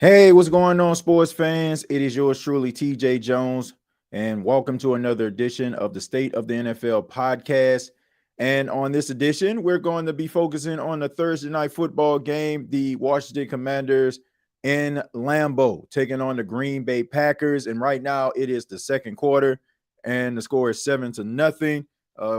Hey, what's going on, sports fans? It is yours truly, TJ Jones, and welcome to another edition of the State of the NFL podcast. And on this edition, we're going to be focusing on the Thursday night football game, the Washington Commanders in Lambeau taking on the Green Bay Packers. And right now, it is the second quarter, and the score is 7-0.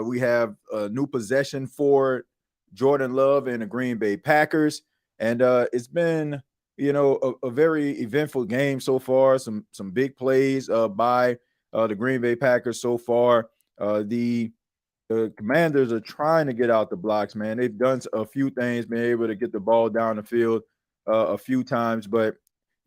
We have a new possession for Jordan Love and the Green Bay Packers, and it's been a very eventful game so far. Some big plays by the Green Bay Packers so far. The Commanders are trying to get out the blocks, man. They've done a few things, been able to get the ball down the field a few times, but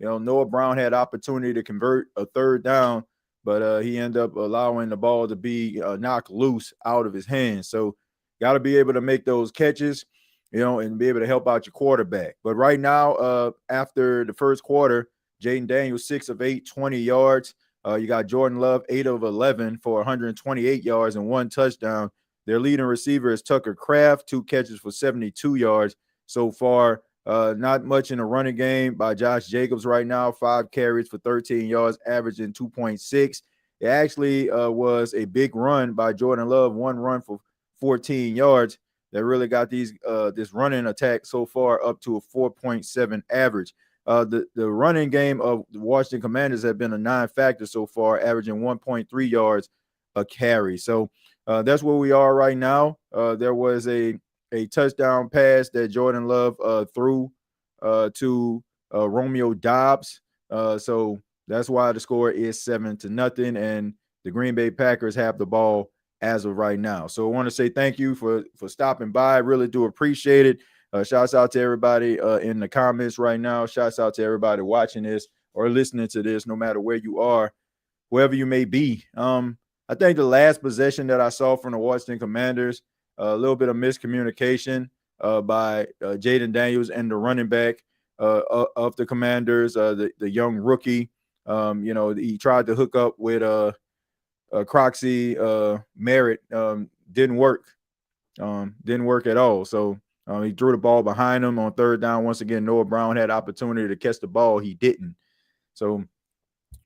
Noah Brown had opportunity to convert a third down, but he ended up allowing the ball to be knocked loose out of his hands. So, got to be able to make those catches, and be able to help out your quarterback. But right now, after the first quarter, Jayden Daniels 6 of 8, 20 yards. You got Jordan Love 8 of 11 for 128 yards and one touchdown. Their leading receiver is Tucker Kraft, 2 catches for 72 yards so far. Not much in the running game by Josh Jacobs right now, 5 carries for 13 yards, averaging 2.6. It actually was a big run by Jordan Love, one run for 14 yards that really got this running attack so far up to a 4.7 average. The running game of the Washington Commanders have been a non-factor so far, averaging 1.3 yards a carry. So that's where we are right now. There was a touchdown pass that Jordan Love threw to Romeo Dobbs. So that's why the score is 7-0, and the Green Bay Packers have the ball as of right now. So I want to say thank you for stopping by. I really do appreciate it. Shouts out to everybody in the comments right now. Shouts out to everybody watching this or listening to this, no matter where you are, wherever you may be. I think the last possession that I saw from the Washington Commanders, a little bit of miscommunication by Jayden Daniels and the running back of the Commanders, the young rookie. He tried to hook up with Croxy Merritt. Didn't work. Didn't work at all. So he threw the ball behind him on third down. Once again, Noah Brown had opportunity to catch the ball. He didn't. So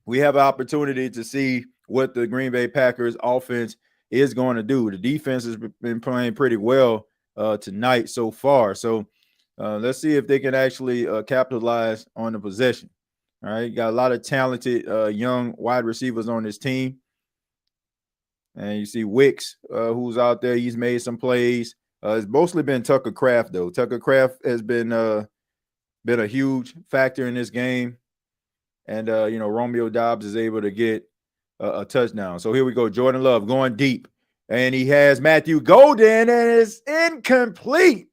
we have an opportunity to see what the Green Bay Packers offense is going to do. The defense has been playing pretty well tonight so far. So let's see if they can actually capitalize on the possession. All right. Got a lot of talented young wide receivers on this team. And you see Wicks, who's out there. He's made some plays. It's mostly been Tucker Kraft, though. Tucker Kraft has been a huge factor in this game. And, Romeo Dobbs is able to get a touchdown. So here we go. Jordan Love going deep. And he has Matthew Golden, and it's incomplete.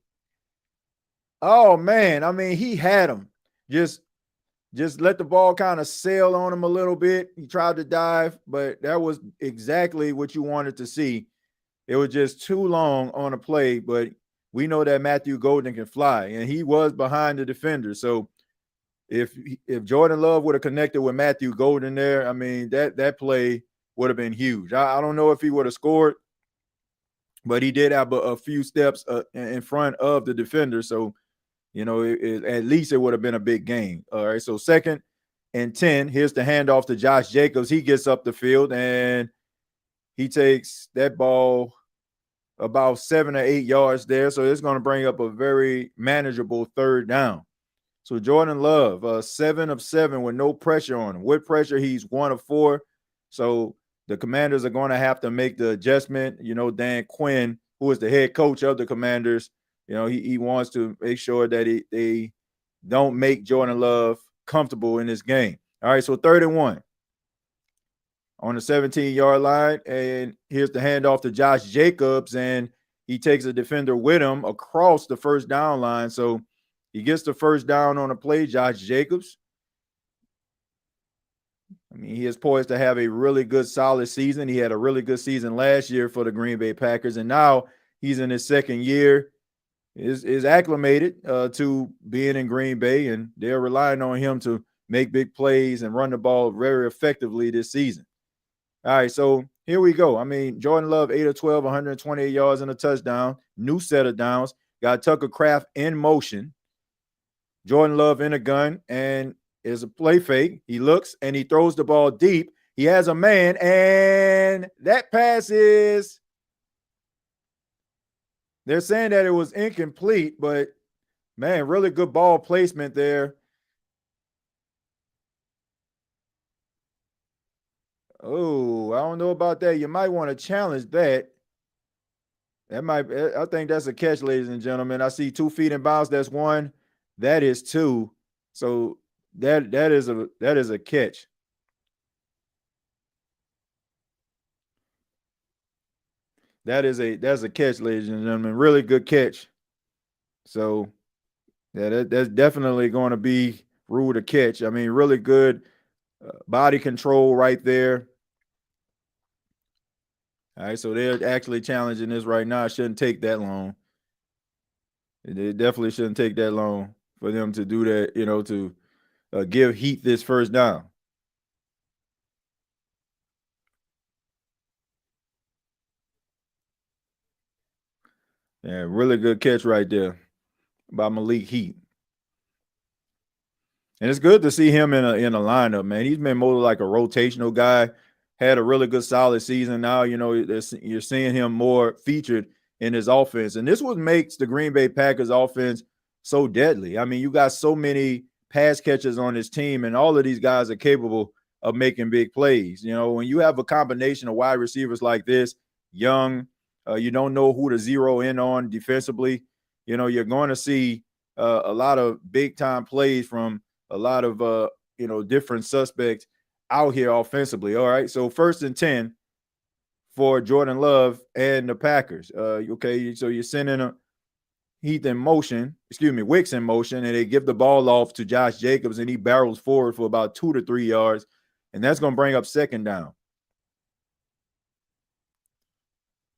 Oh, man. I mean, he had him. Just let the ball kind of sail on him a little bit. He tried to dive, but that was exactly what you wanted to see. It was just too long on a play, but we know that Matthew Golden can fly, and he was behind the defender. So if Jordan Love would have connected with Matthew Golden there, I mean, that play would have been huge. I don't know if he would have scored, but he did have a few steps in front of the defender. So at least it would have been a big game. All right, so 2nd and 10. Here's the handoff to Josh Jacobs. He gets up the field, and he takes that ball about 7 or 8 yards there. So it's going to bring up a very manageable third down. So Jordan Love, 7 of 7 with no pressure on him. With pressure, he's 1 of 4. So the Commanders are going to have to make the adjustment. Dan Quinn, who is the head coach of the Commanders, he wants to make sure that they don't make Jordan Love comfortable in this game. All right, so 3rd and 1 on the 17-yard line, and here's the handoff to Josh Jacobs, and he takes a defender with him across the first down line. So he gets the first down on the play, Josh Jacobs. I mean, he is poised to have a really good, solid season. He had a really good season last year for the Green Bay Packers, and now he's in his second year. Is acclimated to being in Green Bay, and they're relying on him to make big plays and run the ball very effectively this season. All right, so here we go. I mean, Jordan Love, 8 of 12, 128 yards and a touchdown. New set of downs. Got Tucker Kraft in motion. Jordan Love in a gun, and is a play fake. He looks and he throws the ball deep. He has a man, and that pass is, they're saying that it was incomplete, but man, really good ball placement there. Oh, I don't know about that. You might want to challenge that. I think that's a catch, ladies and gentlemen. I see 2 feet in bounds. That's one. That is two. So that is a catch. That's a catch, ladies and gentlemen. Really good catch. So yeah, that's definitely going to be ruled a catch. I mean, really good body control right there. All right, so they're actually challenging this right now. It shouldn't take that long. It definitely shouldn't take that long for them to do that, to give Heat this first down. Yeah, really good catch right there by Malik Heat. And it's good to see him in a lineup, man. He's been more like a rotational guy. Had a really good solid season. Now, you're seeing him more featured in his offense. And this what makes the Green Bay Packers offense so deadly. I mean, you got so many pass catchers on this team, and all of these guys are capable of making big plays. When you have a combination of wide receivers like this, young, you don't know who to zero in on defensively. You're going to see a lot of big time plays from a lot of different suspects out here offensively. All right, so 1st and 10 for Jordan Love and the Packers. Okay, so you're sending a Wicks in motion, and they give the ball off to Josh Jacobs, and he barrels forward for about 2 to 3 yards, and that's going to bring up 2nd down.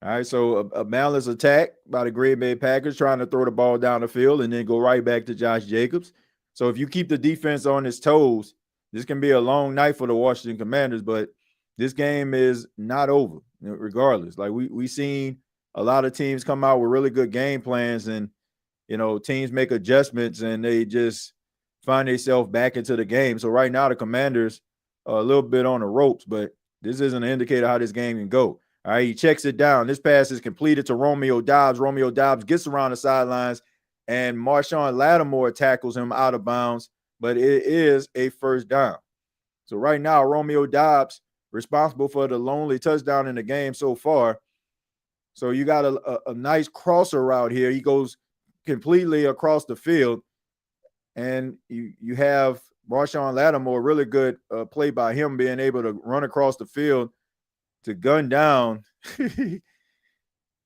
All right, so a balanced attack by the Green Bay Packers trying to throw the ball down the field and then go right back to Josh Jacobs. So if you keep the defense on its toes, this can be a long night for the Washington Commanders, but this game is not over regardless. Like we seen a lot of teams come out with really good game plans, and teams make adjustments and they just find themselves back into the game. So right now the Commanders are a little bit on the ropes, but this isn't an indicator how this game can go. All right, he checks it down. This pass is completed to Romeo Doubs. Romeo Doubs gets around the sidelines, and Marshawn Lattimore tackles him out of bounds, but it is a 1st down. So right now, Romeo Doubs responsible for the lonely touchdown in the game so far. So you got a nice crosser route here. He goes completely across the field, and you have Marshawn Lattimore, really good play by him, being able to run across the field to gun down,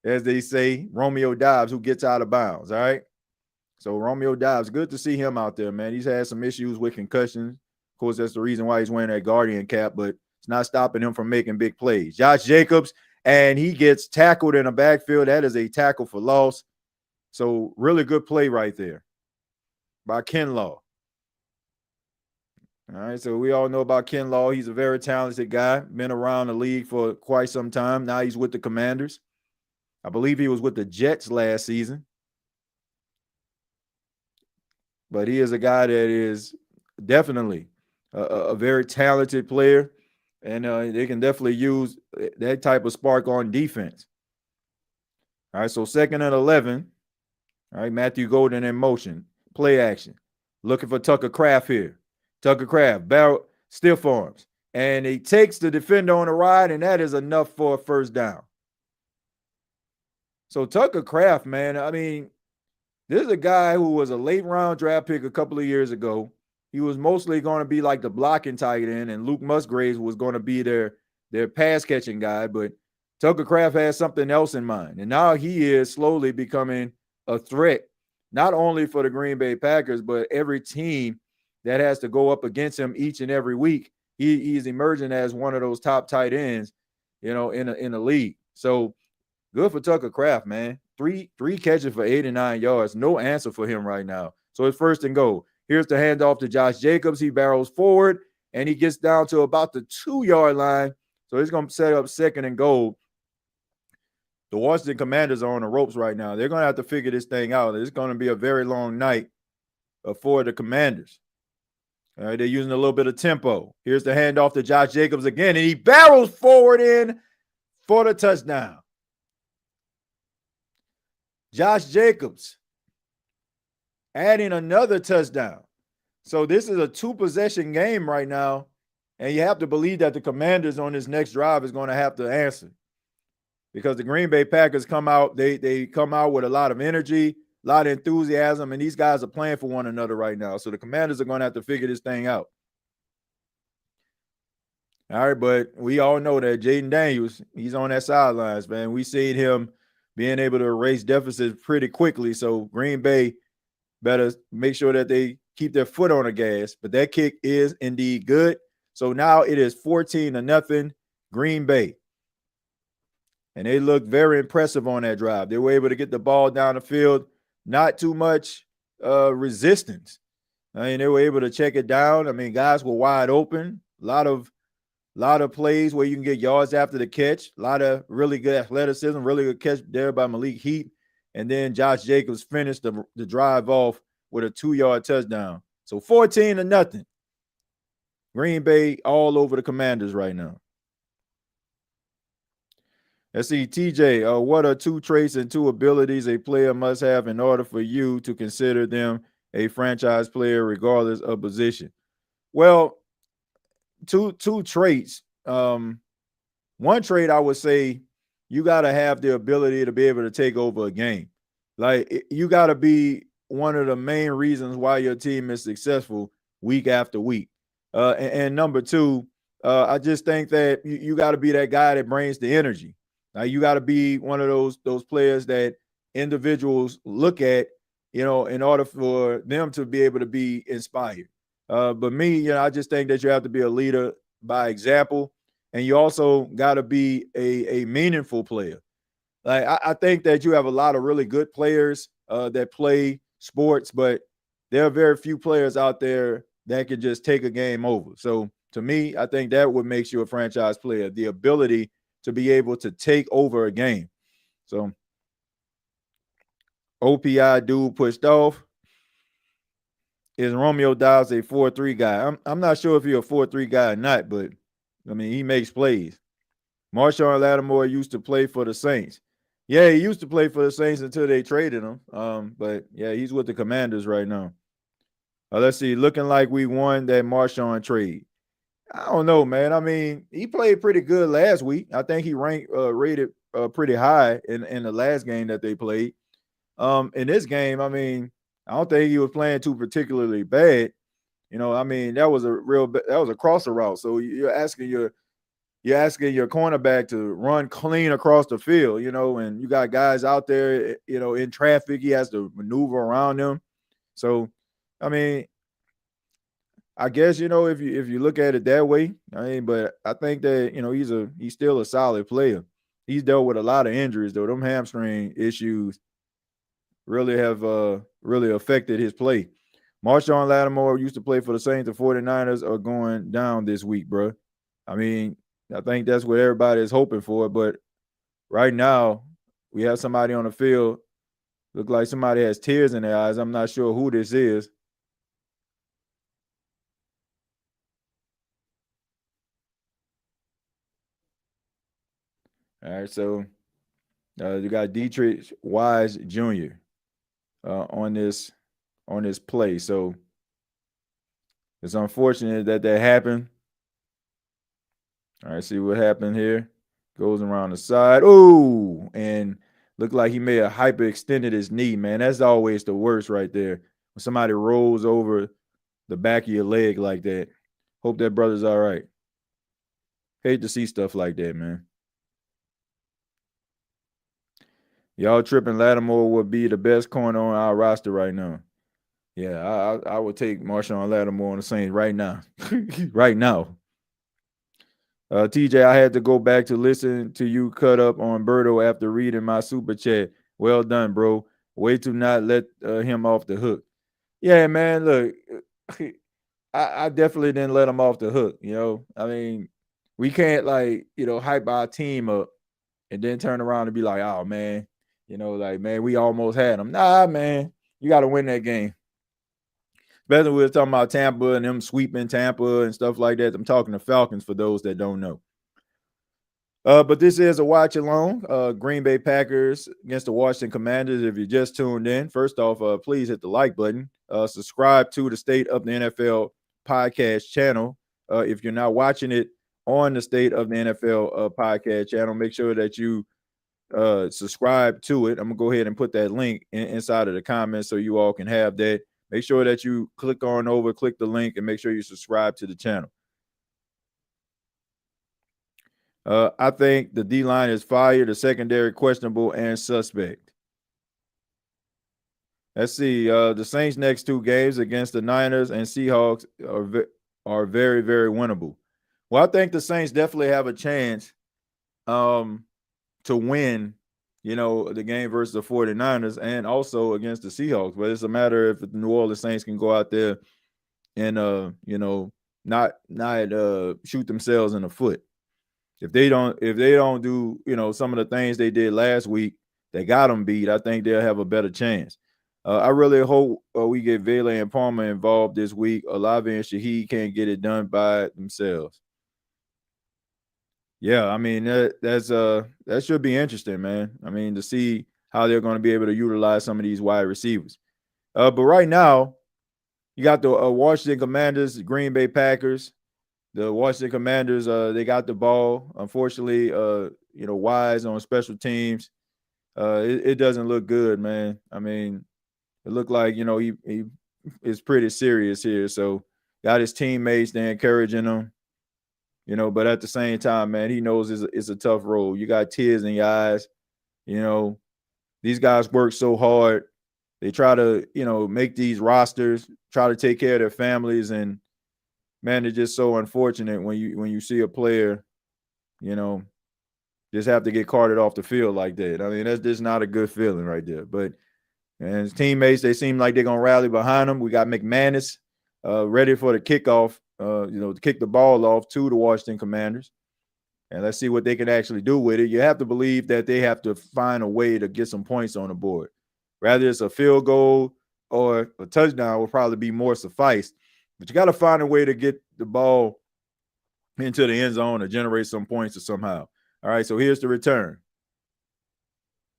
as they say, Romeo Doubs, who gets out of bounds. All right. So Romeo Doubs, good to see him out there, man. He's had some issues with concussions. Of course, that's the reason why he's wearing that Guardian cap, but it's not stopping him from making big plays. Josh Jacobs, and he gets tackled in the backfield. That is a tackle for loss. So really good play right there by Kinlaw. All right, so we all know about Kinlaw. He's a very talented guy, been around the league for quite some time. Now he's with the Commanders. I believe he was with the Jets last season. But he is a guy that is definitely a very talented player, and they can definitely use that type of spark on defense. All right, so 2nd and 11. All right, Matthew Golden in motion, play action, looking for Tucker Kraft here. Tucker Kraft, barrel, stiff arms, and he takes the defender on the ride, and that is enough for a 1st down. So Tucker Kraft, man, I mean, this is a guy who was a late round draft pick a couple of years ago. He was mostly going to be like the blocking tight end, and Luke Musgraves was going to be their pass catching guy. But Tucker Kraft has something else in mind, and now he is slowly becoming a threat, not only for the Green Bay Packers, but every team that has to go up against him each and every week. He's emerging as one of those top tight ends, in the league. So good for Tucker Kraft, man. Three catches for 89 yards. No answer for him right now. So it's 1st and goal. Here's the handoff to Josh Jacobs. He barrels forward, and he gets down to about the 2-yard line. So he's going to set up 2nd and goal. The Washington Commanders are on the ropes right now. They're going to have to figure this thing out. It's going to be a very long night for the Commanders. All right, they're using a little bit of tempo. Here's the handoff to Josh Jacobs again, and he barrels forward in for the touchdown. Josh Jacobs adding another touchdown. So this is a 2-possession game right now, and you have to believe that the Commanders on this next drive is going to have to answer, because the Green Bay Packers come out, they come out with a lot of energy, a lot of enthusiasm, and these guys are playing for one another right now. So the Commanders are going to have to figure this thing out. All right, but we all know that Jayden Daniels, he's on that sidelines, man. We seen him being able to erase deficits pretty quickly. So Green Bay better make sure that they keep their foot on the gas. But that kick is indeed good. So now it is 14-0 Green Bay. And they look very impressive on that drive. They were able to get the ball down the field, not too much resistance. I mean, they were able to check it down. I mean, guys were wide open. A lot of plays where you can get yards after the catch. A lot of really good athleticism, really good catch there by Malik Heath. And then Josh Jacobs finished the drive off with a 2-yard touchdown. So 14-0. Green Bay all over the Commanders right now. Let's see, TJ, what are 2 traits and 2 abilities a player must have in order for you to consider them a franchise player regardless of position? Well, two traits. One trait I would say, you got to have the ability to be able to take over a game. Like, you got to be one of the main reasons why your team is successful week after week. And number 2, I just think that you got to be that guy that brings the energy. You got to be one of those players that individuals look at, in order for them to be able to be inspired. But me, I just think that you have to be a leader by example, and you also got to be a meaningful player. Like, I think that you have a lot of really good players that play sports, but there are very few players out there that can just take a game over. So to me, I think that what makes you a franchise player, the ability to be able to take over a game. So OPI dude pushed off. Is Romeo Dobbs a 4-3 guy? I'm not sure if he's a 4-3 guy or not, but I mean, he makes plays. Marshawn Lattimore used to play for the Saints. Yeah, he used to play for the Saints until they traded him. But yeah, he's with the Commanders right now. Let's see, looking like we won that Marshawn trade. I don't know, man. I mean, he played pretty good last week. I think he rated pretty high in the last game that they played. In this game, I mean, I don't think he was playing too particularly bad. I mean, that was a crosser route. So you're asking your cornerback to run clean across the field, and you got guys out there, in traffic. He has to maneuver around them. So, I mean, I guess, if you look at it that way, I mean, but I think that, he's still a solid player. He's dealt with a lot of injuries, though. Them hamstring issues really have really affected his play. Marshawn Lattimore used to play for the Saints. The 49ers are going down this week, bro. I mean, I think that's what everybody is hoping for. But right now, we have somebody on the field. Look like somebody has tears in their eyes. I'm not sure who this is. All right, so you got Dietrich Wise Jr. On this play. So it's unfortunate that happened. All right, see what happened here. Goes around the side. Oh, and looked like he may have hyperextended his knee, man. That's always the worst right there. When somebody rolls over the back of your leg like that. Hope that brother's all right. Hate to see stuff like that, man. Y'all tripping. Lattimore would be the best corner on our roster right now. Yeah, I would take Marshawn Lattimore on the Saints right now. Right now. TJ, I had to go back to listen to you cut up on Berto after reading my super chat. Well done, bro. Way to not let him off the hook. Yeah, man, look, I definitely didn't let him off the hook, I mean, we can't, hype our team up and then turn around and be like, oh, man, man, we almost had him. Nah, man, you got to win that game. Especially when we're talking about Tampa and them sweeping Tampa and stuff like that. I'm talking to Falcons for those that don't know. But this is a watch along. Green Bay Packers against the Washington Commanders. If you just tuned in, first off, please hit the like button. Subscribe to the State of the NFL podcast channel. If you're not watching it on the State of the NFL podcast channel, make sure that you subscribe to it. I'm gonna go ahead and put that link inside of the comments so you all can have that. Make sure that you click on over, click the link, and make sure you subscribe to the channel. I think the D line is fired, the secondary questionable and suspect. Let's see. The Saints' next two games against the Niners and Seahawks are very, very winnable. Well, I think the Saints definitely have a chance to win, the game versus the 49ers and also against the Seahawks. But it's a matter if the New Orleans Saints can go out there and not shoot themselves in the foot. If they don't do, some of the things they did last week that got them beat, I think they'll have a better chance. I really hope we get Vele and Palmer involved this week. Olave and Shaheed can't get it done by themselves. Yeah, I mean that should be interesting, man. I mean, to see how they're going to be able to utilize some of these wide receivers. But right now, you got the Washington Commanders, Green Bay Packers. The Washington Commanders, they got the ball. Unfortunately, Wise on special teams. It doesn't look good, man. I mean, it looked like, he is pretty serious here. So got his teammates, they're encouraging him, but at the same time, man, he knows it's a tough road. You got tears in your eyes. These guys work so hard. They try to, make these rosters, try to take care of their families, and man, it's just so unfortunate when you see a player, just have to get carted off the field like that. I mean, that's just not a good feeling right there. But and his teammates, they seem like they're gonna rally behind him. We got McManus ready for the kickoff, to kick the ball off to the Washington Commanders. And let's see what they can actually do with it. You have to believe that they have to find a way to get some points on the board. Rather it's a field goal or a touchdown will probably be more suffice. But you got to find a way to get the ball into the end zone or generate some points or somehow. All right, so here's the return.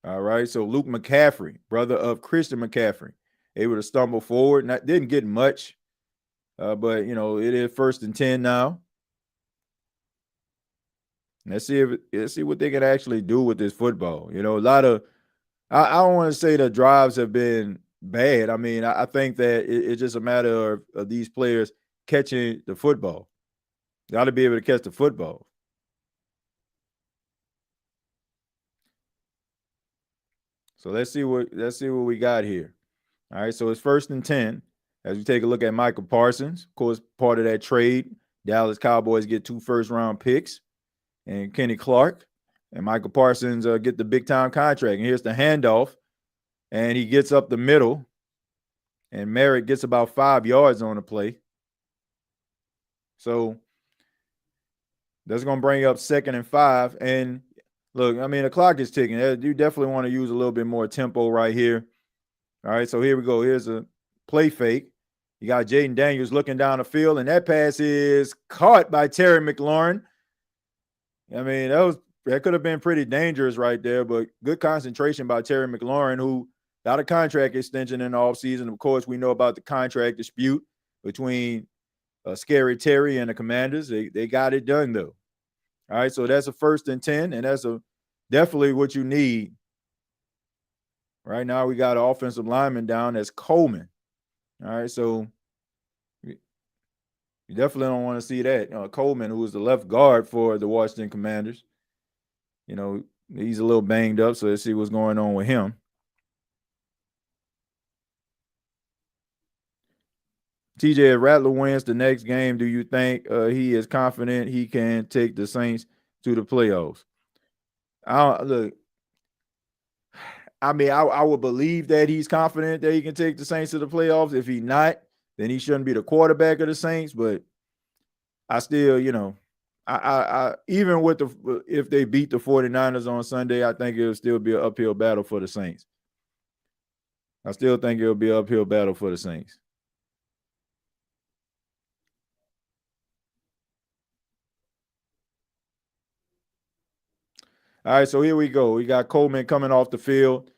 All right, so Luke McCaffrey, brother of Christian McCaffrey, able to stumble forward. Didn't get much, but, it is 1st and 10 now. Let's see what they can actually do with this football. A lot of I don't want to say the drives have been bad. I mean, I think that it's just a matter of these players catching the football. Got to be able to catch the football. So let's see what we got here. All right, so it's 1st and 10 as we take a look at Michael Parsons. Of course, part of that trade, Dallas Cowboys get 2 first-round picks and Kenny Clark. And Michael Parsons get the big-time contract. And here's the handoff. And he gets up the middle. And Merritt gets about 5 yards on the play. So that's going to bring up 2nd and 5. And look, I mean, the clock is ticking. You definitely want to use a little bit more tempo right here. All right, so here we go. Here's a play fake. You got Jayden Daniels looking down the field, and that pass is caught by Terry McLaurin. I mean, that could have been pretty dangerous right there, but good concentration by Terry McLaurin, who got a contract extension in the offseason. Of course, we know about the contract dispute between Scary Terry and the Commanders. They got it done, though. All right, so that's a 1st and 10, and that's definitely what you need. Right now, we got an offensive lineman down. That's Coleman. All right, so you definitely don't want to see that. Coleman, who is the left guard for the Washington Commanders, he's a little banged up, so let's see what's going on with him. TJ, if Rattler wins the next game, do you think he is confident he can take the Saints to the playoffs? Look, I mean, I would believe that he's confident that he can take the Saints to the playoffs. If he's not, then he shouldn't be the quarterback of the Saints. But I still, I even with if they beat the 49ers on Sunday, I think it'll still be an uphill battle for the Saints. I still think it'll be an uphill battle for the Saints. All right, so here we go. We got Coleman coming off the field.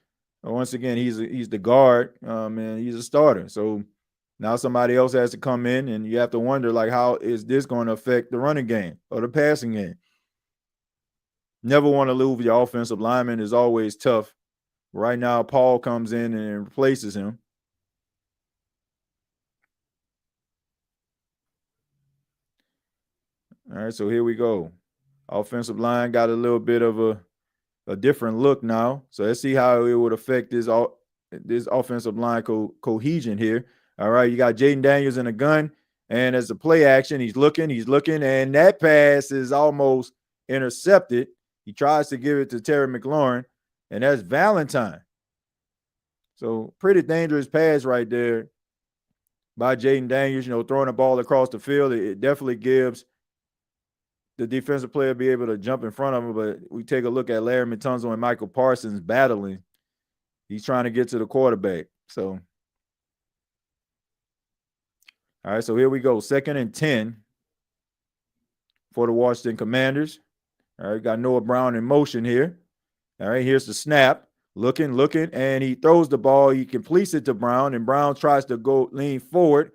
Once again, he's the guard, and he's a starter. So now somebody else has to come in, and you have to wonder, like, how is this going to affect the running game or the passing game? Never want to lose your offensive lineman is always tough. Right now, Paul comes in and replaces him. All right, so here we go. Offensive line got a little bit of a different look now. So let's see how it would affect this offensive line cohesion here. All right, you got Jayden Daniels in a gun, and as a play action, he's looking, and that pass is almost intercepted. He tries to give it to Terry McLaurin, and that's Valentine. So pretty dangerous pass right there by Jayden Daniels, throwing the ball across the field. It definitely gives the defensive player be able to jump in front of him. But we take a look at Larry Matunzo and Michael Parsons battling. He's trying to get to the quarterback. So, all right, so here we go. 2nd and 10 for the Washington Commanders. All right, got Noah Brown in motion here. All right, here's the snap. Looking, and he throws the ball. He completes it to Brown, and Brown tries to go lean forward.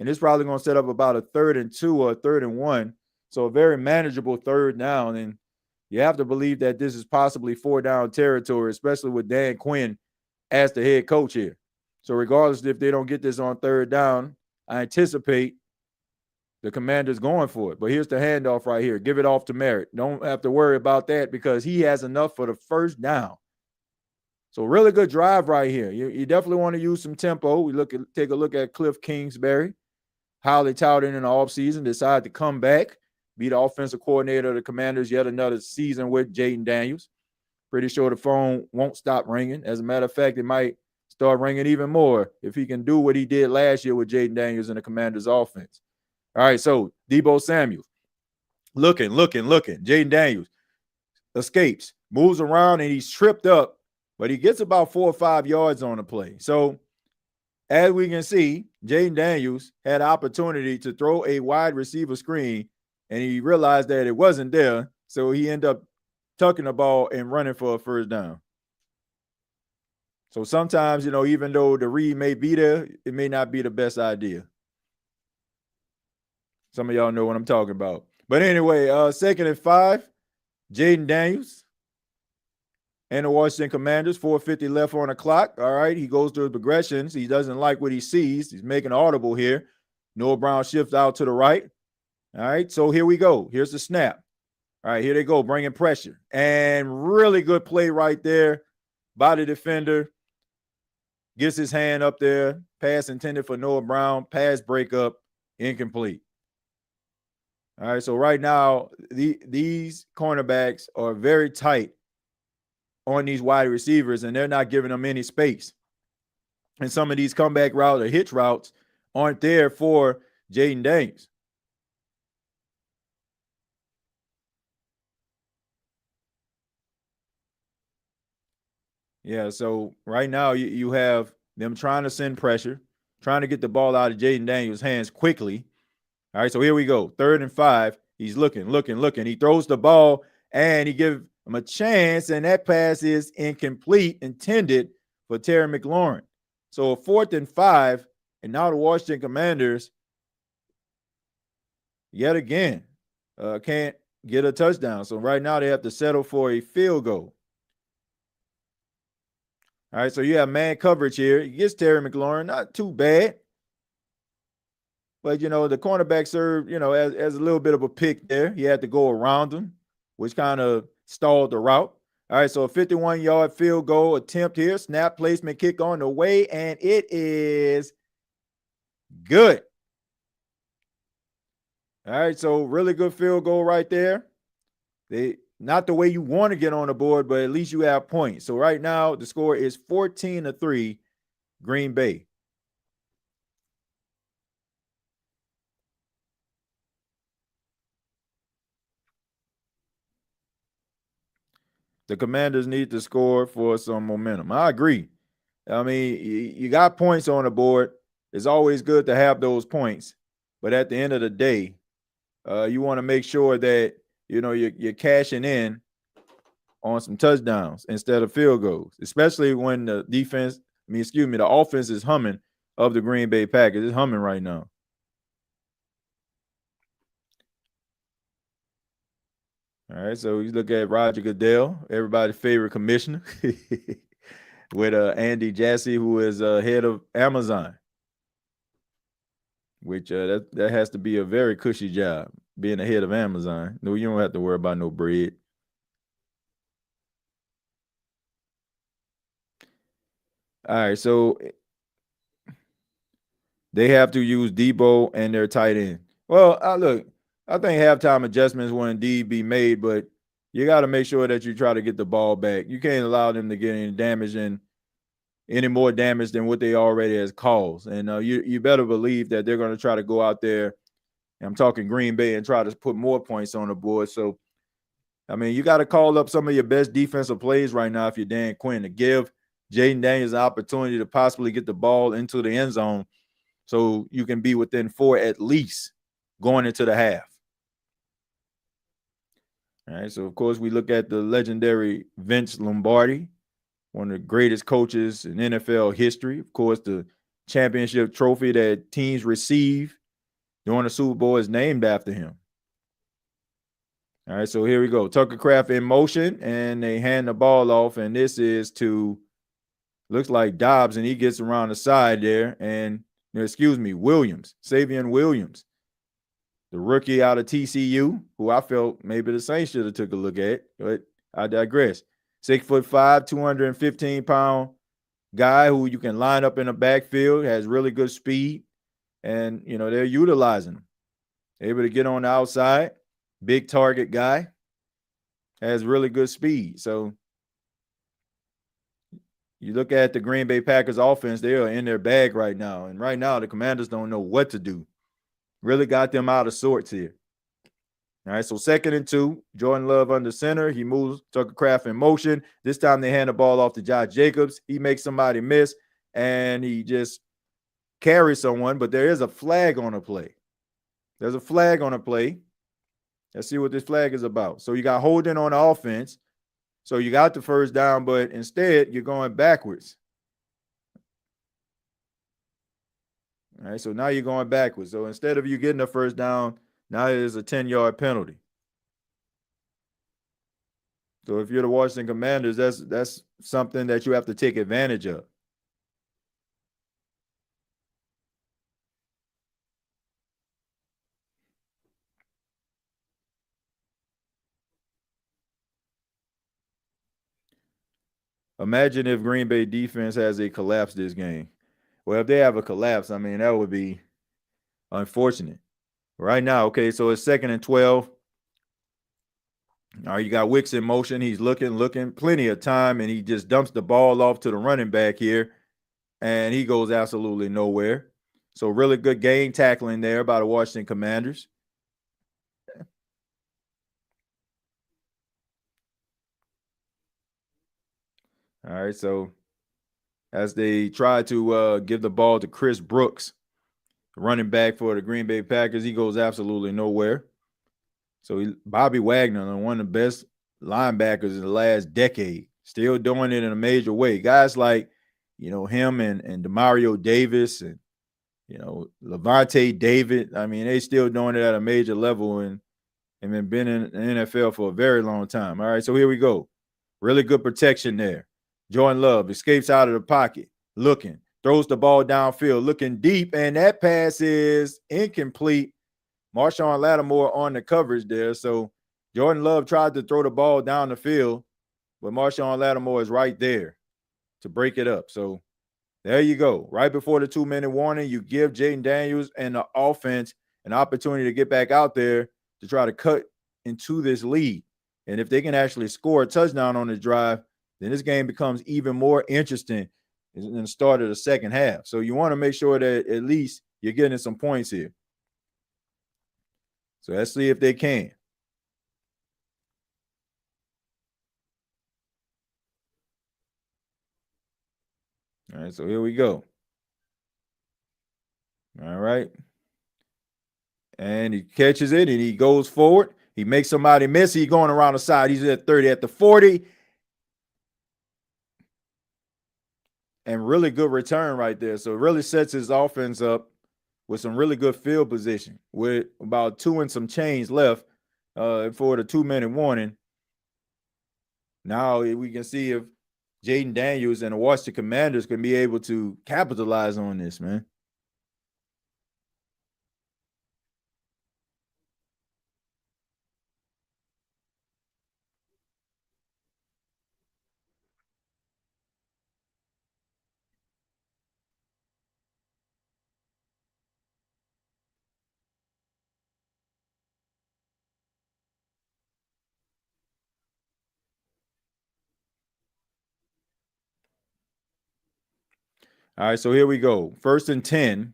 And it's probably going to set up about a 3rd and 2 or a 3rd and 1. So a very manageable 3rd down. And you have to believe that this is possibly 4-down territory, especially with Dan Quinn as the head coach here. So regardless if they don't get this on 3rd down, I anticipate the Commanders going for it. But here's the handoff right here. Give it off to Merritt. Don't have to worry about that because he has enough for the 1st down. So really good drive right here. You definitely want to use some tempo. Take a look at Cliff Kingsbury, highly touted in the offseason, decided to come back, be the offensive coordinator of the Commanders yet another season with Jayden Daniels. Pretty sure the phone won't stop ringing. As a matter of fact, it might start ringing even more if he can do what he did last year with Jayden Daniels in the Commanders offense. All right, so Deebo Samuel, looking. Jayden Daniels escapes, moves around, and he's tripped up, but he gets about 4 or 5 yards on the play. So as we can see, Jayden Daniels had an opportunity to throw a wide receiver screen, and he realized that it wasn't there, so he ended up tucking the ball and running for a 1st down. So sometimes, even though the read may be there, it may not be the best idea. Some of y'all know what I'm talking about. But anyway, 2nd and 5, Jayden Daniels and the Washington Commanders, 4:50 left on the clock. All right, he goes through the progressions. He doesn't like what he sees. He's making audible here. Noah Brown shifts out to the right. All right, so here we go. Here's the snap. All right, here they go, bringing pressure. And really good play right there by the defender. Gets his hand up there. Pass intended for Noah Brown. Pass breakup, incomplete. All right, so right now, these cornerbacks are very tight on these wide receivers, and they're not giving them any space. And some of these comeback routes or hitch routes aren't there for Jayden Daniels. Yeah, so right now you have them trying to send pressure, trying to get the ball out of Jayden Daniels' hands quickly. All right, so here we go. 3rd and 5. He's looking. He throws the ball, and he gives him a chance, and that pass is incomplete, intended for Terry McLaurin. So a 4th and 5, and now the Washington Commanders, yet again, can't get a touchdown. So right now they have to settle for a field goal. All right, so you have man coverage here. He gets Terry McLaurin, not too bad. But, the cornerback served, as a little bit of a pick there. He had to go around him, which kind of stalled the route. All right, so a 51-yard field goal attempt here. Snap placement kick on the way, and it is good. All right, so really good field goal right there. Not the way you want to get on the board, but at least you have points. So right now, the score is 14-3, Green Bay. The Commanders need to score for some momentum. I agree. I mean, you got points on the board. It's always good to have those points. But at the end of the day, you want to make sure that, you're cashing in on some touchdowns instead of field goals, especially when the offense is humming of the Green Bay Packers. It's humming right now. All right, so you look at Roger Goodell, everybody's favorite commissioner, with Andy Jassy, who is head of Amazon, which that has to be a very cushy job, being the head of Amazon. No, you don't have to worry about no bread. All right, so they have to use Debo and their tight end. Well, I think halftime adjustments will indeed be made, but you got to make sure that you try to get the ball back. You can't allow them to get any damage and any more damage than what they already has caused. And you better believe that they're going to try to go out there. I'm talking Green Bay, and try to put more points on the board. So, I mean, you got to call up some of your best defensive plays right now if you're Dan Quinn, to give Jayden Daniels an opportunity to possibly get the ball into the end zone so you can be within 4 at least going into the half. All right, so of course we look at the legendary Vince Lombardi, one of the greatest coaches in NFL history. Of course, the championship trophy that teams receive during the Super Bowl is named after him. All right, so here we go. Tucker Kraft in motion, and they hand the ball off, and this is to, looks like Dobbs, and he gets around the side there, and Williams, Savion Williams, the rookie out of TCU, who I felt maybe the Saints should have took a look at, but I digress. 6'5", 215-pound guy who you can line up in the backfield, has really good speed, and they're utilizing him. Able to get on the outside, big target guy, has really good speed. So you look at the Green Bay Packers offense, they are in their bag right now. And right now, the Commanders don't know what to do. Really got them out of sorts here. All right, so 2nd and 2, Jordan Love under center. He moves Tucker Kraft in motion. This time they hand the ball off to Josh Jacobs. He makes somebody miss, and he just carries someone, but there is a flag on the play. There's a flag on the play. Let's see what this flag is about. So you got holding on the offense. So you got the first down, but instead you're going backwards. All right, so now you're going backwards. So instead of you getting the first down, now it is a 10-yard penalty. So if you're the Washington Commanders, that's something that you have to take advantage of. Imagine if Green Bay defense has a collapse this game. Well, if they have a collapse, I mean, that would be unfortunate. Right now, okay, so it's 2nd and 12. All right, you got Wicks in motion. He's looking, plenty of time, and he just dumps the ball off to the running back here, and he goes absolutely nowhere. So really good game tackling there by the Washington Commanders. All right, so as they try to give the ball to Chris Brooks, running back for the Green Bay Packers, he goes absolutely nowhere. So Bobby Wagner, one of the best linebackers in the last decade, still doing it in a major way. Guys like, him and Demario Davis and, Levante David. I mean, they still doing it at a major level and been in the NFL for a very long time. All right, so here we go. Really good protection there. Jordan Love escapes out of the pocket, looking, throws the ball downfield, looking deep, and that pass is incomplete. Marshawn Lattimore on the coverage there. So Jordan Love tried to throw the ball down the field, but Marshawn Lattimore is right there to break it up. So there you go. Right before the 2-minute warning, you give Jayden Daniels and the offense an opportunity to get back out there to try to cut into this lead. And if they can actually score a touchdown on the drive, then this game becomes even more interesting in the start of the second half. So you want to make sure that at least you're getting some points here. So let's see if they can. All right, so here we go. All right. And he catches it and he goes forward. He makes somebody miss. He's going around the side. He's at 30, at the 40. And really good return right there. So it really sets his offense up with some really good field position with about 2 and some change left for the 2-minute warning. Now we can see if Jayden Daniels and the Washington Commanders can be able to capitalize on this, man. All right, so here we go. 1st and 10.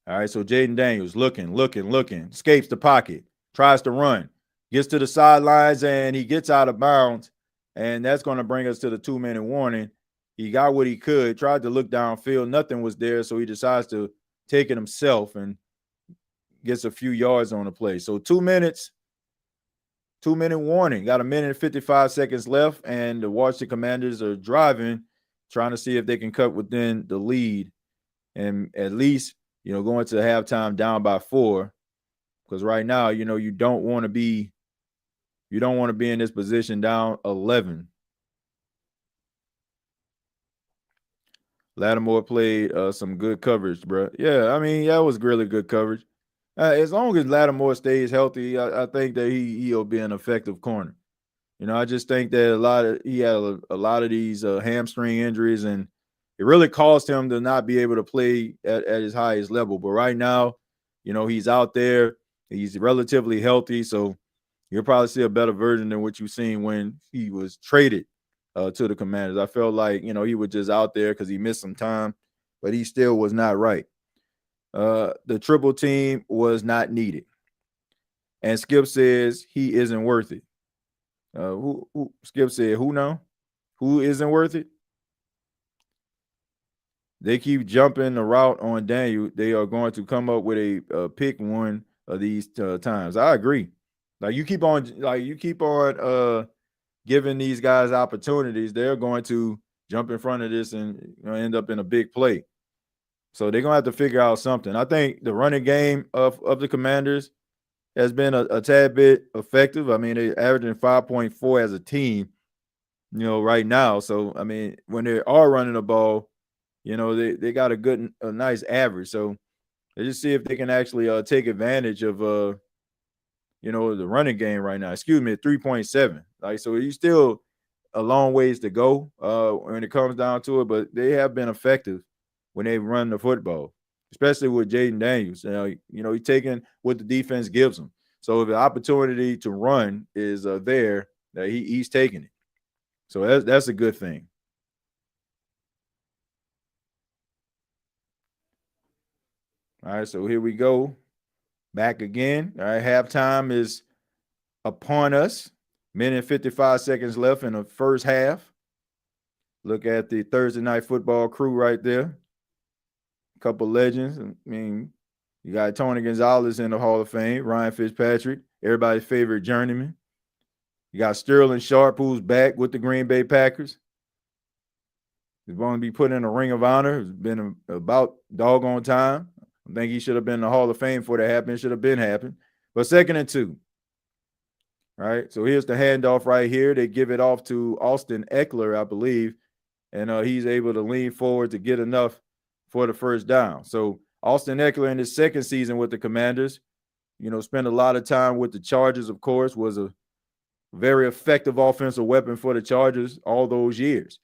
All right, so Jayden Daniels looking, escapes the pocket, tries to run, gets to the sidelines, and he gets out of bounds. And that's going to bring us to the 2-minute warning. He got what he could, tried to look downfield. Nothing was there, so he decides to take it himself and gets a few yards on the play. So 2 minutes, 2-minute warning. Got a minute and 55 seconds left, and the Washington Commanders are driving, trying to see if they can cut within the lead and at least, going to halftime down by 4. Because right now, you don't want to be in this position down 11. Lattimore played some good coverage, bro. Yeah, I mean, that was really good coverage. As long as Lattimore stays healthy, I think that he'll be an effective corner. I just think that he had a lot of these hamstring injuries, and it really caused him to not be able to play at his highest level. But right now, he's out there. He's relatively healthy, so you'll probably see a better version than what you've seen when he was traded to the Commanders. I felt like, he was just out there because he missed some time, but he still was not right. The triple team was not needed. And Skip says he isn't worth it. Who Skip said, who now? Who isn't worth it? They keep jumping the route on Daniel. They are going to come up with a pick one of these times. I agree. You keep on giving these guys opportunities, they're going to jump in front of this and end up in a big play. So they're gonna have to figure out something. I think the running game of the Commanders has been a tad bit effective. I mean, they're averaging 5.4 as a team, right now. So I mean, when they are running the ball, they got a nice average. So they just see if they can actually take advantage of the running game right now. Excuse me, 3.7. So you still a long ways to go when it comes down to it, but they have been effective when they run the football, especially with Jayden Daniels. He's taking what the defense gives him. So if the opportunity to run is there, he's taking it. So that's a good thing. All right, so here we go. Back again. All right, halftime is upon us. Minute and 55 seconds left in the first half. Look at the Thursday Night Football crew right there. A couple legends. I mean, you got Tony Gonzalez in the Hall of Fame, Ryan Fitzpatrick, everybody's favorite journeyman. You got Sterling Sharp, who's back with the Green Bay Packers. He's going to be put in a Ring of Honor. It's been about doggone time. I think he should have been in the Hall of Fame before that happened. It should have been happened. But 2nd and 2. All right, so here's the handoff right here. They give it off to Austin Eckler, I believe, and he's able to lean forward to get enough for the first down. So Austin Eckler in his 2nd season with the Commanders, spent a lot of time with the Chargers, of course, was a very effective offensive weapon for the Chargers all those years.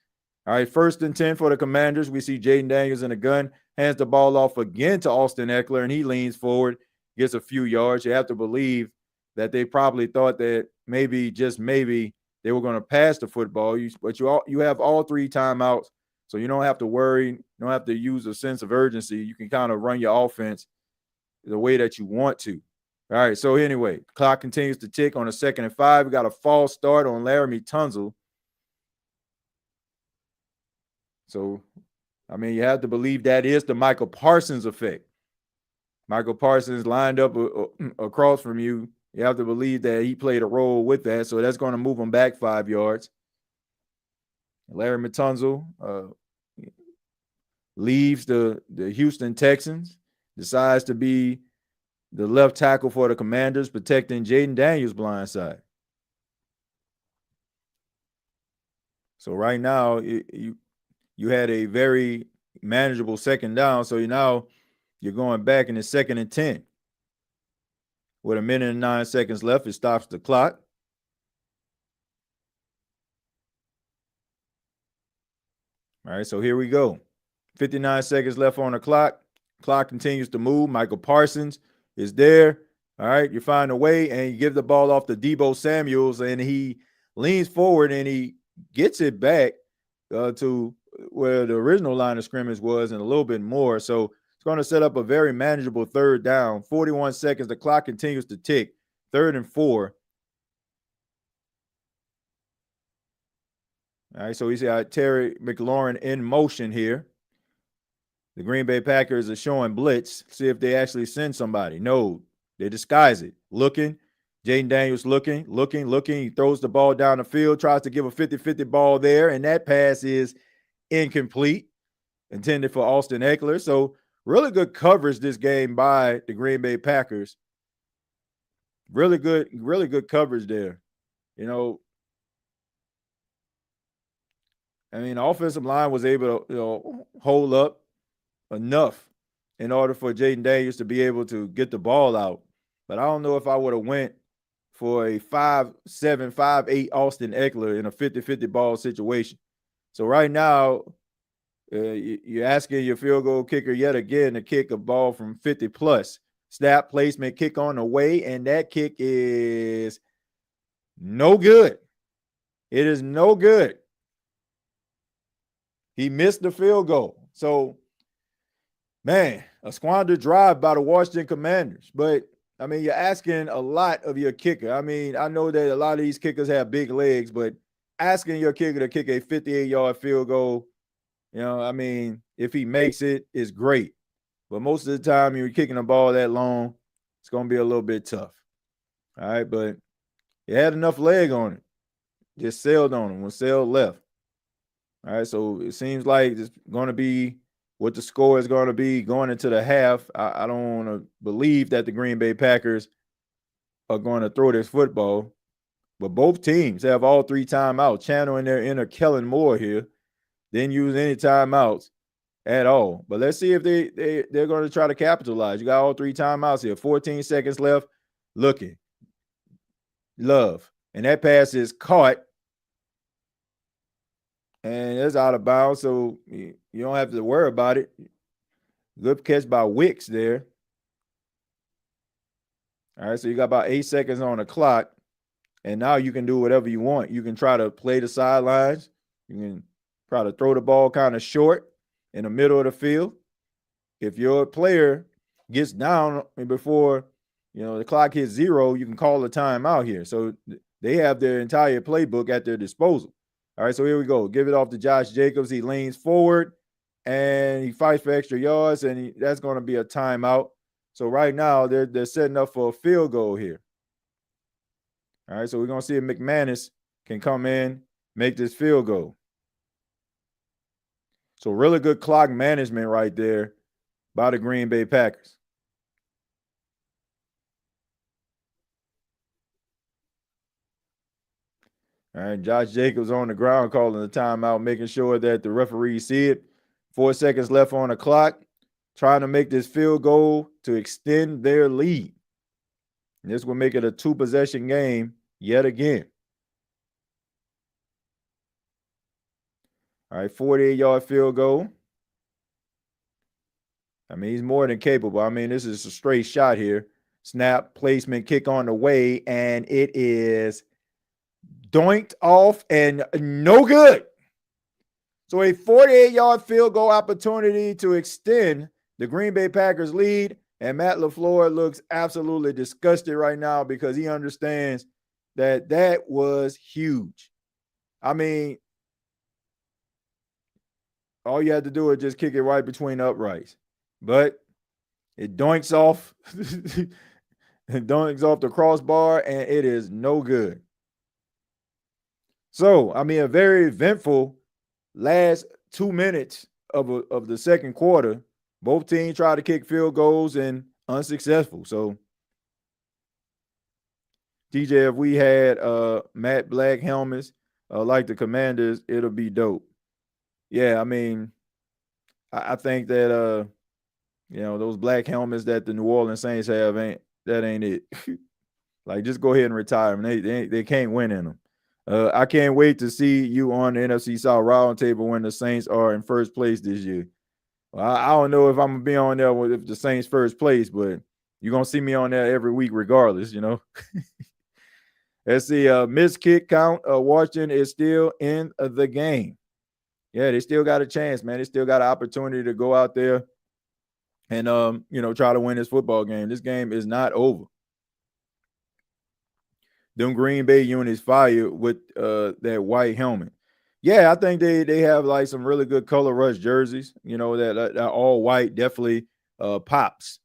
All right, 1st and 10 for the Commanders. We see Jayden Daniels in the gun, hands the ball off again to Austin Eckler, and he leans forward, gets a few yards. You have to believe that they probably thought that maybe, just maybe, they were going to pass the football. But you have all 3 timeouts, so you don't have to worry. You don't have to use a sense of urgency. You can kind of run your offense the way that you want to. All right, so anyway, clock continues to tick on a 2nd and 5. We got a false start on Laramie Tunsil. So, I mean, you have to believe that is the Michael Parsons effect. Michael Parsons lined up across from you, You have to believe that he played a role with that. So that's going to move him back 5 yards. Larry Matunzel leaves the Houston Texans, decides to be the left tackle for the Commanders, protecting Jayden Daniels' blind side. So right now, you had a very manageable second down. So you're going back in the 2nd and 10. With 1 minute and 9 seconds left, it stops the clock. All right, so here we go. 59 seconds left on the clock. Clock continues to move. Michael Parsons is there. All right, you find a way and you give the ball off to Deebo Samuels, and he leans forward and he gets it back to where the original line of scrimmage was and a little bit more. So it's going to set up a very manageable 3rd down. 41 seconds. The clock continues to tick. 3rd and 4. All right, so we see Terry McLaurin in motion here. The Green Bay Packers are showing blitz. See if they actually send somebody. No, they disguise it. Looking. Jayden Daniels looking. He throws the ball down the field, tries to give a 50-50 ball there, and that pass is incomplete, intended for Austin Eckler. So really good coverage this game by the Green Bay Packers. Really good coverage there. The offensive line was able to hold up enough in order for Jayden Daniels to be able to get the ball out. But I don't know if I would have went for a 5'7", 5'8" Austin Eckler in a 50-50 ball situation. So right now, you're asking your field goal kicker yet again to kick a ball from 50 plus. Snap, placement, kick on the way, and that kick is no good. It is no good. He missed the field goal. So, man, a squandered drive by the Washington Commanders. But, you're asking a lot of your kicker. I know that a lot of these kickers have big legs, but asking your kicker to kick a 58-yard field goal, if he makes it, it's great. But most of the time, you're kicking a ball that long, it's going to be a little bit tough. All right, but it had enough leg on it. Just sailed on him when sailed left. All right, so it seems like it's going to be what the score is going to be going into the half. I don't want to believe that the Green Bay Packers are going to throw this football, but both teams have all 3 timeouts. Channeling their inner Kellen Moore here. Didn't use any timeouts at all. But let's see if they're going to try to capitalize. You got all 3 timeouts here. 14 seconds left. Looking. Love. And that pass is caught. And it's out of bounds, so you don't have to worry about it. Good catch by Wicks there. All right, so you got about 8 seconds on the clock, and now you can do whatever you want. You can try to play the sidelines. You can try to throw the ball kind of short in the middle of the field. If your player gets down before the clock hits 0, you can call a timeout here. So they have their entire playbook at their disposal. All right, so here we go. Give it off to Josh Jacobs. He leans forward, and he fights for extra yards, and that's going to be a timeout. So right now, they're setting up for a field goal here. All right, so we're going to see if McManus can come in, make this field goal. So really good clock management right there by the Green Bay Packers. All right, Josh Jacobs on the ground calling the timeout, making sure that the referees see it. 4 seconds left on the clock, trying to make this field goal to extend their lead. And this will make it a 2-possession game yet again. All right, 48-yard field goal. He's more than capable. This is a straight shot here. Snap, placement, kick on the way, and it is doinked off and no good. So a 48-yard field goal opportunity to extend the Green Bay Packers lead, and Matt LaFleur looks absolutely disgusted right now because he understands that was huge. All you had to do is just kick it right between the uprights. But it doinks off Dunks off the crossbar, and it is no good. So, I mean, a very eventful last 2 minutes of the second quarter. Both teams tried to kick field goals and unsuccessful. So, DJ, if we had matte black helmets like the Commanders, it'll be dope. Yeah, I mean, I think that those black helmets that the New Orleans Saints have ain't it. Like, just go ahead and retire them. They can't win in them. I can't wait to see you on the NFC South Roundtable when the Saints are in first place this year. Well, I don't know if I'm gonna be on there with the Saints first place, but you're gonna see me on there every week regardless. Let's see. Missed kick count. Washington is still in the game. Yeah, they still got a chance, man. They still got an opportunity to go out there and try to win this football game. This game is not over. Them Green Bay units fired with that white helmet. Yeah, I think they have like some really good color rush jerseys. That all white definitely pops.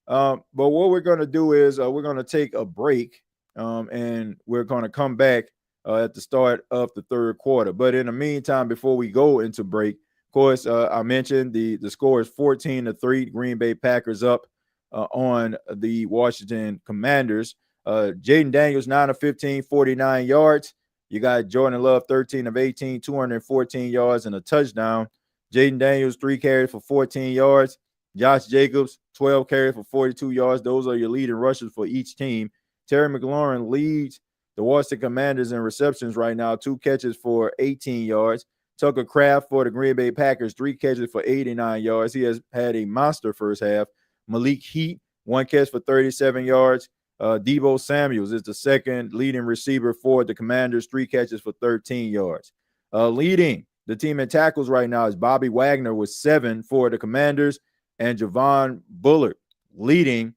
But what we're gonna do is we're gonna take a break, and we're gonna come back at the start of the third quarter. But in the meantime, before we go into break, of course, I mentioned the score is 14-3. Green Bay Packers up on the Washington Commanders. Jayden Daniels, 9 of 15, 49 yards. You got Jordan Love, 13 of 18, 214 yards and a touchdown. Jayden Daniels, 3 carries for 14 yards. Josh Jacobs, 12 carries for 42 yards. Those are your leading rushers for each team. Terry McLaurin leads the Washington Commanders in receptions right now, 2 catches for 18 yards. Tucker Kraft for the Green Bay Packers, 3 catches for 89 yards. He has had a monster first half. Malik Heat, 1 catch for 37 yards. Deebo Samuels is the second leading receiver for the Commanders, 3 catches for 13 yards. Leading the team in tackles right now is Bobby Wagner with 7 for the Commanders, and Javon Bullard leading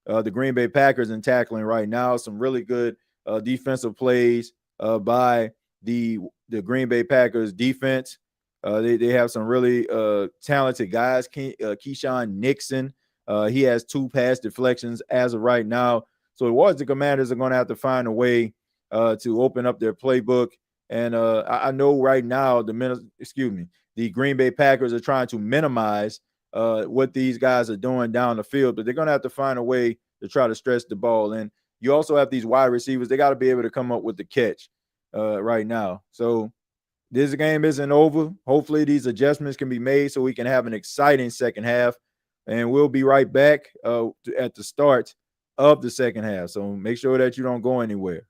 the Green Bay Packers in tackling right now. Some really good defensive plays by the Green Bay Packers defense. They have some really talented guys. Keyshawn Nixon, he has 2 pass deflections as of right now. So the Washington Commanders are going to have to find a way to open up their playbook. And I know right now the Green Bay Packers are trying to minimize what these guys are doing down the field, but they're going to have to find a way to try to stretch the ball. And you also have these wide receivers. They got to be able to come up with the catch right now. So this game isn't over. Hopefully these adjustments can be made so we can have an exciting second half. And we'll be right back at the start of the second half. So make sure that you don't go anywhere.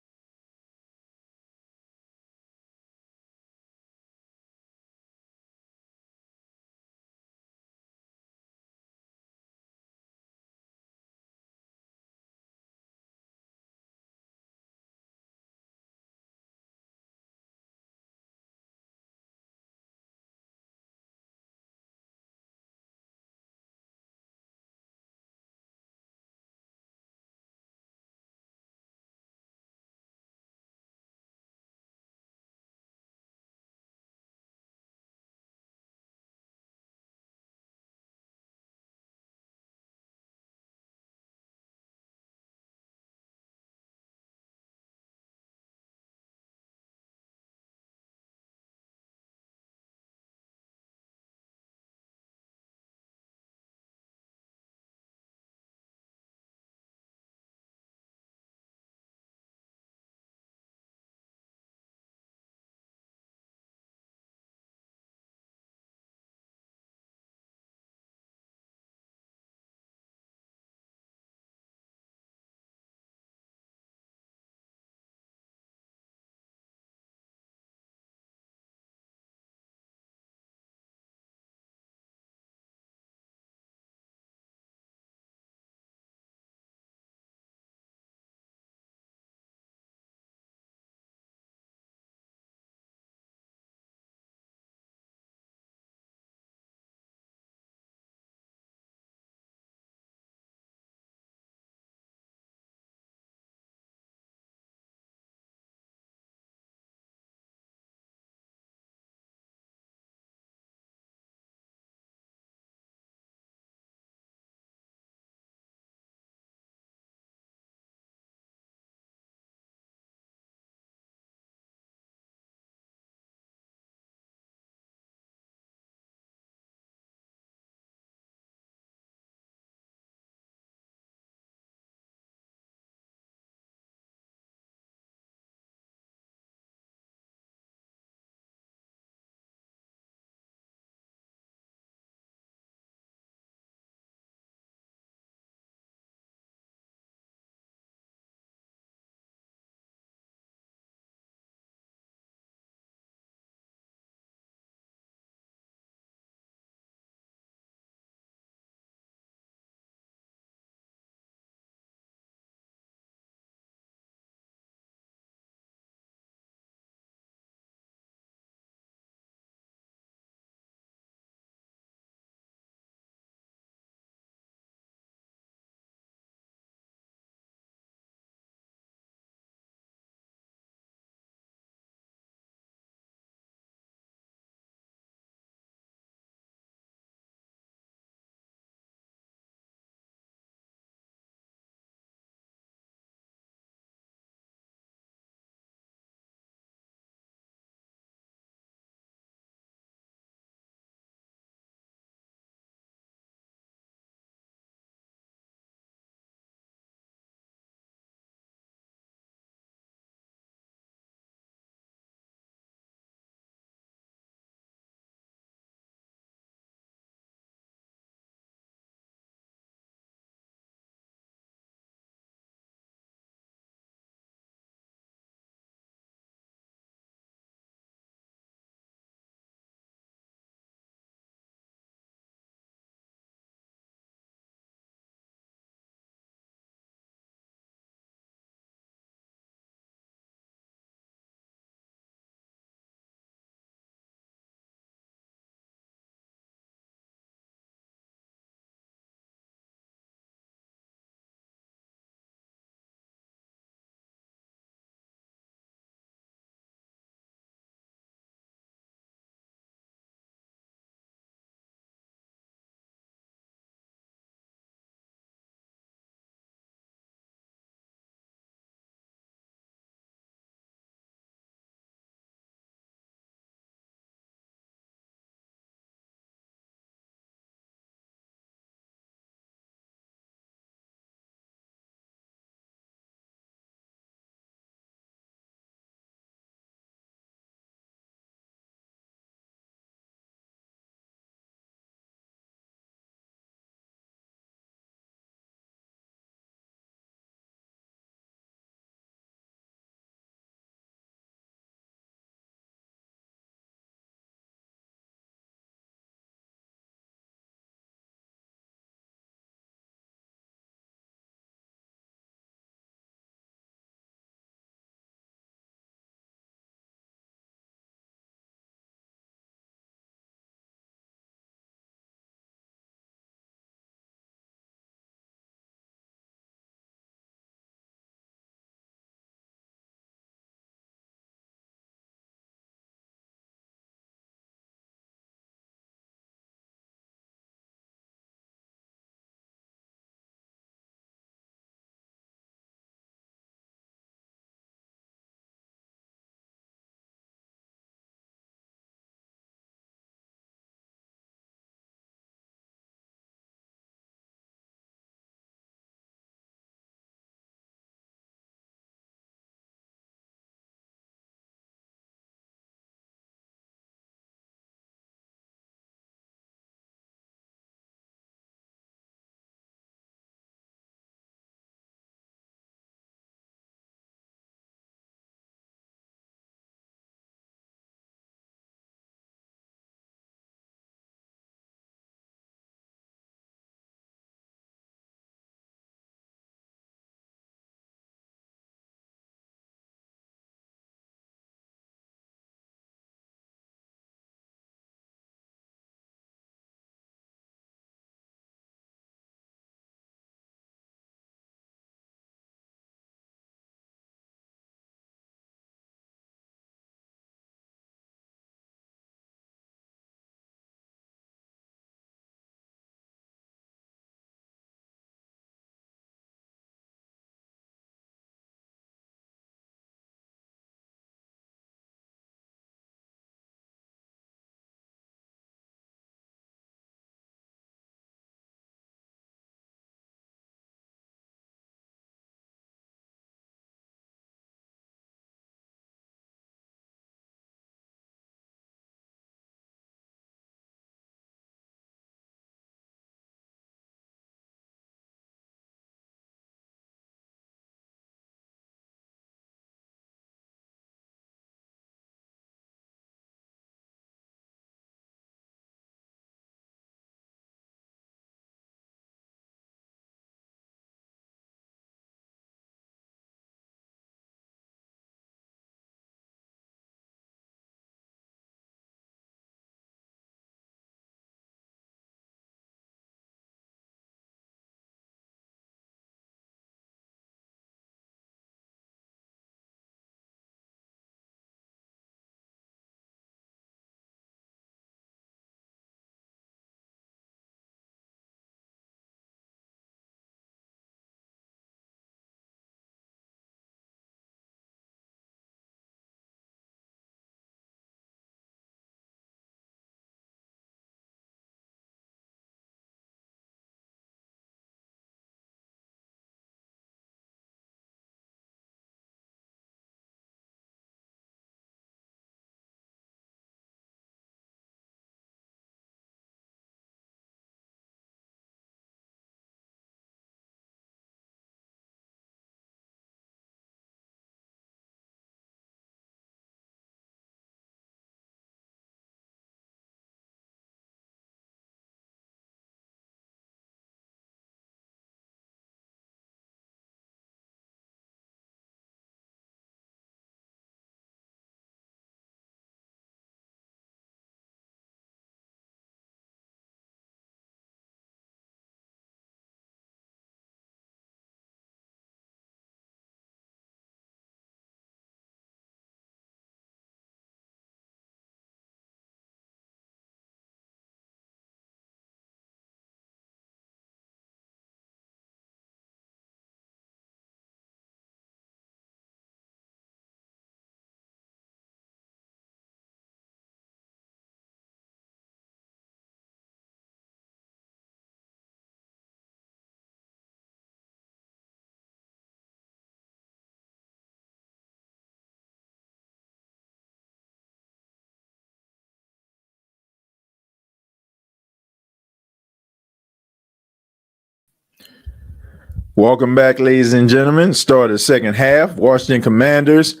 Welcome back, ladies and gentlemen. Start the second half. Washington Commanders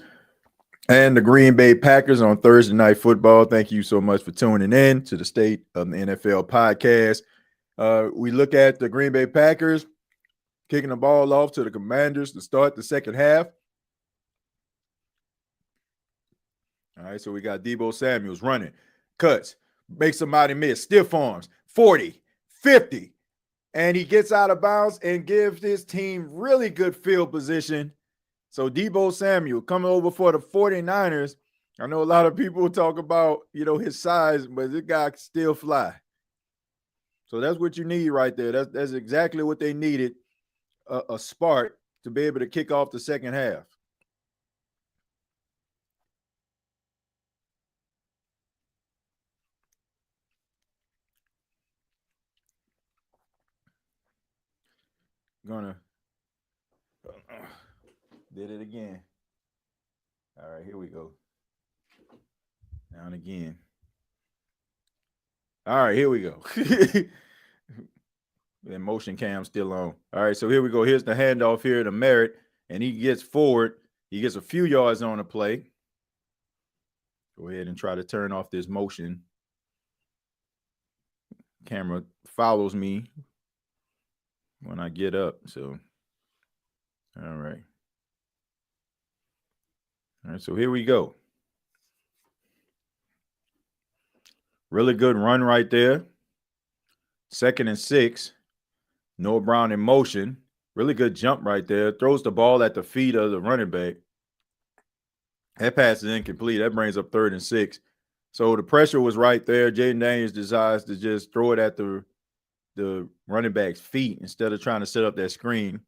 and the Green Bay Packers on Thursday Night Football. Thank you so much for tuning in to the State of the NFL podcast. We look at the Green Bay Packers kicking the ball off to the Commanders to start the second half. All right, so we got Deebo Samuels running, cuts, makes somebody miss, stiff arms, 40, 50, and he gets out of bounds and gives his team really good field position. So Deebo Samuel coming over for the 49ers. I know a lot of people talk about, his size, but this guy can still fly. So that's what you need right there. That's exactly what they needed, a spark to be able to kick off the second half. Did it again. All right, here we go. Down again. All right, here we go. The motion cam still on. All right, so here we go. Here's the handoff here to Merritt, and he gets forward. He gets a few yards on the play. Go ahead and try to turn off this motion. Camera follows me when I get up, so all right. All right, so here we go. Really good run right there. 2nd and 6. Noah Brown in motion. Really good jump right there. Throws the ball at the feet of the running back. That pass is incomplete. That brings up 3rd and 6. So the pressure was right there. Jayden Daniels decides to just throw it at the running back's feet instead of trying to set up that screen.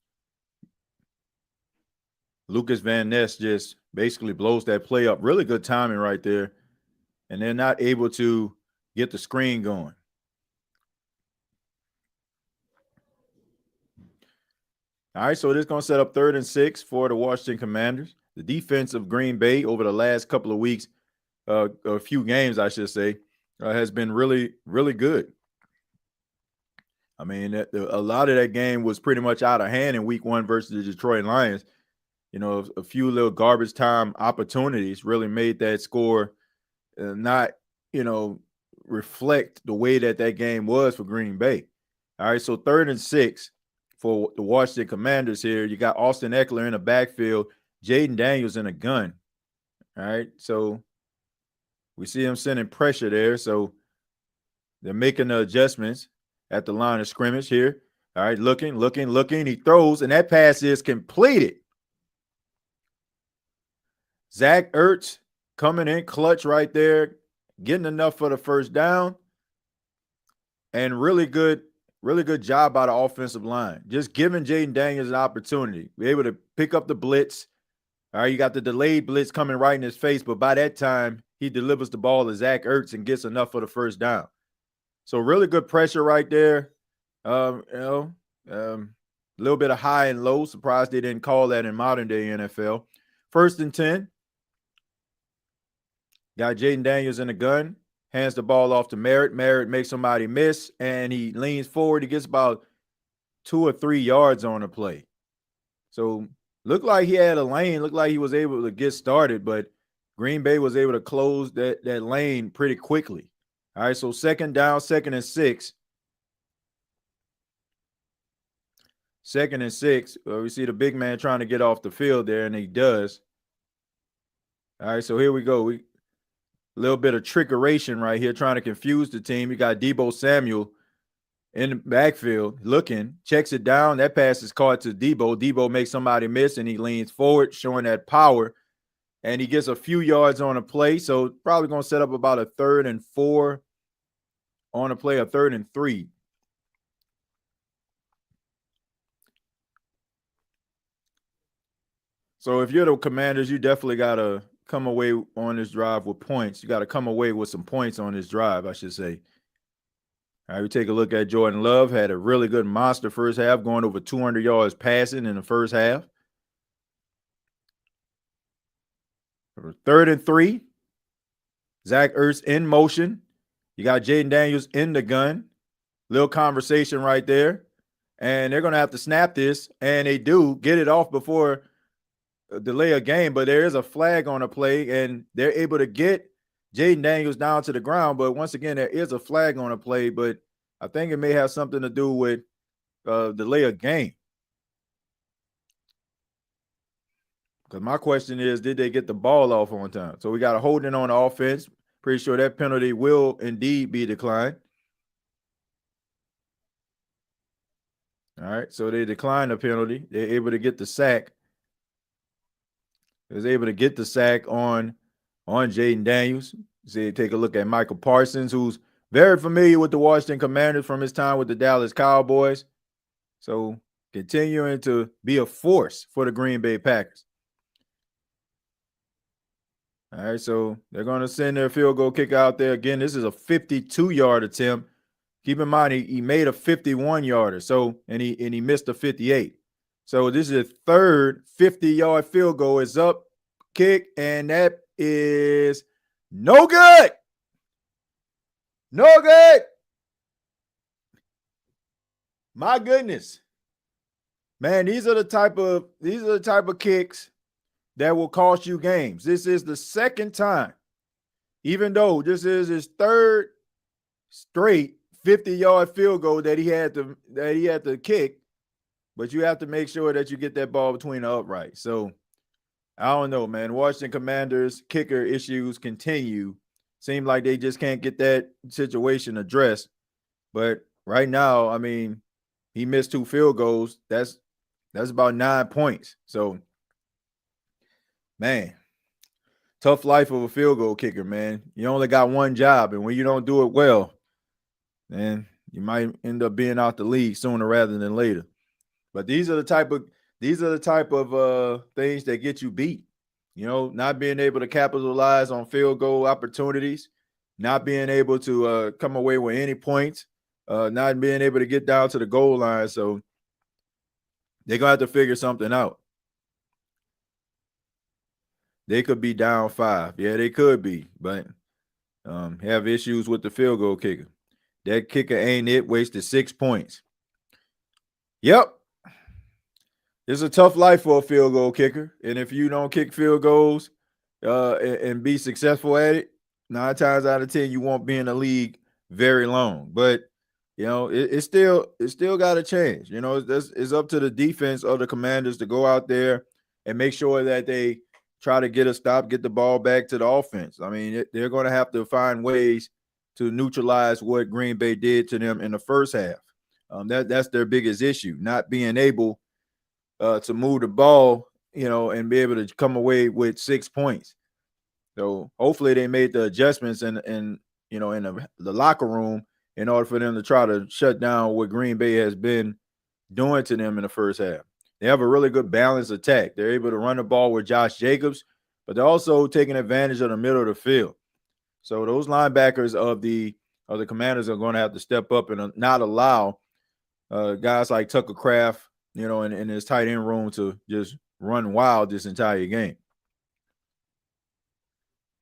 Lucas Van Ness just basically blows that play up. Really good timing right there. And they're not able to get the screen going. All right, so this is going to set up 3rd and 6 for the Washington Commanders. The defense of Green Bay over the last couple of weeks, a few games, I should say, has been really, really good. I mean, a lot of that game was pretty much out of hand in week 1 versus the Detroit Lions. A few little garbage time opportunities really made that score not, reflect the way that game was for Green Bay. All right, so 3rd and 6 for the Washington Commanders here. You got Austin Eckler in the backfield, Jayden Daniels in a gun. All right, so we see him sending pressure there. So they're making the adjustments at the line of scrimmage here. All right, looking. He throws, and that pass is completed. Zach Ertz coming in clutch right there, getting enough for the first down, and really good job by the offensive line. Just giving Jayden Daniels an opportunity. Be able to pick up the blitz. All right, you got the delayed blitz coming right in his face, but by that time, he delivers the ball to Zach Ertz and gets enough for the first down. So really good pressure right there. A little bit of high and low. Surprised they didn't call that in modern day NFL. 1st and 10. Got Jayden Daniels in the gun. Hands the ball off to Merritt. Merritt makes somebody miss, and he leans forward. He gets about 2 or 3 yards on the play. So looked like he had a lane. Looked like he was able to get started, but Green Bay was able to close that lane pretty quickly. All right, so 2nd down, 2nd and 6. 2nd and 6. We see the big man trying to get off the field there, and he does. All right, so here we go. A little bit of trickeration right here, trying to confuse the team. You got Deebo Samuel in the backfield looking, checks it down. That pass is caught to Deebo. Deebo makes somebody miss, and he leans forward, showing that power. And he gets a few yards on a play, so probably going to set up about a 3rd and 4 on a play, a 3rd and 3. So if you're the Commanders, you definitely got to come away on this drive with points. You got to come away with some points on this drive, I should say. All right, we take a look at Jordan Love. Had a really good monster first half, going over 200 yards passing in the first half. 3rd and 3. Zach Ertz in motion. You got Jayden Daniels in the gun. Little conversation right there. and they're going to have to snap this, and they do get it off before delay a game, but there is a flag on a play, and they're able to get Jayden Daniels down to the ground. But once again, there is a flag on a play, but I think it may have something to do with delay a game. Because my question is, did they get the ball off on time? So we got a holding on the offense. Pretty sure that penalty will indeed be declined. All right, so they declined the penalty. They're able to get the sack. They was able to get the sack on Jayden Daniels. See, take a look at Michael Parsons, who's very familiar with the Washington Commanders from his time with the Dallas Cowboys. So continuing to be a force for the Green Bay Packers. All right, so they're going to send their field goal kicker out there. Again, this is a 52-yard attempt. Keep in mind, he made a 51-yarder, so and he missed a 58. So this is a third 50-yard field goal. It's up, kick, and that is no good. No good. My goodness. Man, these are the type of kicks that will cost you games. This is the second time, even though this is his third straight 50-yard field goal that he had to kick, but you have to make sure that you get that ball between the uprights. So I don't know, man. Washington Commanders kicker issues continue. Seem like they just can't get that situation addressed. But right now, I mean, he missed 2 field goals. That's about 9 points. So, man, tough life of a field goal kicker, man. You only got one job, and when you don't do it well, then you might end up being out the league sooner rather than later. But these are the type of things that get you beat. You know, not being able to capitalize on field goal opportunities, not being able to come away with any points, not being able to get down to the goal line. So they're going to have to figure something out. They could be down 5. Yeah, they could be, but have issues with the field goal kicker. That kicker ain't it, wasted 6 points. Yep. It's a tough life for a field goal kicker. And if you don't kick field goals and be successful at it, 9 times out of 10, you won't be in the league very long. But, you know, it's still got to change. You know, it's up to the defense of the Commanders to go out there and make sure that they try to get a stop, get the ball back to the offense. I mean, they're going to have to find ways to neutralize what Green Bay did to them in the first half. That's their biggest issue, not being able to move the ball, you know, and be able to come away with 6 points. So hopefully they made the adjustments in you know, in the locker room in order for them to try to shut down what Green Bay has been doing to them in the first half. They have a really good balanced attack. They're able to run the ball with Josh Jacobs, but they're also taking advantage of the middle of the field. So those linebackers of the Commanders are going to have to step up and not allow guys like Tucker Kraft, you know, in his tight end room to just run wild this entire game.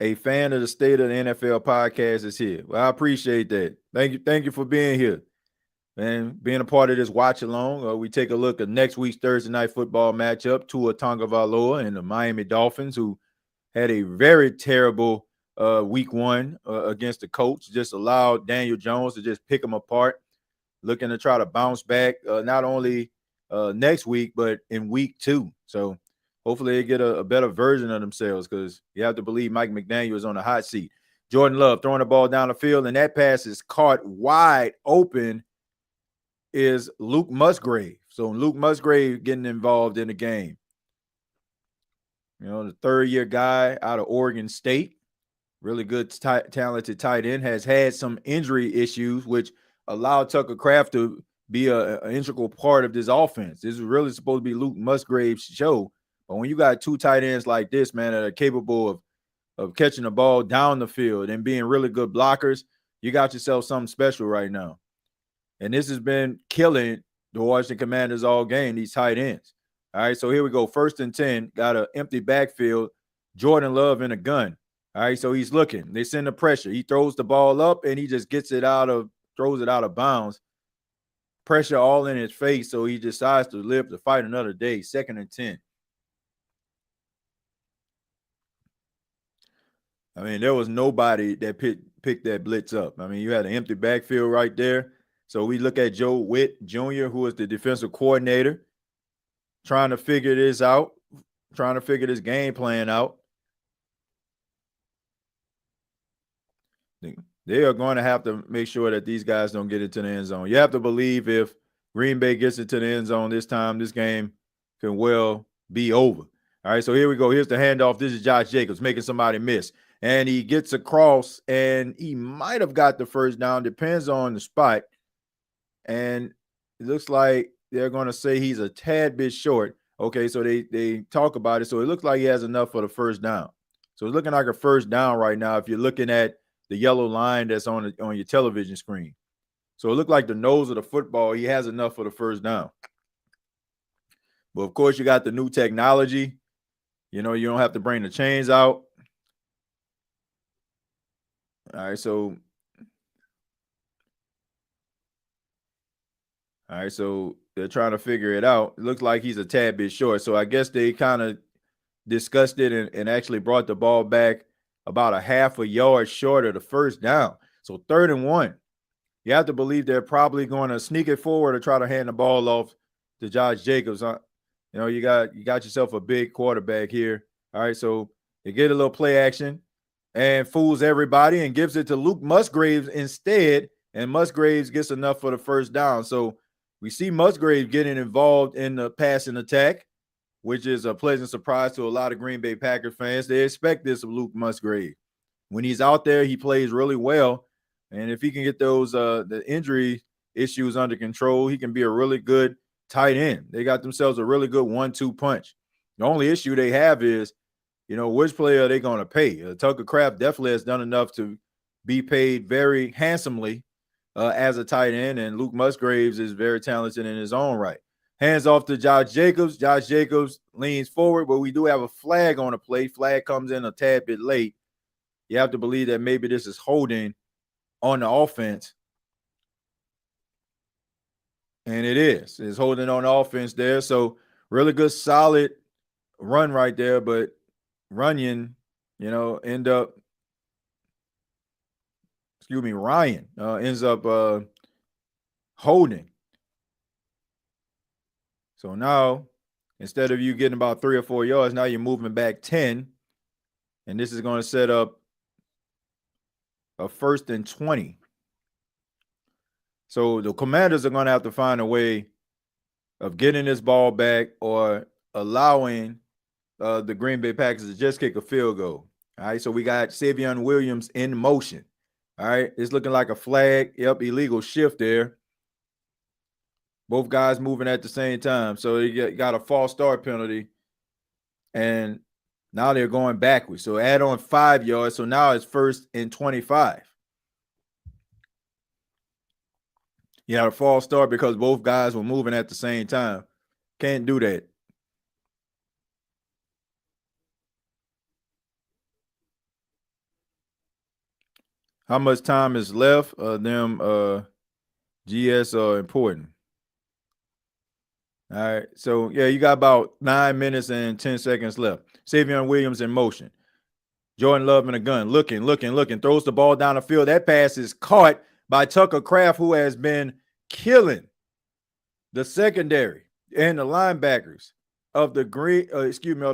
A fan of the State of the NFL podcast is here. Well, I appreciate that. Thank you for being here, man. Being a part of this watch along. We take a look at next week's Thursday night football matchup. Tua Tagovailoa and the Miami Dolphins, who had a very terrible week 1 against the Colts. Just allowed Daniel Jones to just pick them apart. Looking to try to bounce back not only next week, but in week 2. So hopefully they get a better version of themselves, because you have to believe Mike McDaniel is on the hot seat. Jordan Love throwing the ball down the field, and that pass is caught wide open is Luke Musgrave. So Luke Musgrave getting involved in the game. You know, the third-year guy out of Oregon State, really good, talented tight end, has had some injury issues, which allowed Tucker Kraft to be an integral part of this offense. This is really supposed to be Luke Musgrave's show. But when you got 2 tight ends like this, man, that are capable of catching the ball down the field and being really good blockers, you got yourself something special right now. And this has been killing the Washington Commanders all game, these tight ends. All right, so here we go. 1st and 10, got an empty backfield. Jordan Love in a gun. All right, so he's looking. They send the pressure. He throws the ball up, and he just throws it out of bounds. pressure all in his face, so he decides to live to fight another day. 2nd and 10. I mean, there was nobody that picked that blitz up. I mean, you had an empty backfield right there. So we look at Joe Witt Jr., who is the defensive coordinator, trying to figure this out, trying to figure this game plan out. They are going to have to make sure that these guys don't get into the end zone. You have to believe if Green Bay gets into the end zone this time, this game can well be over. All right, so here we go. Here's the handoff. This is Josh Jacobs making somebody miss. And he gets across, and he might have got the first down. Depends on the spot. And it looks like they're going to say he's a tad bit short. Okay, so they talk about it. So it looks like he has enough for the first down. So it's looking like a first down right now if you're looking at the yellow line that's on your television screen. So it looked like the nose of the football, he has enough for the first down. But, of course, you got the new technology. You know, you don't have to bring the chains out. All right, so they're trying to figure it out. It looks like he's a tad bit short. So I guess they kind of discussed it and actually brought the ball back about a half a yard short of the first down. So 3rd and 1. You have to believe they're probably going to sneak it forward or try to hand the ball off to Josh Jacobs. You know, you got yourself a big quarterback here. All right, so they get a little play action and fools everybody and gives it to Luke Musgraves instead, and Musgraves gets enough for the first down. So we see Musgraves getting involved in the passing attack, which is a pleasant surprise to a lot of Green Bay Packers fans. They expect this of Luke Musgrave. When he's out there, he plays really well. And if he can get those the injury issues under control, he can be a really good tight end. They got themselves a really good 1-2 punch. The only issue they have is, you know, which player are they going to pay? Tucker Kraft definitely has done enough to be paid very handsomely as a tight end, and Luke Musgraves is very talented in his own right. Hands off to Josh Jacobs. Josh Jacobs leans forward, but we do have a flag on the play. Flag comes in a tad bit late. You have to believe that maybe this is holding on the offense. And it is. It's holding on the offense there. So really good, solid run right there. But Ryan ends up holding. So now, instead of you getting about 3 or 4 yards, now you're moving back 10. And this is going to set up a 1st and 20. So the Commanders are going to have to find a way of getting this ball back or allowing the Green Bay Packers to just kick a field goal. All right, so we got Savion Williams in motion. All right, it's looking like a flag. Yep, illegal shift there. Both guys moving at the same time. So you got a false start penalty. And now they're going backwards. So add on 5 yards. So now it's 1st and 25. You had a false start because both guys were moving at the same time. Can't do that. How much time is left? GS are important. All right. So, yeah, you got about 9 minutes and 10 seconds left. Savion Williams in motion. Jordan Love in a gun. Looking. Throws the ball down the field. That pass is caught by Tucker Kraft, who has been killing the secondary and the linebackers of the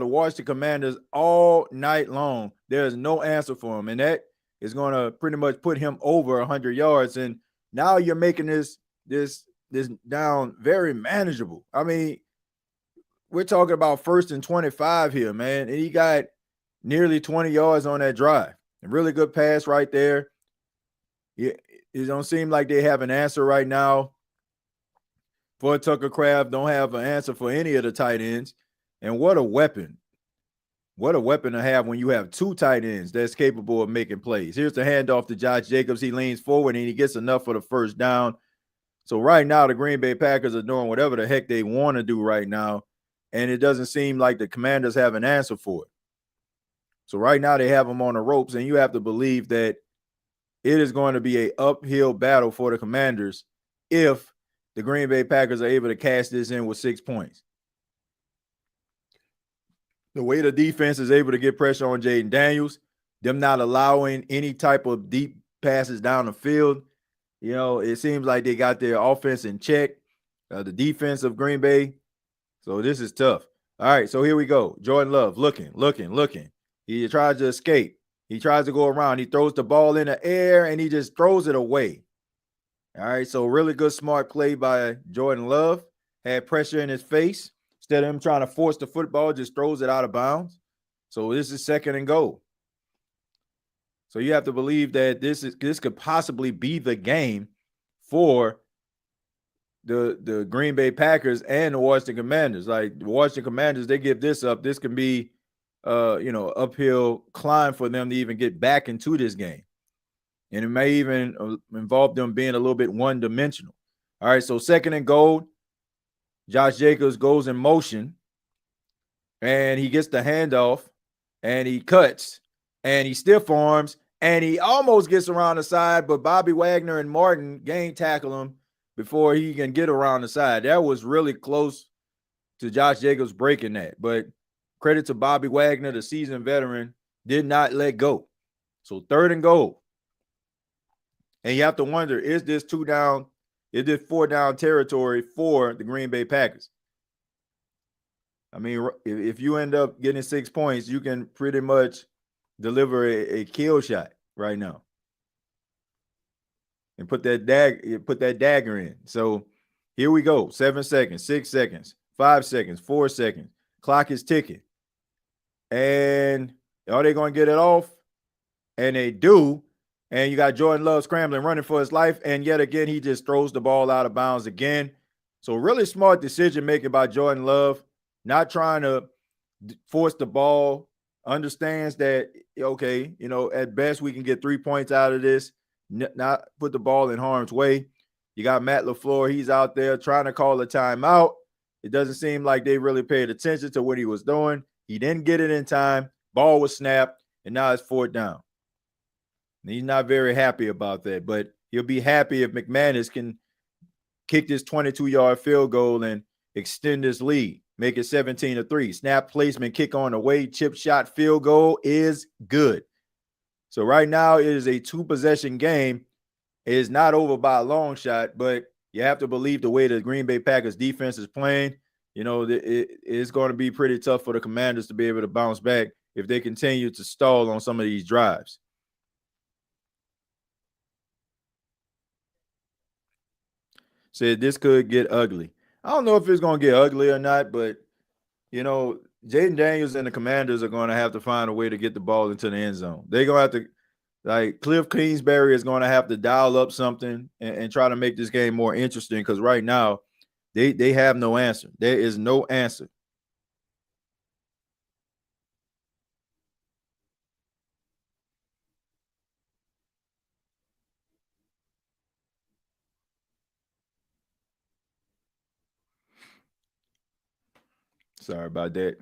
Washington Commanders all night long. There's no answer for him. And that is going to pretty much put him over 100 yards. And now you're making this down very manageable. I mean, we're talking about 1st and 25 here, man. And he got nearly 20 yards on that drive. A really good pass right there. It don't seem like they have an answer right now for Tucker Kraft. Don't have an answer for any of the tight ends. And what a weapon. What a weapon to have when you have 2 tight ends that's capable of making plays. Here's the handoff to Josh Jacobs. He leans forward and he gets enough for the first down. So right now, the Green Bay Packers are doing whatever the heck they want to do right now, and it doesn't seem like the Commanders have an answer for it. So right now, they have them on the ropes, and you have to believe that it is going to be an uphill battle for the Commanders if the Green Bay Packers are able to cash this in with 6 points. The way the defense is able to get pressure on Jayden Daniels, them not allowing any type of deep passes down the field. It seems like they got their offense in check, the defense of Green Bay. So this is tough. All right, so here we go. Jordan Love looking. He tries to escape. He tries to go around. He throws the ball in the air, and he just throws it away. All right, so really good, smart play by Jordan Love. Had pressure in his face. Instead of him trying to force the football, just throws it out of bounds. So this is 2nd and goal. So you have to believe that this could possibly be the game for the Green Bay Packers and the Washington Commanders. Like the Washington Commanders, they give this up. This can be uphill climb for them to even get back into this game. And it may even involve them being a little bit one-dimensional. All right, so 2nd and goal. Josh Jacobs goes in motion, and he gets the handoff, and he cuts, and he stiff arms, and he almost gets around the side, but Bobby Wagner and Martin gang tackle him before he can get around the side. That was really close to Josh Jacobs breaking that. But credit to Bobby Wagner, the seasoned veteran, did not let go. So 3rd and goal. And you have to wonder, is this 4-down territory for the Green Bay Packers? I mean, if you end up getting 6 points, you can pretty much deliver a kill shot right now and put that dagger in. So here we go. 7 seconds, 6 seconds, 5 seconds, 4 seconds. Clock is ticking. And are they going to get it off? And they do. And you got Jordan Love scrambling, running for his life. And yet again, he just throws the ball out of bounds again. So really smart decision making by Jordan Love, not trying to force the ball, understands that, okay, at best we can get 3 points out of this, not put the ball in harm's way. You got Matt LaFleur. He's out there trying to call a timeout. It doesn't seem like they really paid attention to what he was doing. He didn't get it in time. Ball was snapped, and now it's 4th down. And he's not very happy about that, but he'll be happy if McManus can kick this 22-yard field goal and extend this lead, make it 17-3. Snap placement, kick on the way, chip shot, field goal is good. So right now it is a 2-possession game. It is not over by a long shot, but you have to believe the way the Green Bay Packers defense is playing. It's going to be pretty tough for the Commanders to be able to bounce back if they continue to stall on some of these drives. Said this could get ugly. I don't know if it's going to get ugly or not, but, Jayden Daniels and the Commanders are going to have to find a way to get the ball into the end zone. They're going to have to, like, Cliff Kingsbury is going to have to dial up something and try to make this game more interesting because right now they have no answer. There is no answer. Sorry about that.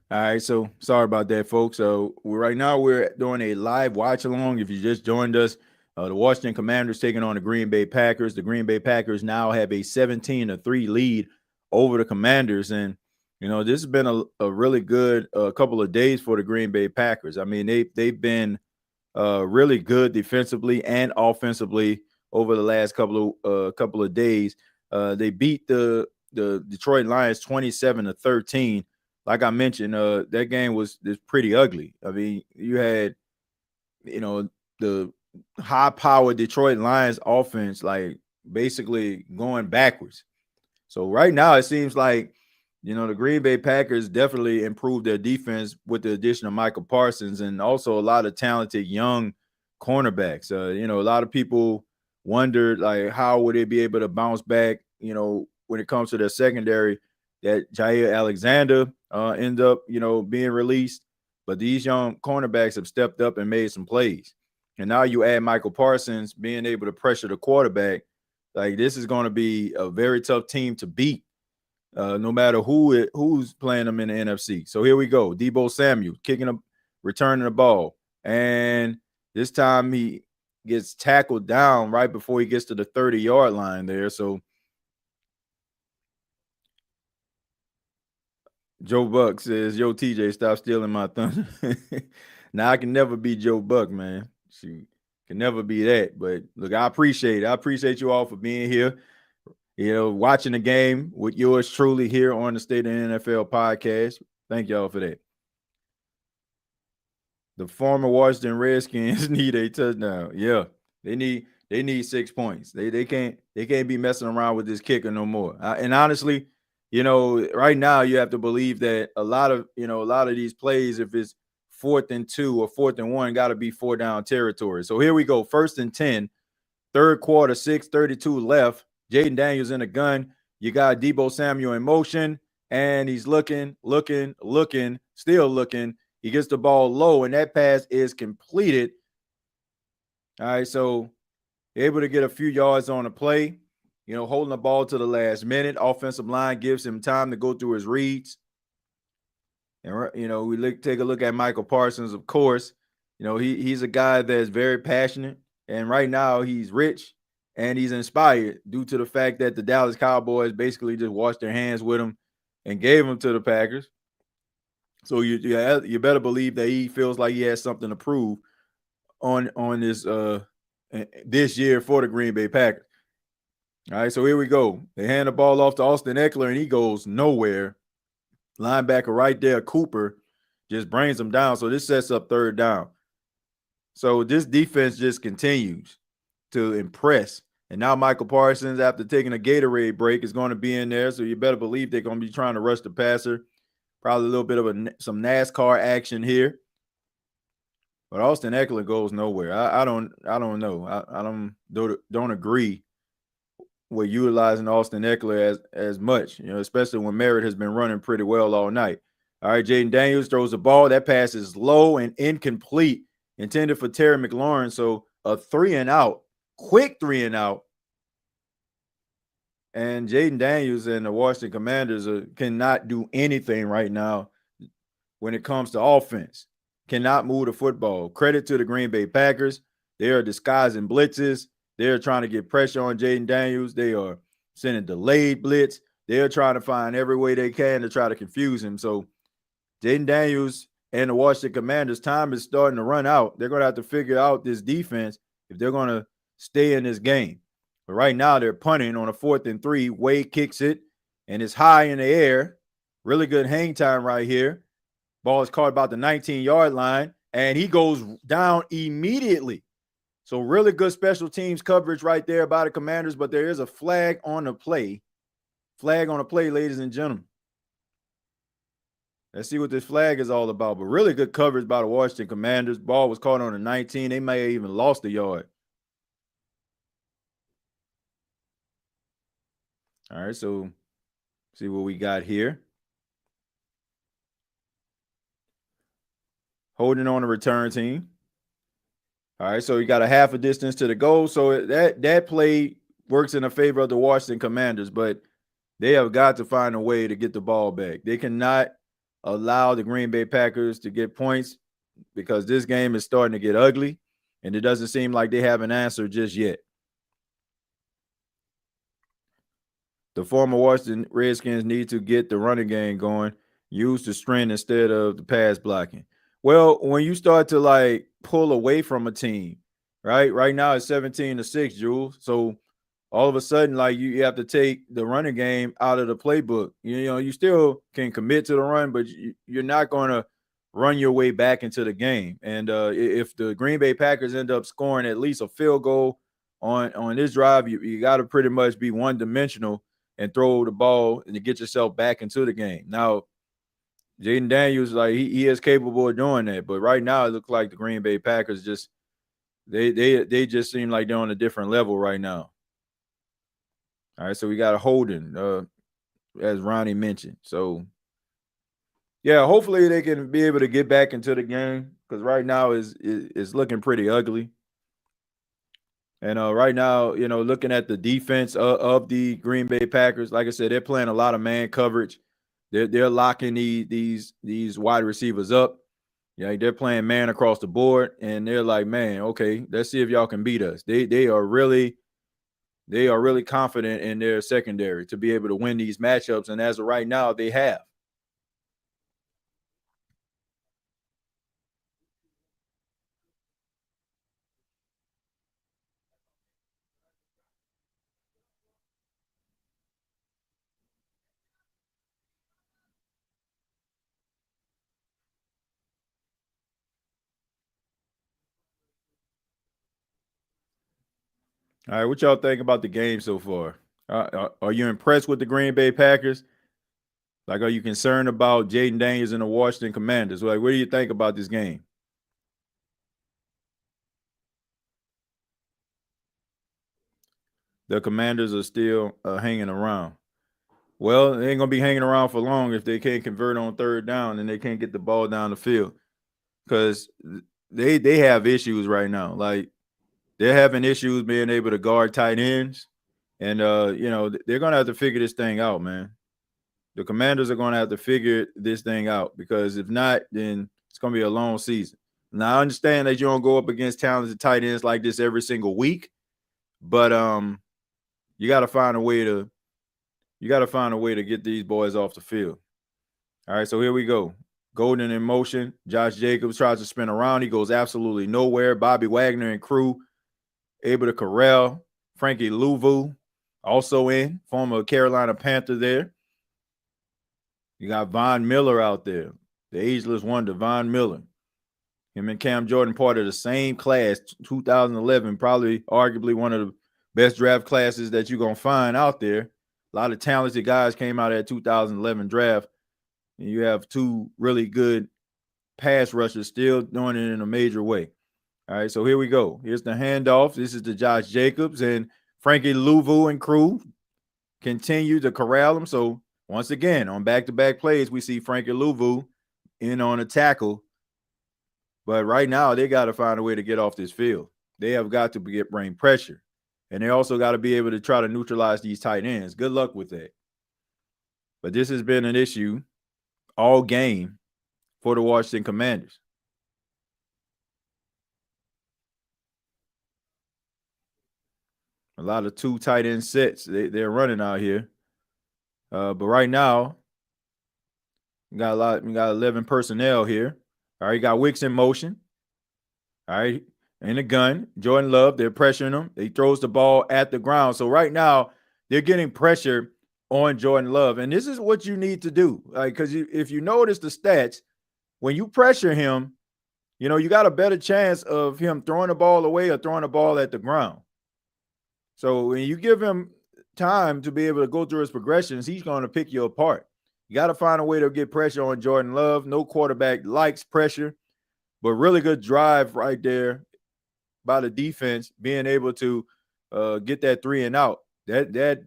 All right, so sorry about that, folks. So right now we're doing a live watch along. If you just joined us, the Washington Commanders taking on the Green Bay Packers. The Green Bay Packers now have a 17-3 lead over the Commanders, and this has been a really good couple of days for the Green Bay Packers. I mean, they've been really good defensively and offensively over the last couple of days. They beat the Detroit Lions 27-13. Like I mentioned, that game was pretty ugly. I mean, you had, the high-powered Detroit Lions offense, like, basically going backwards. So right now it seems like, the Green Bay Packers definitely improved their defense with the addition of Michael Parsons and also a lot of talented young cornerbacks. A lot of people wondered like how would they be able to bounce back, when it comes to their secondary, that Jair Alexander end up, being released. But these young cornerbacks have stepped up and made some plays. And now you add Michael Parsons being able to pressure the quarterback. Like this is going to be a very tough team to beat, no matter who's playing them in the NFC. So here we go. Deebo Samuel returning the ball. And this time he gets tackled down right before he gets to the 30-yard line there. So Joe Buck says, "Yo, TJ, stop stealing my thunder." Now I can never be Joe Buck, man. She can never be that. But look, I appreciate it. I appreciate you all for being here. Watching the game with yours truly here on the State of the NFL podcast. Thank y'all for that. The former Washington Redskins need a touchdown. Yeah, they need 6 points. They can't be messing around with this kicker no more. And honestly, right now you have to believe that a lot of these plays, if it's 4th and 2 or 4th and 1, got to be 4 down territory. So here we go, 1st and 10, third quarter, 6:32 left. Jayden Daniels in the gun. You got Deebo Samuel in motion, and he's looking, still looking. He gets the ball low, and that pass is completed. All right, so able to get a few yards on the play, holding the ball to the last minute. Offensive line gives him time to go through his reads. And, we take a look at Michael Parsons, of course. He's a guy that's very passionate, and right now he's rich and he's inspired due to the fact that the Dallas Cowboys basically just washed their hands with him and gave him to the Packers. So you better believe that he feels like he has something to prove on this year for the Green Bay Packers. All right, so here we go. They hand the ball off to Austin Ekeler, and he goes nowhere. Linebacker right there, Cooper, just brings him down. So this sets up 3rd down. So this defense just continues to impress. And now Michael Parsons, after taking a Gatorade break, is going to be in there. So you better believe they're going to be trying to rush the passer. Probably a little bit of some NASCAR action here. But Austin Ekeler goes nowhere. I don't know. I don't agree with utilizing Austin Ekeler as much, especially when Merritt has been running pretty well all night. All right, Jayden Daniels throws the ball. That pass is low and incomplete, intended for Terry McLaurin. So a 3-and-out, quick 3-and-out. And Jayden Daniels and the Washington Commanders cannot do anything right now when it comes to offense. Cannot move the football. Credit to the Green Bay Packers. They are disguising blitzes. They're trying to get pressure on Jayden Daniels. They are sending delayed blitz. They're trying to find every way they can to try to confuse him. So Jayden Daniels and the Washington Commanders, time is starting to run out. They're going to have to figure out this defense if they're going to stay in this game. But right now they're punting on a 4th and 3. Wade kicks it, and it's high in the air. Really good hang time right here. Ball is caught about the 19-yard line, and he goes down immediately. So really good special teams coverage right there by the Commanders, but there is a flag on the play. Flag on the play, ladies and gentlemen. Let's see what this flag is all about. But really good coverage by the Washington Commanders. Ball was caught on the 19. They may have even lost a yard. All right, so see what we got here. Holding on the return team. All right, so you got a half a distance to the goal. So that play works in the favor of the Washington Commanders, but they have got to find a way to get the ball back. They cannot allow the Green Bay Packers to get points because this game is starting to get ugly, and it doesn't seem like they have an answer just yet. The former Washington Redskins need to get the running game going, use the strength instead of the pass blocking. Well, when you start to pull away from a team, right now it's 17-6, Jules. So all of a sudden, you have to take the running game out of the playbook. You still can commit to the run, but you're not going to run your way back into the game. And if the Green Bay Packers end up scoring at least a field goal on this drive, you got to pretty much be one dimensional and throw the ball and to get yourself back into the game. Now, Jayden Daniels, like he is capable of doing that, but right now it looks like the Green Bay Packers just they just seem like they're on a different level right now. All right, so we got a holding, as Ronnie mentioned. So yeah, hopefully they can be able to get back into the game because right now is looking pretty ugly. And right now, looking at the defense of the Green Bay Packers, like I said, they're playing a lot of man coverage. They're locking these wide receivers up. Yeah, they're playing man across the board, and they're like, man, okay, let's see if y'all can beat us. They are really confident in their secondary to be able to win these matchups, and as of right now, they have. All right, what y'all think about the game so far? Are you impressed with the Green Bay Packers? Like, are you concerned about Jayden Daniels and the Washington Commanders? Like, what do you think about this game? The Commanders are still hanging around. Well, they ain't gonna be hanging around for long if they can't convert on third down and they can't get the ball down the field because they have issues right now. Like they're having issues being able to guard tight ends, and they're gonna have to figure this thing out, man. The Commanders are gonna have to figure this thing out because if not, then it's gonna be a long season. Now I understand that you don't go up against talented tight ends like this every single week, but you got to find a way to get these boys off the field. All right, so here we go. Golden in motion. Josh Jacobs tries to spin around. He goes absolutely nowhere. Bobby Wagner and crew able to corral. Frankie Louvu also in, former Carolina Panther there. You got Von Miller out there, the ageless wonder, Von Miller. Him and Cam Jordan part of the same class, 2011, probably arguably one of the best draft classes that you're going to find out there. A lot of talented guys came out of that 2011 draft. And you have two really good pass rushers still doing it in a major way. All right, so here we go. Here's the handoff. This is to Josh Jacobs, and Frankie Louvu and crew continue to corral him. So once again, on back-to-back plays, we see Frankie Louvu in on a tackle. But right now, they got to find a way to get off this field. They have got to bring pressure. And they also got to be able to try to neutralize these tight ends. Good luck with that. But this has been an issue all game for the Washington Commanders. A lot of two tight end sets they're running out here. But right now, we got 11 personnel here. All right, you got Wicks in motion. All right, in the gun. Jordan Love, they're pressuring him. He throws the ball at the ground. So right now, they're getting pressure on Jordan Love. And this is what you need to do. Like, because if you notice the stats, when you pressure him, you got a better chance of him throwing the ball away or throwing the ball at the ground. So when you give him time to be able to go through his progressions, he's going to pick you apart. You got to find a way to get pressure on Jordan Love. No quarterback likes pressure, but really good drive right there by the defense, being able to get that 3 and out. That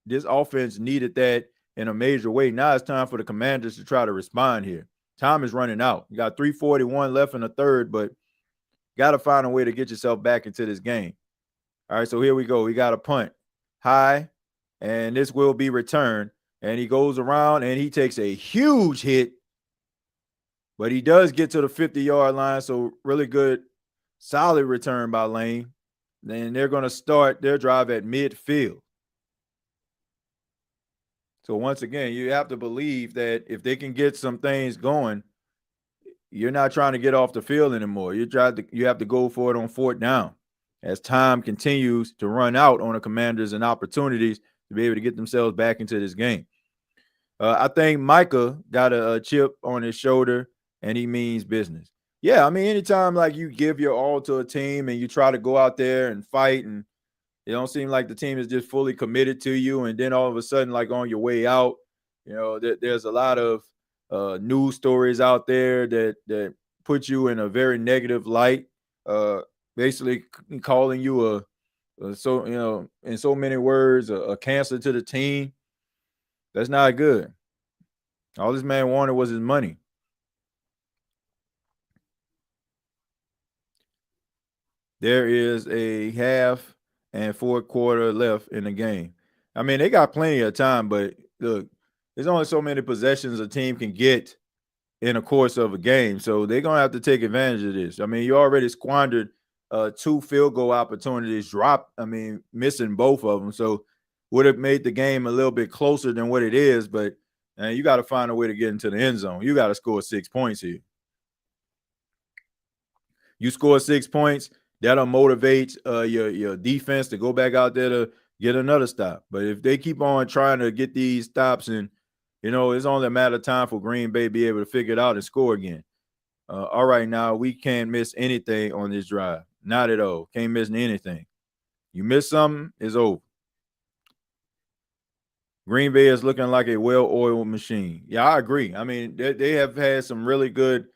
this offense needed that in a major way. Now it's time for the Commanders to try to respond here. Time is running out. You got 3:41 left in the third, but got to find a way to get yourself back into this game. All right, so here we go. We got a punt high, and this will be returned. And he goes around, and he takes a huge hit, but he does get to the 50-yard line, so really good, solid return by Lane. Then they're going to start their drive at midfield. So once again, you have to believe that if they can get some things going, you're not trying to get off the field anymore. You have to go for it on fourth down as time continues to run out on the Commanders and opportunities to be able to get themselves back into this game. I think Micah got a chip on his shoulder, and he means business. Yeah, I mean, anytime like you give your all to a team and you try to go out there and fight and It don't seem like the team is just fully committed to you, and then all of a sudden, like on your way out, there's a lot of news stories out there that put you in a very negative light, uh, basically calling you so in so many words, a cancer to the team. That's not good. All this man wanted was his money. There is a half and fourth quarter left in the game. I mean, they got plenty of time, but look, there's only so many possessions a team can get in the course of a game. So they're gonna have to take advantage of this. I mean, you already squandered two field goal opportunities, missing both of them. So would have made the game a little bit closer than what it is, but you got to find a way to get into the end zone. You got to score 6 points here. You score 6 points, that'll motivate your defense to go back out there to get another stop. But if they keep on trying to get these stops, and it's only a matter of time for Green Bay to be able to figure it out and score again. All right, now we can't miss anything on this drive. Not at all. Can't miss anything. You miss something, it's over. Green Bay is looking like a well-oiled machine. Yeah, I agree. I mean, they have had some really good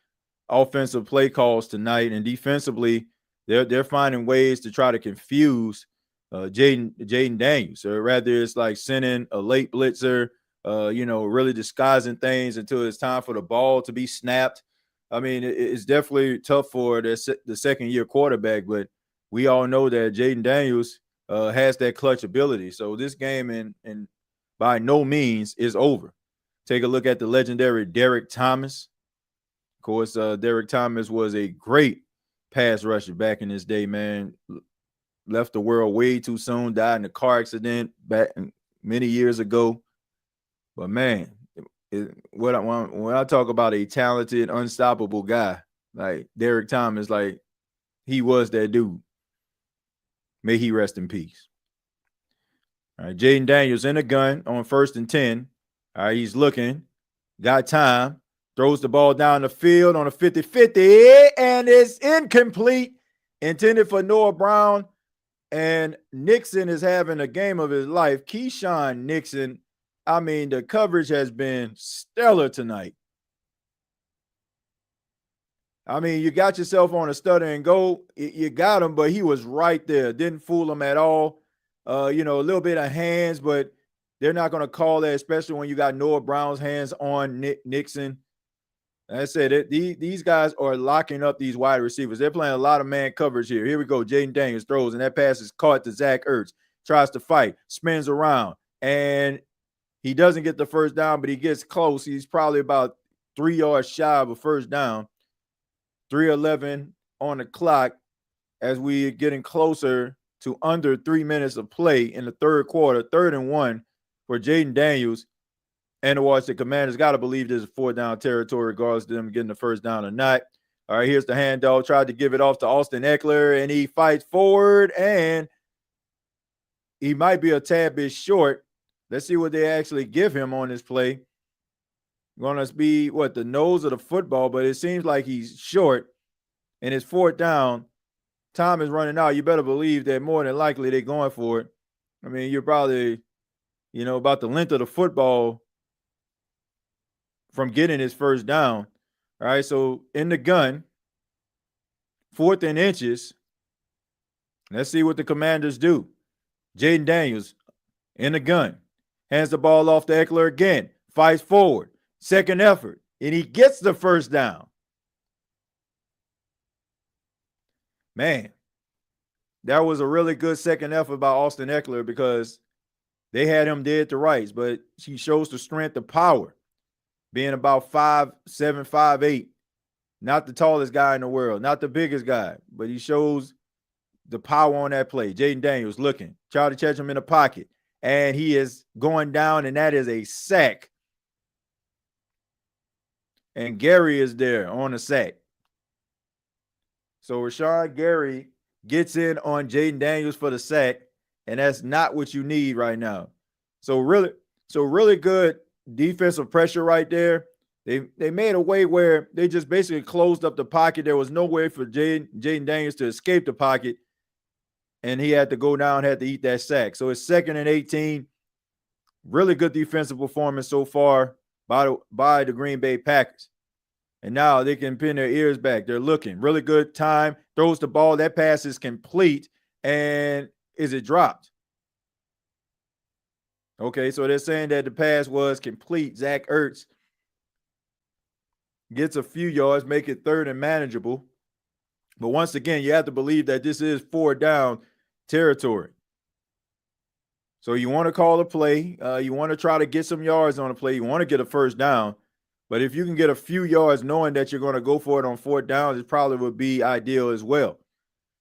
offensive play calls tonight, and defensively, they're finding ways to try to confuse Jayden Daniels. Or rather, it's like sending a late blitzer, really disguising things until it's time for the ball to be snapped. I mean, it's definitely tough for the second-year quarterback, but we all know that Jayden Daniels has that clutch ability. So this game, and by no means, is over. Take a look at the legendary Derek Thomas. Of course, Derek Thomas was a great pass rusher back in his day, man. Left the world way too soon, died in a car accident back many years ago. But, man, when I talk about a talented, unstoppable guy, like Derek Thomas, like he was that dude. May he rest in peace. All right, Jayden Daniels in a gun on 1st and 10. All right, he's looking, got time, throws the ball down the field on a 50-50, and it's incomplete. Intended for Noah Brown, and Nixon is having a game of his life. Keyshawn Nixon, I mean, the coverage has been stellar tonight. I mean, you got yourself on a stutter and go. You got him, but he was right there. Didn't fool him at all. A little bit of hands, but they're not going to call that, especially when you got Noah Brown's hands on Nixon. Like I said, these guys are locking up these wide receivers. They're playing a lot of man coverage here. Here we go. Jayden Daniels throws, and that pass is caught to Zach Ertz. Tries to fight, spins around, and he doesn't get the first down, but he gets close. He's probably about 3 yards shy of a first down. 3:11 on the clock as we are getting closer to under 3 minutes of play in the third quarter. 3rd and 1 for Jayden Daniels and the Washington Commanders. Got to believe this is 4th down territory, regardless of them getting the first down or not. All right, here's the handoff. Tried to give it off to Austin Ekeler, and he fights forward, and he might be a tad bit short. Let's see what they actually give him on this play. Going to be, the nose of the football, but it seems like he's short, and it's 4th down. Time is running out. You better believe that more than likely they're going for it. I mean, you're probably, about the length of the football from getting his first down. All right, so in the gun, 4th and inches. Let's see what the Commanders do. Jayden Daniels in the gun. Hands the ball off to Ekeler again. Fights forward. Second effort. And he gets the first down. Man, that was a really good second effort by Austin Ekeler because they had him dead to rights, but he shows the strength, the power, being about 5'7", 5'8", not the tallest guy in the world, not the biggest guy, but he shows the power on that play. Jayden Daniels looking, try to catch him in the pocket, and he is going down, and that is a sack. And Gary is there on the sack. So Rashawn Gary gets in on Jayden Daniels for the sack, and that's not what you need right now. So really good defensive pressure right there. They made a way where they just basically closed up the pocket. There was no way for Jayden Daniels to escape the pocket. and he had to go down, had to eat that sack. So it's 2nd and 18. Really good defensive performance so far by the Green Bay Packers. And now they can pin their ears back. They're looking. Really good time. Throws the ball. That pass is complete. And is it dropped? Okay, so they're saying that the pass was complete. Zach Ertz gets a few yards, make it 3rd and manageable. But once again, you have to believe that this is 4th down territory. So you want to call a play. You want to try to get some yards on a play. You want to get a 1st down. But if you can get a few yards knowing that you're going to go for it on 4th down, it probably would be ideal as well.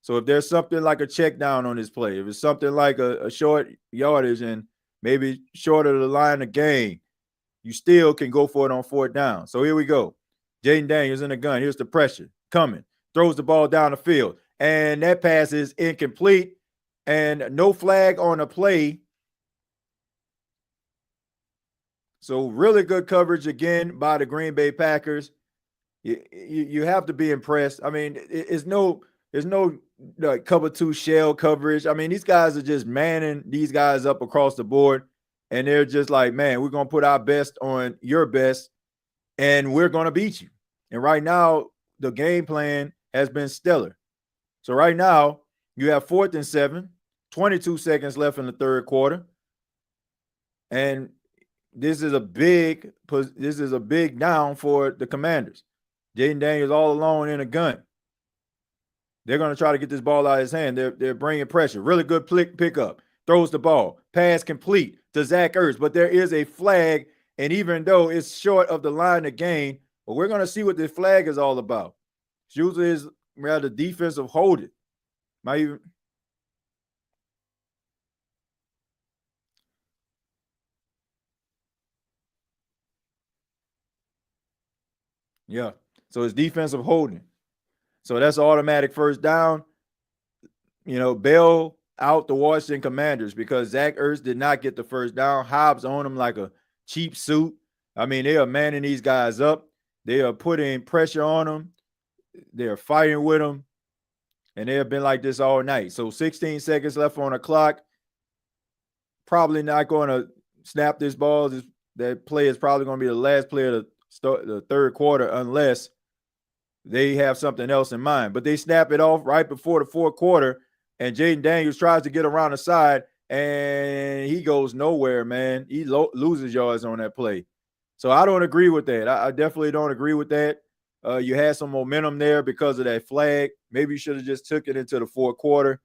So if there's something like a check down on this play, if it's something like a short yardage and maybe short of the line of gain, you still can go for it on 4th down. So here we go. Jayden Daniels in the gun. Here's the pressure coming. Throws the ball down the field. And that pass is incomplete. And no flag on the play. So really good coverage again by the Green Bay Packers. You have to be impressed. I mean, there's no like cover 2 shell coverage. I mean, these guys are just manning these guys up across the board, and they're just like, man, we're going to put our best on your best, and we're going to beat you. And right now, the game plan has been stellar. So right now, you have 4th and 7, 22 seconds left in the 3rd quarter, and this is a big down for the Commanders. Jayden Daniels all alone in a gun. They're going to try to get this ball out of his hand. They're bringing pressure. Really good pickup. Throws the ball. Pass complete to Zach Ertz. But there is a flag, and even though it's short of the line of gain, but we're going to see what this flag is all about. It's usually is rather defensive holding. Might even – yeah. So it's defensive holding. So that's automatic 1st down. Bail out the Washington Commanders because Zach Ertz did not get the 1st down. Hobbs on him like a cheap suit. I mean, they are manning these guys up. They are putting pressure on them. They are fighting with them. And they have been like this all night. So 16 seconds left on the clock. Probably not going to snap this ball. That play is probably going to be the last play of the start the 3rd quarter unless they have something else in mind. But they snap it off right before the 4th quarter, and Jayden Daniels tries to get around the side, and he goes nowhere, man. He loses yards on that play. So I don't agree with that. I definitely don't agree with that. You had some momentum there because of that flag. Maybe you should have just took it into the 4th quarter,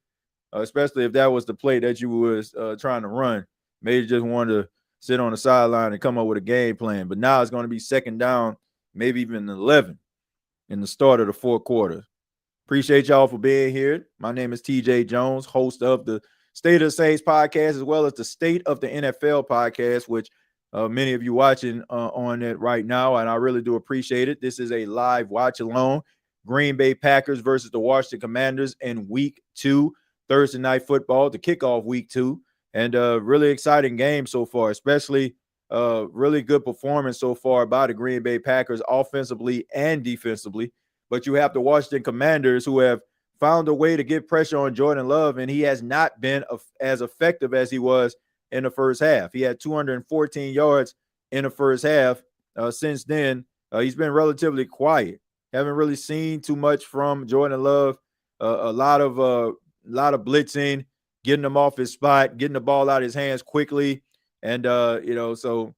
especially if that was the play that you was trying to run. Maybe just wanted to sit on the sideline and come up with a game plan. But now it's going to be 2nd down, maybe even 11 in the start of the 4th quarter. Appreciate y'all for being here. My name is TJ Jones, host of the State of the Saints podcast, as well as the State of the NFL podcast, which many of you watching on it right now, and I really do appreciate it. This is a live watch along. Green Bay Packers versus the Washington Commanders in Week 2, Thursday Night Football to kick off Week 2. And really exciting game so far, especially really good performance so far by the Green Bay Packers offensively and defensively. But you have the Washington Commanders who have found a way to get pressure on Jordan Love, and he has not been as effective as he was in the first half. He had 214 yards in the first half. Since then, he's been relatively quiet. Haven't really seen too much from Jordan Love. A lot of blitzing, getting him off his spot, getting the ball out of his hands quickly. And, so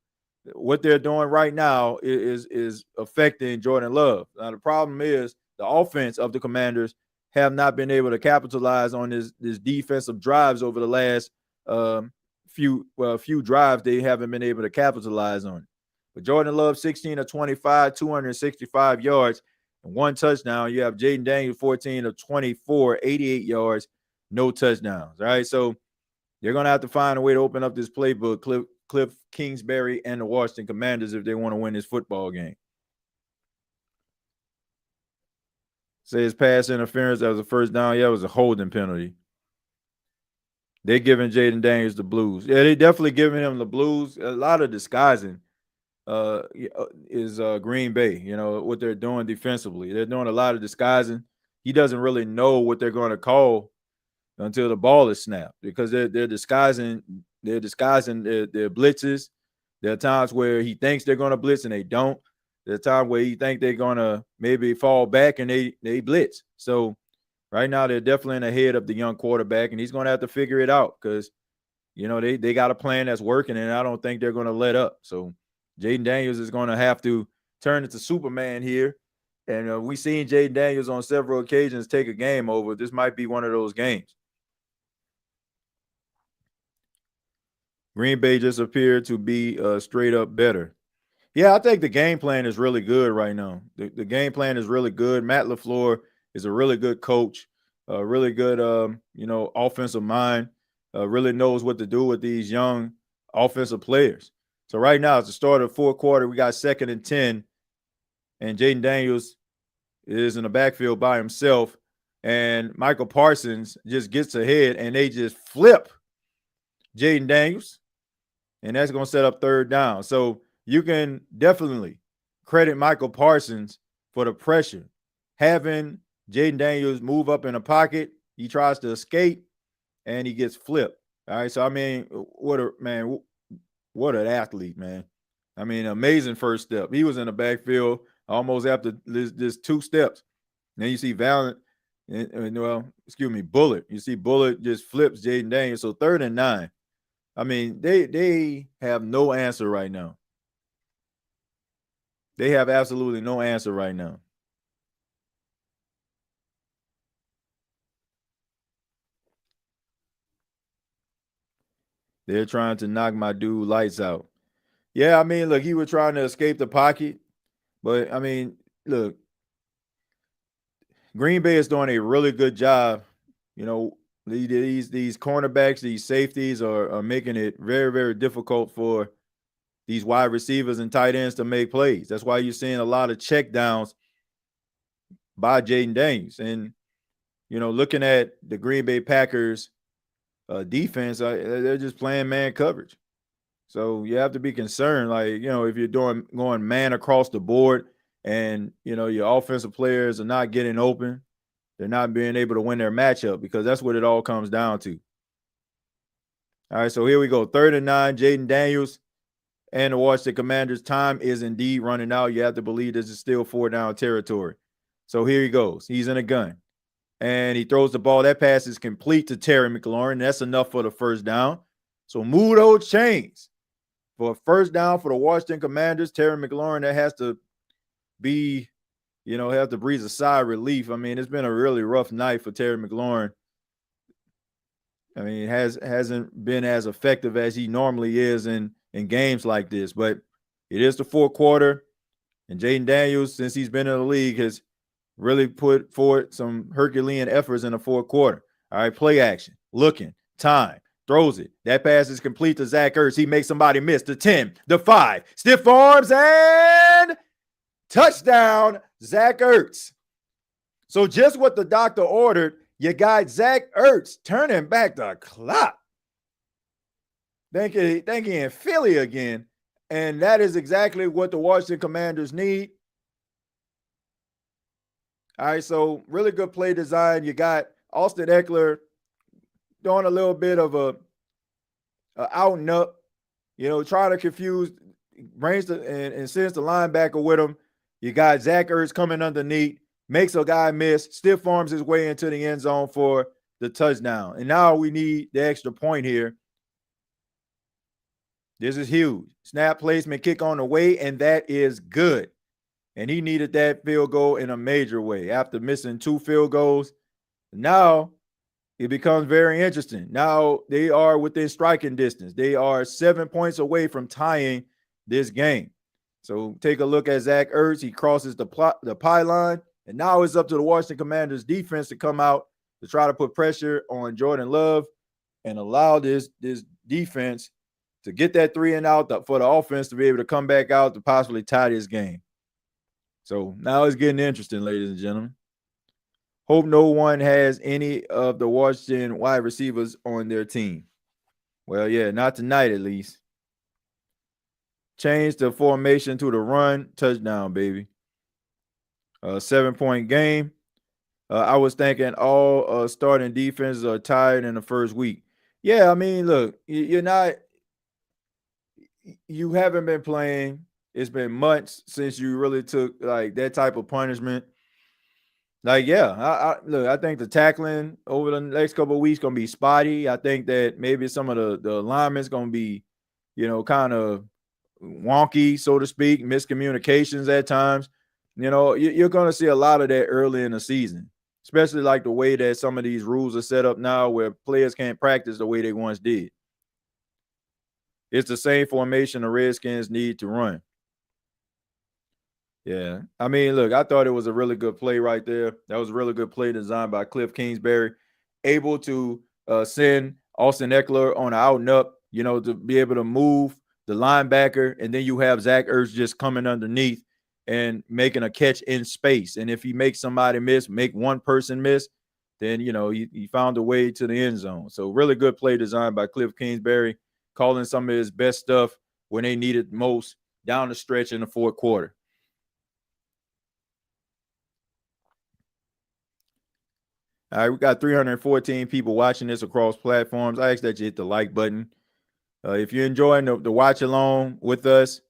what they're doing right now is affecting Jordan Love. Now, the problem is the offense of the Commanders have not been able to capitalize on this defensive drives over the last few drives. They haven't been able to capitalize on it. But Jordan Love, 16 of 25, 265 yards, and 1 touchdown. You have Jayden Daniels, 14 of 24, 88 yards, no touchdowns. All right, so they're going to have to find a way to open up this playbook, Cliff Kingsbury and the Washington Commanders, if they want to win this football game. Says pass interference. That was a 1st down. Yeah, it was a holding penalty. They're giving Jayden Daniels the blues. Yeah, they definitely giving him the blues. A lot of disguising is Green Bay, what they're doing defensively. They're doing a lot of disguising. He doesn't really know what they're going to call until the ball is snapped because they're disguising their blitzes. There are times where he thinks they're going to blitz and they don't. There are times where he think they're going to maybe fall back and they blitz. So right now they're definitely in the head of the young quarterback, and he's going to have to figure it out because they got a plan that's working, and I don't think they're going to let up. So Jayden Daniels is going to have to turn into Superman here. And we've seen Jayden Daniels on several occasions take a game over. This might be one of those games. Green Bay just appeared to be straight up better. Yeah, I think the game plan is really good right now. The game plan is really good. Matt LaFleur is a really good coach, really good, offensive mind, really knows what to do with these young offensive players. So right now, it's the start of the fourth quarter. We got 2nd and 10, and Jayden Daniels is in the backfield by himself, and Michael Parsons just gets ahead, and they just flip Jayden Daniels, and that's going to set up 3rd down. So you can definitely credit Michael Parsons for the pressure. Having Jayden Daniels move up in the pocket, he tries to escape, and he gets flipped. All right, so I mean, what an athlete, man. I mean, amazing first step. He was in the backfield almost after this 2 steps. Then you see Bullet. You see Bullet just flips Jayden Daniels. So 3rd and 9. I mean, they have no answer right now. They have absolutely no answer right now. They're trying to knock my dude lights out. Yeah, I mean, look, he was trying to escape the pocket. But, I mean, look, Green Bay is doing a really good job. These cornerbacks, these safeties are making it very, very difficult for these wide receivers and tight ends to make plays. That's why you're seeing a lot of checkdowns by Jayden Daniels. And, looking at the Green Bay Packers defense, they're just playing man coverage. So you have to be concerned, if you're going man across the board and, your offensive players are not getting open, they're not being able to win their matchup because that's what it all comes down to. All right, so here we go. 3rd and 9, Jayden Daniels and the Washington Commanders. Time is indeed running out. You have to believe this is still 4-down territory. So here he goes. He's in a gun. And he throws the ball. That pass is complete to Terry McLaurin. That's enough for the 1st down. So move those chains. For a 1st down for the Washington Commanders, Terry McLaurin, that has to be, have to breathe a sigh of relief. I mean, it's been a really rough night for Terry McLaurin. I mean, it hasn't been as effective as he normally is in games like this. But it is the 4th quarter, and Jayden Daniels, since he's been in the league, has really put forward some Herculean efforts in the 4th quarter. All right, play action, looking, time. Throws it. That pass is complete to Zach Ertz. He makes somebody miss. The 10, the 5. Stiff arms and touchdown, Zach Ertz. So just what the doctor ordered, you got Zach Ertz turning back the clock. Thinking in Philly again. And that is exactly what the Washington Commanders need. All right, so really good play design. You got Austin Eckler doing a little bit of a out and up, trying to confuse, brings and sends the linebacker with him. You got Zach Ertz coming underneath, makes a guy miss, stiff arms his way into the end zone for the touchdown. And now we need the extra point here. This is huge. Snap placement, kick on the way, and that is good. And he needed that field goal in a major way. After missing 2 field goals, now it becomes very interesting. Now they are within striking distance. They are 7 points away from tying this game. So take a look at Zach Ertz. He crosses the pylon, and now it's up to the Washington Commanders defense to come out to try to put pressure on Jordan Love and allow this defense to get that 3 and out for the offense to be able to come back out to possibly tie this game. So now it's getting interesting, ladies and gentlemen. Hope no one has any of the Washington wide receivers on their team. Well, yeah, not tonight at least. Change the formation to the run. Touchdown, baby. 7-point game. I was thinking all starting defenses are tired in the first week. Yeah, I mean, look, you're not, you haven't been playing. It's been months since you really took like that type of punishment. Like, yeah, I look. I think the tackling over the next couple of weeks gonna be spotty. I think that maybe some of the alignment's gonna be, kind of wonky, so to speak, miscommunications at times. You're going to see a lot of that early in the season, especially like the way that some of these rules are set up now where players can't practice the way they once did. It's the same formation the Redskins need to run. Yeah. I mean, look, I thought it was a really good play right there. That was a really good play designed by Cliff Kingsbury, able to send Austin Eckler on the out and up, to be able to move the linebacker. And then you have Zach Ertz just coming underneath and making a catch in space. And if he makes somebody miss, make one person miss, then, he found a way to the end zone. So, really good play designed by Cliff Kingsbury, calling some of his best stuff when they needed most down the stretch in the fourth quarter. All right, we got 314 people watching this across platforms. I ask that you hit the like button. If you're enjoying the watch along with us,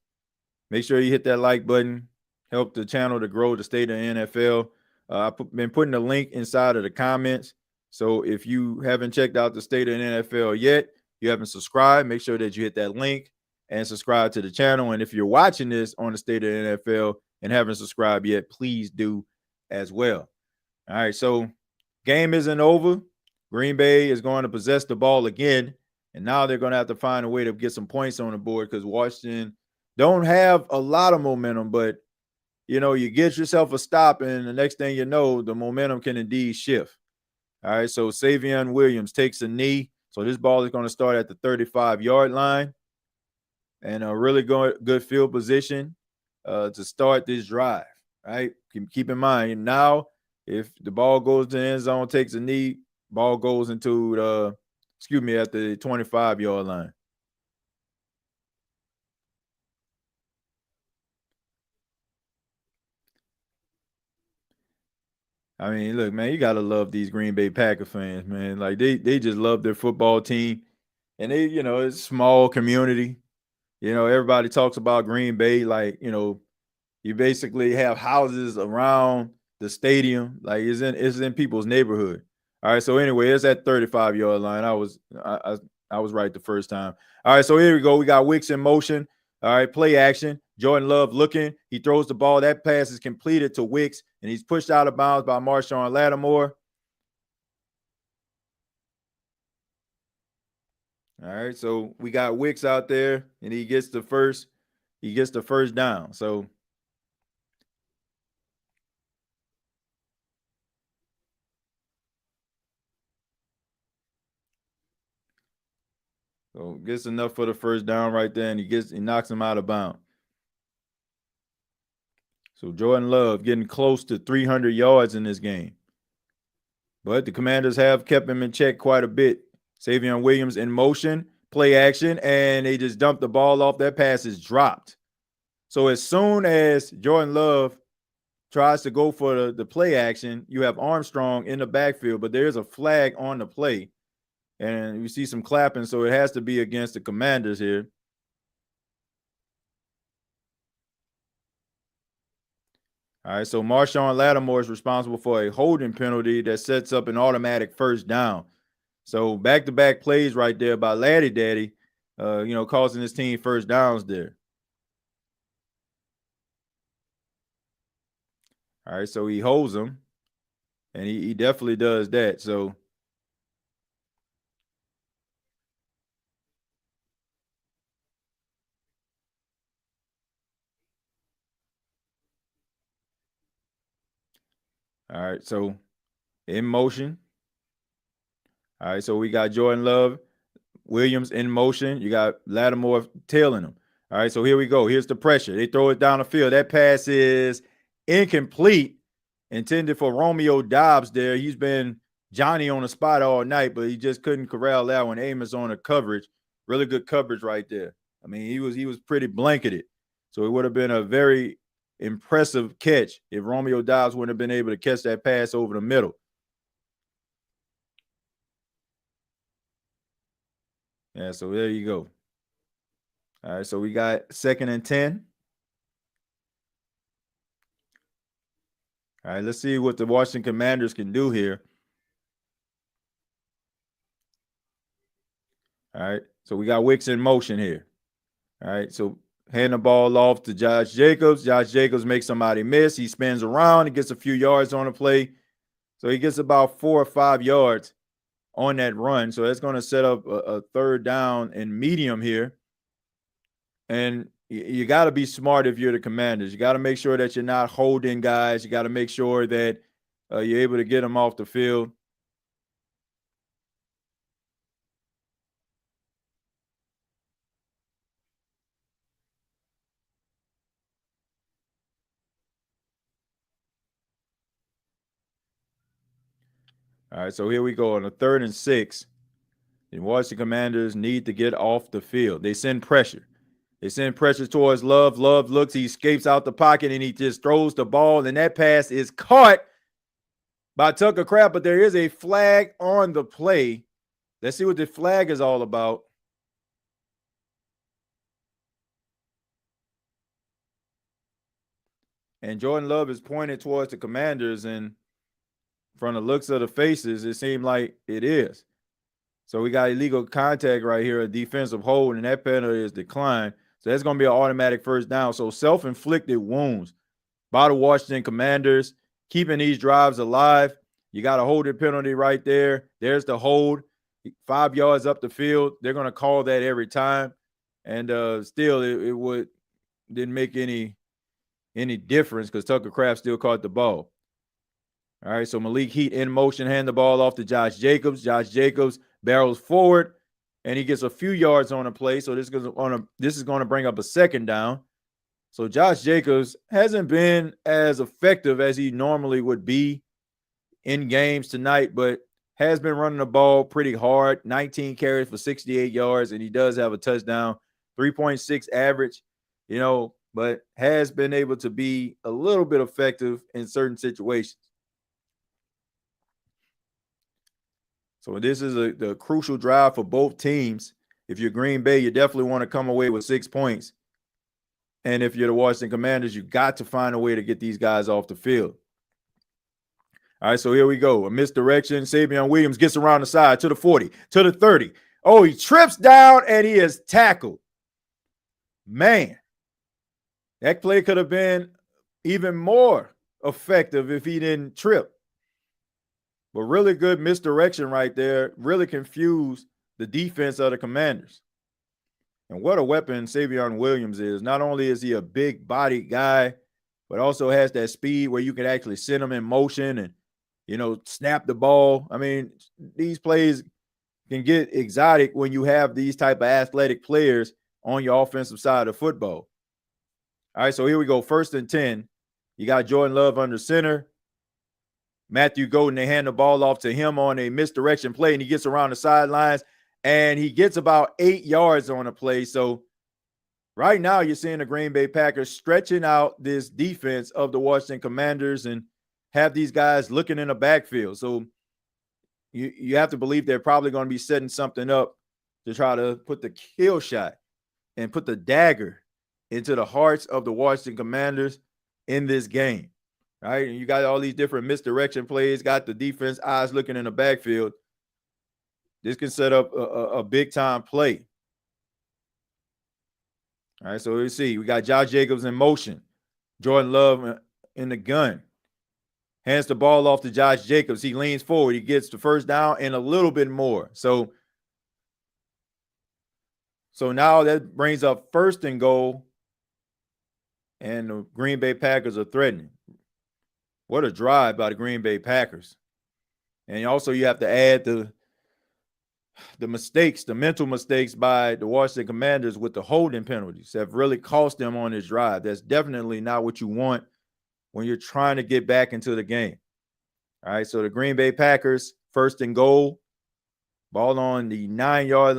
make sure you hit that like button. Help the channel to grow the state of the NFL. I've been putting a link inside of the comments. So if you haven't checked out the state of the NFL yet, you haven't subscribed, make sure that you hit that link and subscribe to the channel. And if you're watching this on the state of the NFL and haven't subscribed yet, please do as well. All right, so game isn't over. Green Bay is going to possess the ball again, and now they're going to have to find a way to get some points on the board because Washington don't have a lot of momentum, but you get yourself a stop, and the next thing you know, the momentum can indeed shift. All right, so Savion Williams takes a knee, so this ball is going to start at the 35-yard line, and a really good field position to start this drive. Right, keep in mind now if the ball goes to the end zone, takes a knee, ball goes into at the 25-yard line. I mean, look, man, you gotta love these Green Bay Packer fans, man. Like they just love their football team, and it's a small community. Everybody talks about Green Bay, like you basically have houses around the stadium, like it's in people's neighborhood. All right, so anyway, it's at 35-yard line. I was right the first time. All right, so here we go. We got Wicks in motion. All right, play action. Jordan Love looking. He throws the ball. That pass is completed to Wicks, and he's pushed out of bounds by Marshawn Lattimore. All right, so we got Wicks out there, and he gets the first. He gets the first down. So gets enough for the first down right there, and he knocks him out of bounds. So Jordan Love getting close to 300 yards in this game. But the Commanders have kept him in check quite a bit. Savion Williams in motion, play action, and they just dumped the ball off. That pass is dropped. So as soon as Jordan Love tries to go for the play action, you have Armstrong in the backfield, but there's a flag on the play. And you see some clapping, so it has to be against the Commanders here. All right, so Marshawn Lattimore is responsible for a holding penalty that sets up an automatic first down. So back-to-back plays right there by Laddie Daddy, causing his team first downs there. All right, so he holds him, and he definitely does that. So all right, so in motion. All right, so we got Jordan Love, Williams in motion. You got Lattimore tailing him. All right, so here we go. Here's the pressure. They throw it down the field. That pass is incomplete, intended for Romeo Dobbs there. He's been Johnny on the spot all night, but he just couldn't corral that one. Amos on the coverage. Really good coverage right there. I mean, he was pretty blanketed. So it would have been a very impressive catch if Romeo Dobbs wouldn't have been able to catch that pass over the middle. Yeah, so there you go. All right, so we got 2nd and 10. All right, let's see what the Washington Commanders can do here. All right, so we got Wicks in motion here. All right, so hand the ball off to Josh Jacobs. Josh Jacobs makes somebody miss. He spins around. He gets a few yards on the play. So he gets about 4 or 5 yards on that run. So that's going to set up a 3rd down and medium here. And you got to be smart if you're the Commanders. You got to make sure that you're not holding guys. You got to make sure that you're able to get them off the field. All right, so here we go on a 3rd and 6. The Washington Commanders need to get off the field. They send pressure. They send pressure towards Love. Love looks, he escapes out the pocket, and he just throws the ball, and that pass is caught by Tucker Kraft, but there is a flag on the play. Let's see what the flag is all about. And Jordan Love is pointed towards the Commanders, and from the looks of the faces, it seemed like it is. So we got illegal contact right here, a defensive hold, and that penalty is declined. So that's going to be an automatic 1st down. So self-inflicted wounds by the Washington Commanders, keeping these drives alive. You got a holding penalty right there. There's the hold, 5 yards up the field. They're going to call that every time. And still, it didn't make any difference because Tucker Kraft still caught the ball. All right, so Malik Heat in motion, hand the ball off to Josh Jacobs. Josh Jacobs barrels forward, and he gets a few yards on the play. So this is going to bring up a 2nd down. So Josh Jacobs hasn't been as effective as he normally would be in games tonight, but has been running the ball pretty hard. 19 carries for 68 yards, and he does have a touchdown, 3.6 average, but has been able to be a little bit effective in certain situations. So this is the crucial drive for both teams. If you're Green Bay, you definitely want to come away with 6 points. And if you're the Washington Commanders, you got to find a way to get these guys off the field. All right, so here we go. A misdirection. Savion Williams gets around the side to the 40, to the 30. Oh, he trips down, and he is tackled. Man, that play could have been even more effective if he didn't trip. But really good misdirection right there. Really confused the defense of the Commanders. And what a weapon Savion Williams is. Not only is he a big body guy, but also has that speed where you can actually send him in motion and, snap the ball. I mean, these plays can get exotic when you have these type of athletic players on your offensive side of football. All right, so here we go. 1st and 10. You got Jordan Love under center. Matthew Golden, they hand the ball off to him on a misdirection play, and he gets around the sidelines, and he gets about 8 yards on the play. So right now you're seeing the Green Bay Packers stretching out this defense of the Washington Commanders and have these guys looking in the backfield. So you have to believe they're probably going to be setting something up to try to put the kill shot and put the dagger into the hearts of the Washington Commanders in this game. All right, and you got all these different misdirection plays, got the defense eyes looking in the backfield. This can set up a big-time play. All right, so let's see. We got Josh Jacobs in motion. Jordan Love in the gun. Hands the ball off to Josh Jacobs. He leans forward. He gets the 1st down and a little bit more. So now that brings up 1st and goal, and the Green Bay Packers are threatening. What a drive by the Green Bay Packers. And also you have to add the mistakes, the mental mistakes by the Washington Commanders with the holding penalties have really cost them on this drive. That's definitely not what you want when you're trying to get back into the game. All right, so the Green Bay Packers, 1st and goal, ball on the 11-yard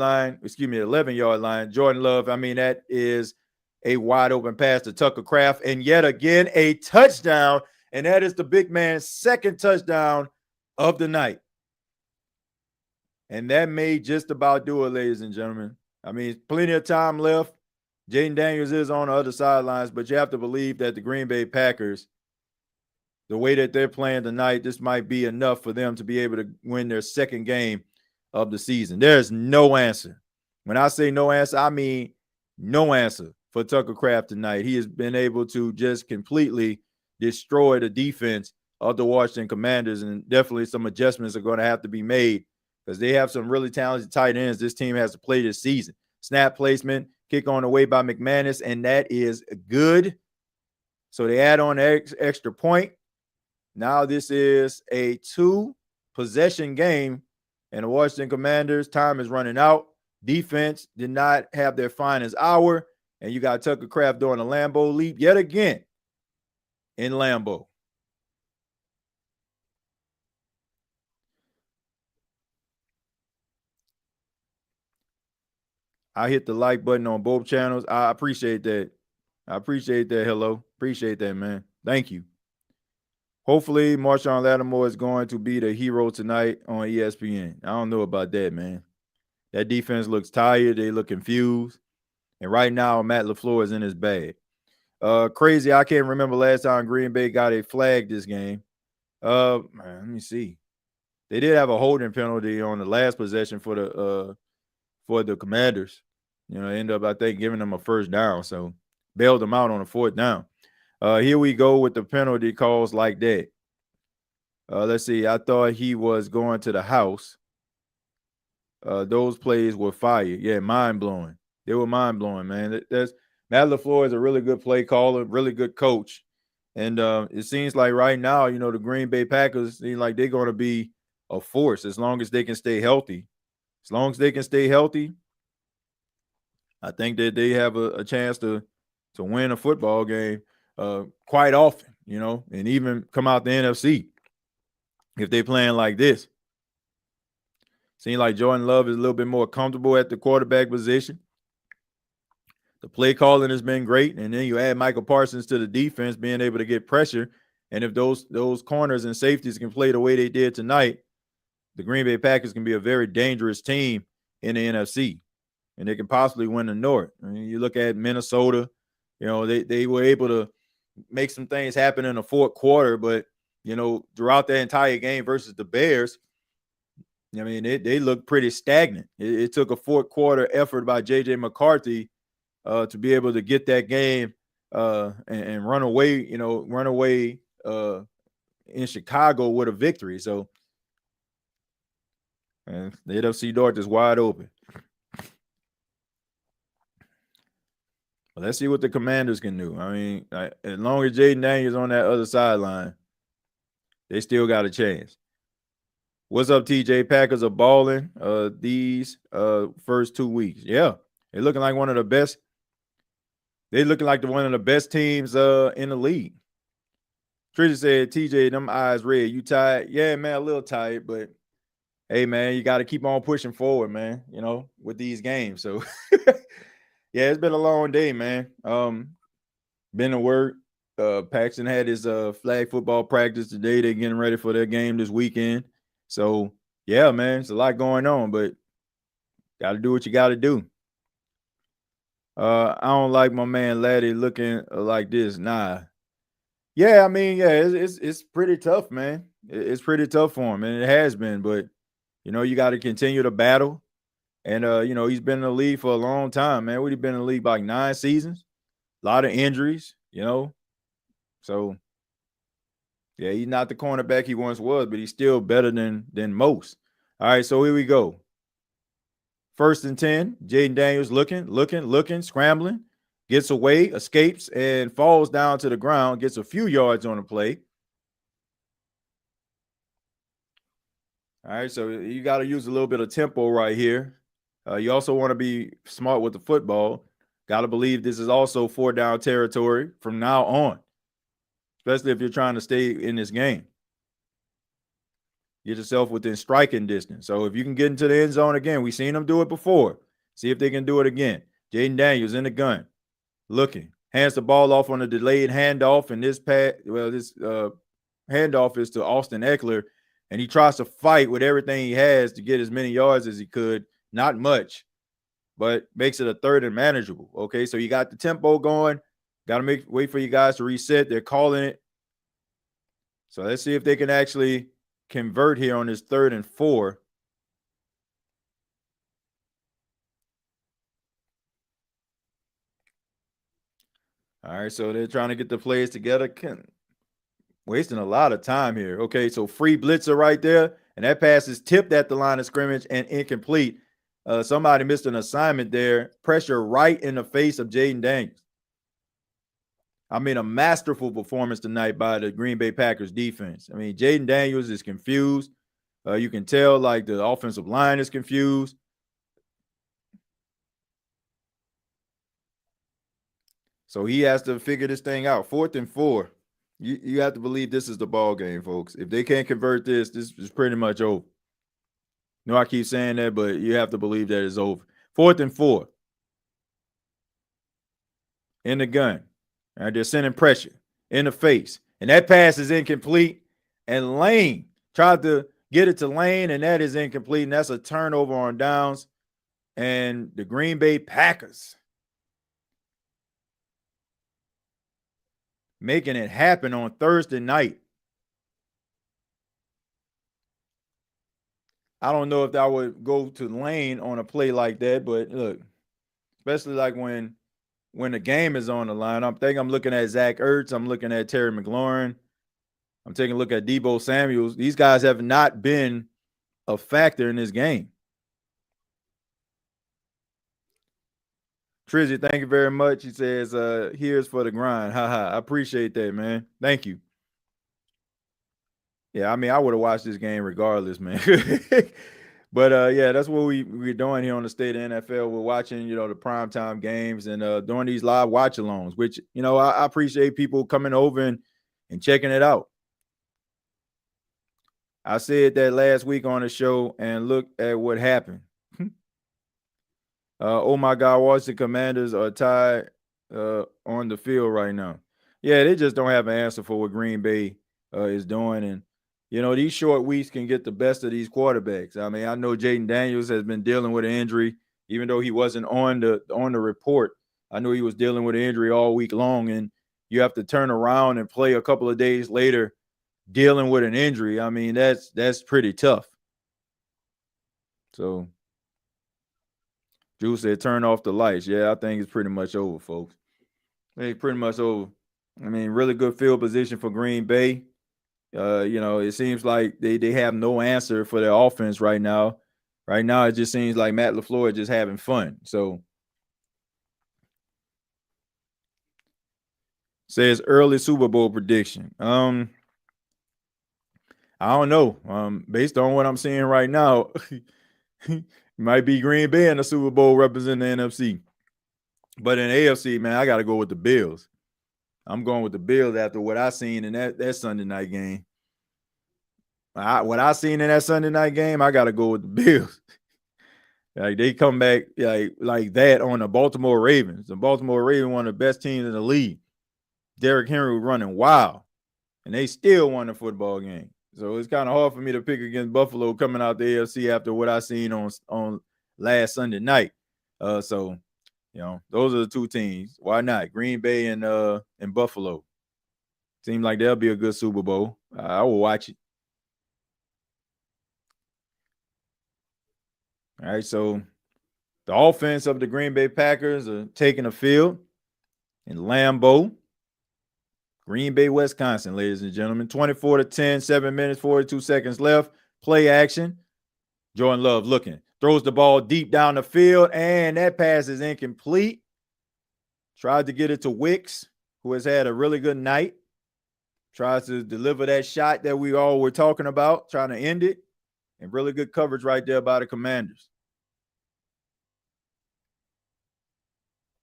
line. Jordan Love, that is a wide open pass to Tucker Kraft, and yet again a touchdown, and that is the big man's second touchdown of the night. And that may just about do it, ladies and gentlemen. I mean, plenty of time left. Jayden Daniels is on the other sidelines, but you have to believe that the Green Bay Packers, the way that they're playing tonight, this might be enough for them to be able to win their second game of the season. There's no answer. When I say no answer, I mean no answer for Tucker Kraft tonight. He has been able to just completely destroy the defense of the Washington Commanders, and definitely some adjustments are going to have to be made because they have some really talented tight ends this team has to play this season. Snap placement, kick on the way by McManus, and that is good. So they add on an extra point. Now this is a 2-possession game, and the Washington Commanders' time is running out. Defense did not have their finest hour, and you got Tucker Kraft doing a Lambeau leap yet again in Lambeau. I hit the like button on both channels. I appreciate that. Hello. Appreciate that, man. Thank you. Hopefully, Marshawn Lattimore is going to be the hero tonight on ESPN. I don't know about that, man. That defense looks tired. They look confused. And right now, Matt LaFleur is in his bag. Crazy. I can't remember last time Green Bay got a flag this game. Man, let me see. They did have a holding penalty on the last possession for the Commanders. You know, end up, I think, giving them a first down. So bailed them out on a fourth down. Here we go with the penalty calls like that. Let's see. I thought he was going to the house. Those plays were fire. Yeah, mind-blowing. They were mind-blowing, man. Matt LaFleur is a really good play caller, really good coach. And it seems like right now, you know, the Green Bay Packers seem like they're going to be a force as long as they can stay healthy. As long as they can stay healthy, I think that they have a chance to win a football game quite often, you know, and even come out the NFC if they're playing like this. Seems like Jordan Love is a little bit more comfortable at the quarterback position. The play calling has been great, and then you add Michael Parsons to the defense, being able to get pressure. And if those corners and safeties can play the way they did tonight, the Green Bay Packers can be a very dangerous team in the NFC, and they can possibly win the North. I mean, you look at Minnesota, you know, they were able to make some things happen in the fourth quarter, but, you know, throughout the entire game versus the Bears, I mean, they look pretty stagnant. It took a fourth quarter effort by J.J. McCarthy to be able to get that game and run away in Chicago with a victory. So, and the NFC North is wide open. Well, let's see what the Commanders can do. I mean, as long as Jayden Daniels on that other sideline, they still got a chance. What's up, TJ? Packers are balling these first 2 weeks. Yeah, they're looking like one of the best. They're looking like one of the best teams in the league. Trisha said, TJ, them eyes red. You tired? Yeah, man, a little tired, but hey, man, you got to keep on pushing forward, man, you know, with these games. So, yeah, it's been a long day, man. Been to work. Paxton had his flag football practice today. They're getting ready for their game this weekend. So, yeah, man, it's a lot going on, but got to do what you got to do. I don't like my man Laddie looking like this. Nah. Yeah, I mean, yeah, it's pretty tough, man. It's pretty tough for him, and it has been. But, you know, you got to continue to battle. And, you know, he's been in the league for a long time, man. We've been in the league like 9 seasons. A lot of injuries, you know. So, yeah, he's not the cornerback he once was, but he's still better than most. All right, so here we go. 1st and 10. Jayden Daniels looking, scrambling, gets away, escapes, and falls down to the ground, gets a few yards on the play. All right, so you got to use a little bit of tempo right here. You also want to be smart with the football. Got to believe this is also 4-down territory from now on, especially if you're trying to stay in this game. Get yourself within striking distance. So if you can get into the end zone again, we've seen them do it before. See if they can do it again. Jayden Daniels in the gun. looking. Hands the ball off on a delayed handoff, and this handoff is to Austin Eckler, and he tries to fight with everything he has to get as many yards as he could. Not much, but makes it a third and manageable. Okay, so you got the tempo going. Got to wait for you guys to reset. They're calling it. So let's see if they can actually convert here on this 3rd and 4. All right, so they're trying to get the plays together. Wasting a lot of time here. Okay, so free blitzer right there, and that pass is tipped at the line of scrimmage and incomplete. Somebody missed an assignment there. Pressure right in the face of Jayden Daniels. I mean, a masterful performance tonight by the Green Bay Packers defense. I mean, Jayden Daniels is confused. You can tell, like, the offensive line is confused. So he has to figure this thing out. 4th and 4. You have to believe this is the ball game, folks. If they can't convert this is pretty much over. No, I keep saying that, but you have to believe that it's over. 4th and 4. In the gun. All right, they're sending pressure in the face. And that pass is incomplete. And Lane tried to get it to Lane, and that is incomplete. And that's a turnover on downs. And the Green Bay Packers making it happen on Thursday night. I don't know if I would go to Lane on a play like that, but look, especially like when the game is on the line. I'm looking at Zach Ertz. I'm looking at Terry McLaurin. I'm taking a look at Deebo Samuels. These guys have not been a factor in this game. Trizzy, thank you very much. He says, here's for the grind. Haha. I appreciate that, man. Thank you. Yeah, I mean, I would have watched this game regardless, man. But yeah, that's what we're doing here on the State of NFL. We're watching, the primetime games and doing these live watch alongs, which, I appreciate people coming over and checking it out. I said that last week on the show, and look at what happened. Oh my God, Washington Commanders are tied on the field right now. Yeah, they just don't have an answer for what Green Bay is doing. And, these short weeks can get the best of these quarterbacks. I mean, I know Jayden Daniels has been dealing with an injury, even though he wasn't on the report. I know he was dealing with an injury all week long, and you have to turn around and play a couple of days later dealing with an injury. I mean, that's pretty tough. So Drew said, turn off the lights. Yeah, I think it's pretty much over, folks. It's pretty much over. I mean, really good field position for Green Bay. It seems like they have no answer for their offense right now. Right now, it just seems like Matt LaFleur is just having fun. So, says early Super Bowl prediction. I don't know. Based on what I'm seeing right now, it might be Green Bay in the Super Bowl representing the NFC. But in AFC, man, I got to go with the Bills. I'm going with the Bills after what I seen in that Sunday night game. What I seen in that Sunday night game, I got to go with the Bills. Like they come back like that on the Baltimore Ravens. The Baltimore Ravens, one of the best teams in the league. Derrick Henry was running wild, and they still won the football game. So it's kind of hard for me to pick against Buffalo coming out the AFC after what I seen on last Sunday night. So those are the two teams. Why not? Green Bay and Buffalo. Seems like that'll be a good Super Bowl. I will watch it. All right, so the offense of the Green Bay Packers are taking the field in Lambeau, Green Bay, Wisconsin, ladies and gentlemen. 24-10, 7 minutes, 42 seconds left. Play action. Jordan Love looking. Throws the ball deep down the field, and that pass is incomplete. Tried to get it to Wicks, who has had a really good night. Tries to deliver that shot that we all were talking about, trying to end it. And really good coverage right there by the Commanders.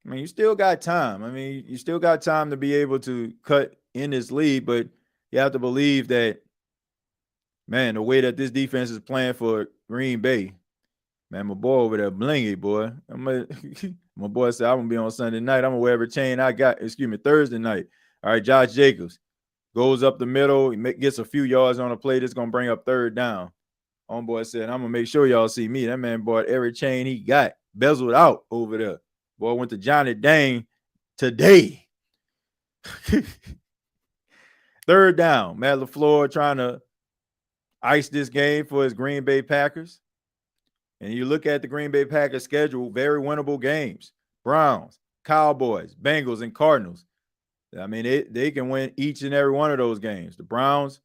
I mean, you still got time. I mean, you still got time to be able to cut in this lead, but you have to believe that, man, the way that this defense is playing for Green Bay, man, my boy over there, Blingy, boy. My boy said, I'm going to be on Sunday night. I'm going to wear every chain I got. Thursday night. All right, Josh Jacobs goes up the middle. He gets a few yards on a play that's going to bring up third down. Homeboy said, I'm going to make sure y'all see me. That man bought every chain he got, bezeled out over there. Boy went to Johnny Dang today. Third down. Matt LaFleur trying to ice this game for his Green Bay Packers. And you look at the Green Bay Packers schedule, very winnable games. Browns, Cowboys, Bengals, and Cardinals. I mean, they can win each and every one of those games. The Browns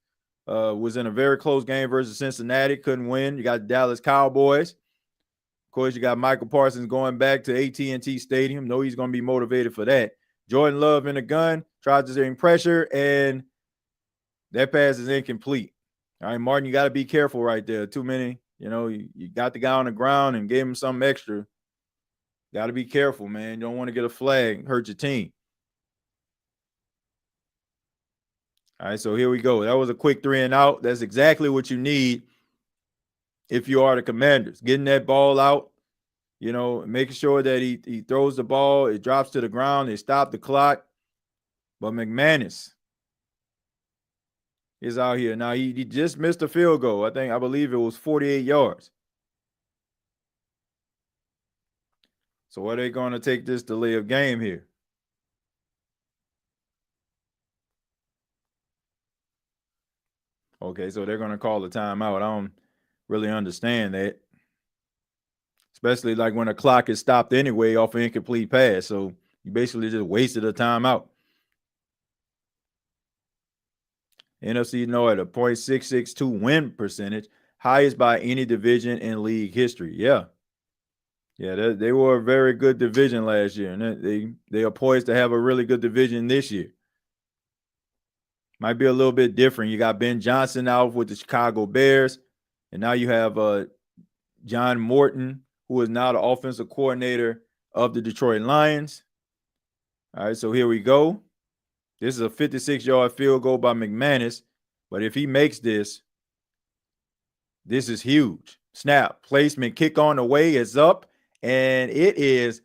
was in a very close game versus Cincinnati, couldn't win. You got Dallas Cowboys. Of course, you got Michael Parsons going back to AT&T Stadium. Know he's going to be motivated for that. Jordan Love in the gun, tries to bring pressure, and that pass is incomplete. All right, Martin, you got to be careful right there. Too many. You got the guy on the ground and gave him something extra. Got to be careful, man. You don't want to get a flag, hurt your team. All right, so here we go. That was a quick 3 and out. That's exactly what you need if you are the Commanders. Getting that ball out, making sure that he throws the ball, it drops to the ground, they stop the clock. But McManus is out here. Now, he just missed a field goal. I believe it was 48 yards. So are they going to take this delay of game here? Okay, so they're going to call the timeout. I don't really understand that. Especially like when a clock is stopped anyway off an incomplete pass. So you basically just wasted a timeout. NFC North, a .662 win percentage, highest by any division in league history. Yeah, they were a very good division last year, and they are poised to have a really good division this year. Might be a little bit different. You got Ben Johnson out with the Chicago Bears, and now you have John Morton, who is now the offensive coordinator of the Detroit Lions. All right, so here we go. This is a 56-yard field goal by McManus, but if he makes this is huge. Snap, placement, kick on the way is up, and it is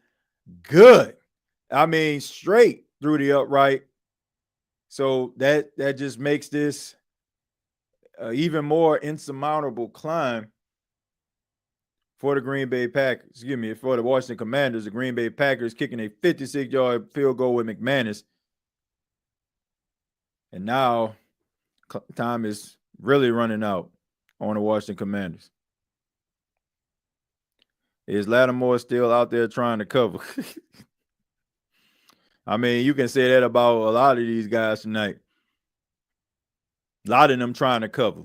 good. I mean, straight through the upright. So that just makes this even more insurmountable climb for the Green Bay Packers. For the Washington Commanders, the Green Bay Packers kicking a 56-yard field goal with McManus. And now time is really running out on the Washington Commanders. Is Lattimore still out there trying to cover? I mean, you can say that about a lot of these guys tonight. A lot of them trying to cover.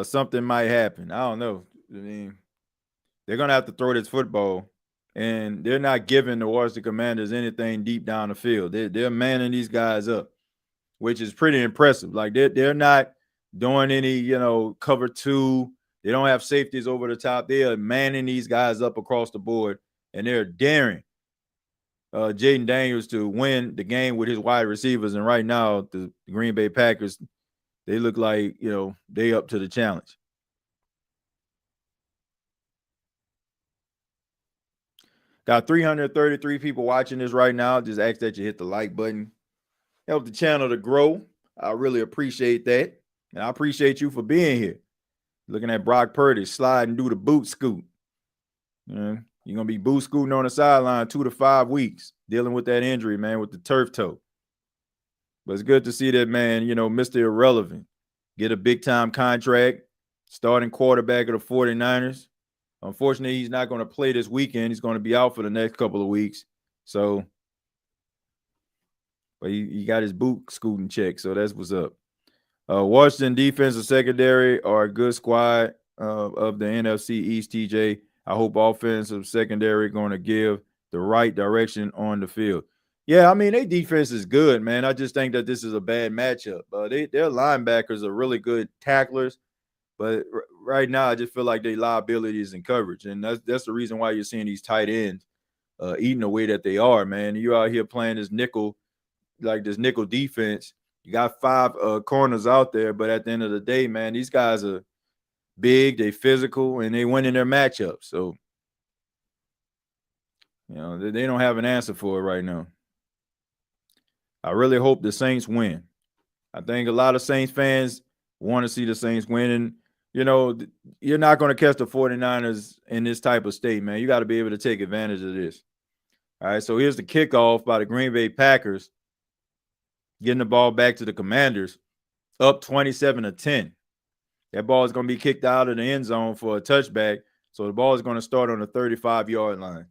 Something might happen. I don't know. I mean, they're going to have to throw this football, and they're not giving the Washington Commanders anything deep down the field. They're manning these guys up, which is pretty impressive. Like, they're not doing any, cover two. They don't have safeties over the top. They are manning these guys up across the board, and they're daring Jayden Daniels to win the game with his wide receivers. And right now, the Green Bay Packers, they look like, they up to the challenge. Got 333 people watching this right now. Just ask that you hit the like button. Help the channel to grow. I really appreciate that. And I appreciate you for being here. Looking at Brock Purdy sliding through the boot scoot. You're going to be boot scooting on the sideline 2 to 5 weeks, dealing with that injury, man, with the turf toe. But it's good to see that, man, Mr. Irrelevant get a big-time contract, starting quarterback of the 49ers. Unfortunately, he's not going to play this weekend. He's going to be out for the next couple of weeks. So, but he got his boot scooting check, so that's what's up. Washington defensive secondary are a good squad of the NFC East, TJ. I hope offensive secondary going to give the right direction on the field. Yeah, I mean, their defense is good, man. I just think that this is a bad matchup. Their linebackers are really good tacklers, but right now I just feel like their liability is in coverage, and that's the reason why you're seeing these tight ends eating the way that they are, man. You out here playing this nickel defense. You got 5 corners out there, but at the end of the day, man, these guys are big, they physical, and they win in their matchups. So They don't have an answer for it right now. I really hope the Saints win. I think a lot of Saints fans want to see the Saints win. And, you're not going to catch the 49ers in this type of state, man. You got to be able to take advantage of this. All right, so here's the kickoff by the Green Bay Packers, getting the ball back to the Commanders, up 27-10. That ball is going to be kicked out of the end zone for a touchback, so the ball is going to start on the 35-yard line.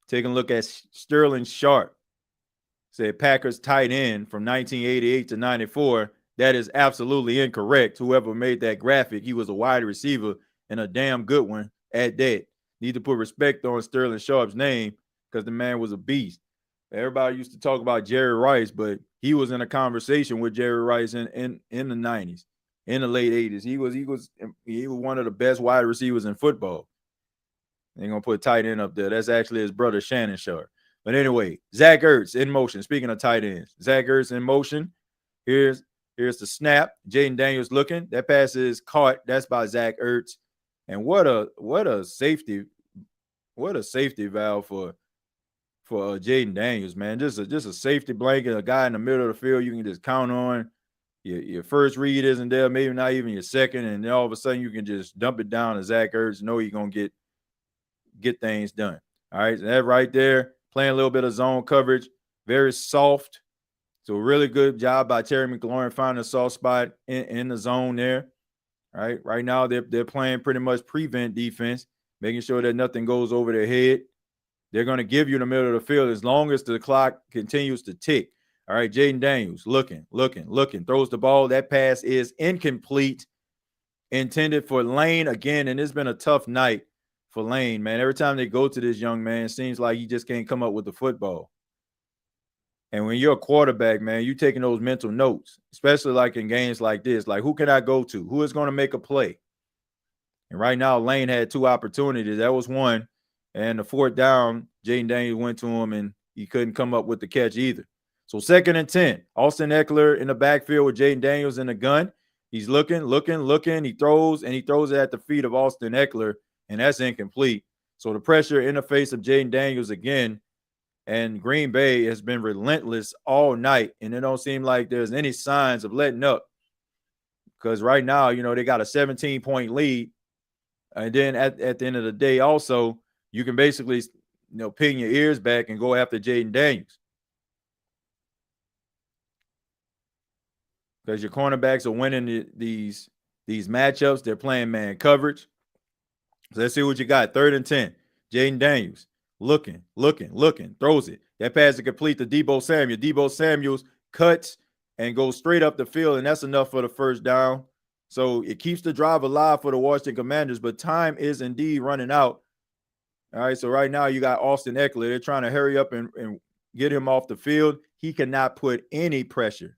Taking a look at Sterling Sharp, said Packers tight end from 1988 to 94. That is absolutely incorrect. Whoever made that graphic, he was a wide receiver and a damn good one at that. Need to put respect on Sterling Sharp's name because the man was a beast. Everybody used to talk about Jerry Rice, but he was in a conversation with Jerry Rice in the 90s, in the late 80s. He was one of the best wide receivers in football. They're going to put tight end up there. That's actually his brother, Shannon Sharp. But anyway, Zach Ertz in motion. Speaking of tight ends, Zach Ertz in motion. Here's the snap. Jayden Daniels looking. That pass is caught. That's by Zach Ertz. And what a safety valve for Jayden Daniels, man. Just a safety blanket, a guy in the middle of the field you can just count on. Your first read isn't there, maybe not even your second, and then all of a sudden you can just dump it down to Zach Ertz, know you're gonna get things done. All right, so that right there, playing a little bit of zone coverage, very soft. So really good job by Terry McLaurin finding a soft spot in the zone there. All right, right now they're playing pretty much prevent defense, making sure that nothing goes over their head. They're going to give you the middle of the field as long as the clock continues to tick. All right, Jayden Daniels looking, throws the ball. That pass is incomplete, intended for Lane again, and it's been a tough night for Lane, man. Every time they go to this young man, it seems like he just can't come up with the football. And when you're a quarterback, man, you're taking those mental notes, especially like in games like this. Like, who can I go to? Who is going to make a play? And right now, Lane had two opportunities. That was one. And the fourth down, Jayden Daniels went to him, and he couldn't come up with the catch either. So 2nd and 10. Austin Eckler in the backfield with Jayden Daniels in the gun. He's looking. He throws it at the feet of Austin Eckler, and that's incomplete. So the pressure in the face of Jayden Daniels again, and Green Bay has been relentless all night, and it don't seem like there's any signs of letting up because right now, they got a 17-point lead. And then at the end of the day also, you can basically, pin your ears back and go after Jayden Daniels. Because your cornerbacks are winning these matchups. They're playing man coverage. So let's see what you got. 3rd and 10. Jayden Daniels looking, throws it. That pass is complete to Deebo Samuel. Deebo Samuels cuts and goes straight up the field, and that's enough for the first down. So it keeps the drive alive for the Washington Commanders, but time is indeed running out. All right, so right now you got Austin Eckler. They're trying to hurry up and get him off the field. He cannot put any pressure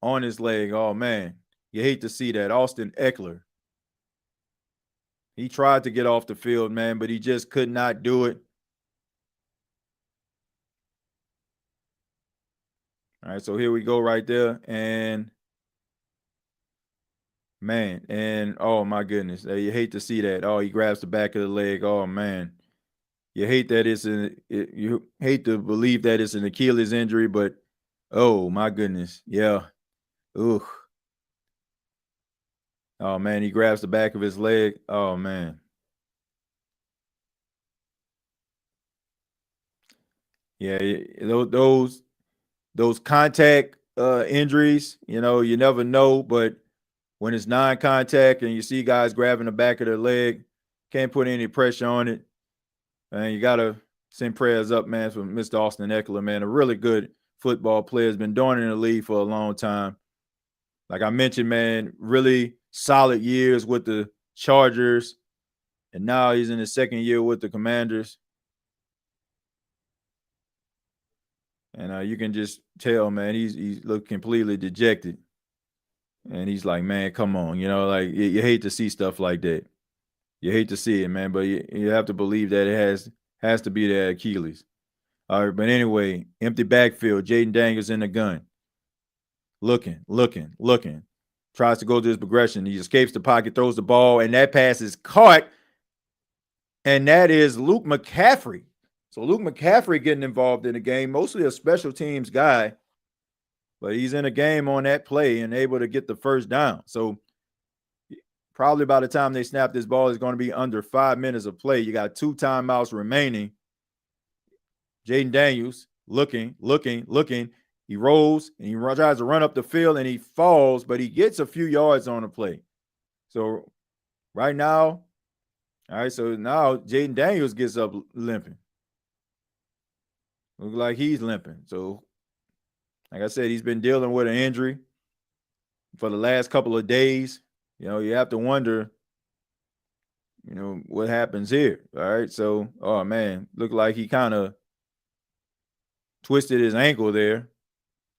on his leg. Oh, man, you hate to see that. Austin Eckler. He tried to get off the field, man, but he just could not do it. All right, so here we go right there. And, man, and oh, my goodness. You hate to see that. Oh, he grabs the back of the leg. Oh, man. You hate that you hate to believe that it's an Achilles injury, but oh my goodness, yeah, ooh, oh man, he grabs the back of his leg. Oh man, yeah, those contact injuries, you never know, but when it's non-contact and you see guys grabbing the back of their leg, can't put any pressure on it. And you got to send prayers up, man, for Mr. Austin Eckler, man. A really good football player. Has been doing it in the league for a long time. Like I mentioned, man, really solid years with the Chargers. And now he's in his 2nd year with the Commanders. And you can just tell, man, he's looked completely dejected. And he's like, man, come on. Like you hate to see stuff like that. You hate to see it, man, but you have to believe that it has to be the Achilles. All right, but anyway, empty backfield. Jayden Daniels in the gun. Looking. Tries to go to his progression. He escapes the pocket, throws the ball, and that pass is caught. and that is Luke McCaffrey. So Luke McCaffrey getting involved in the game, mostly a special teams guy, but he's in a game on that play and able to get the first down. So probably by the time they snap this ball, it's going to be under 5 minutes of play. You got 2 timeouts remaining. Jayden Daniels looking. He rolls and he tries to run up the field and he falls, but he gets a few yards on the play. So right now, all right, so now Jayden Daniels gets up limping. Looks like he's limping. So, like I said, he's been dealing with an injury for the last couple of days. You have to wonder, what happens here. All right. So, oh man, looked like he kind of twisted his ankle there.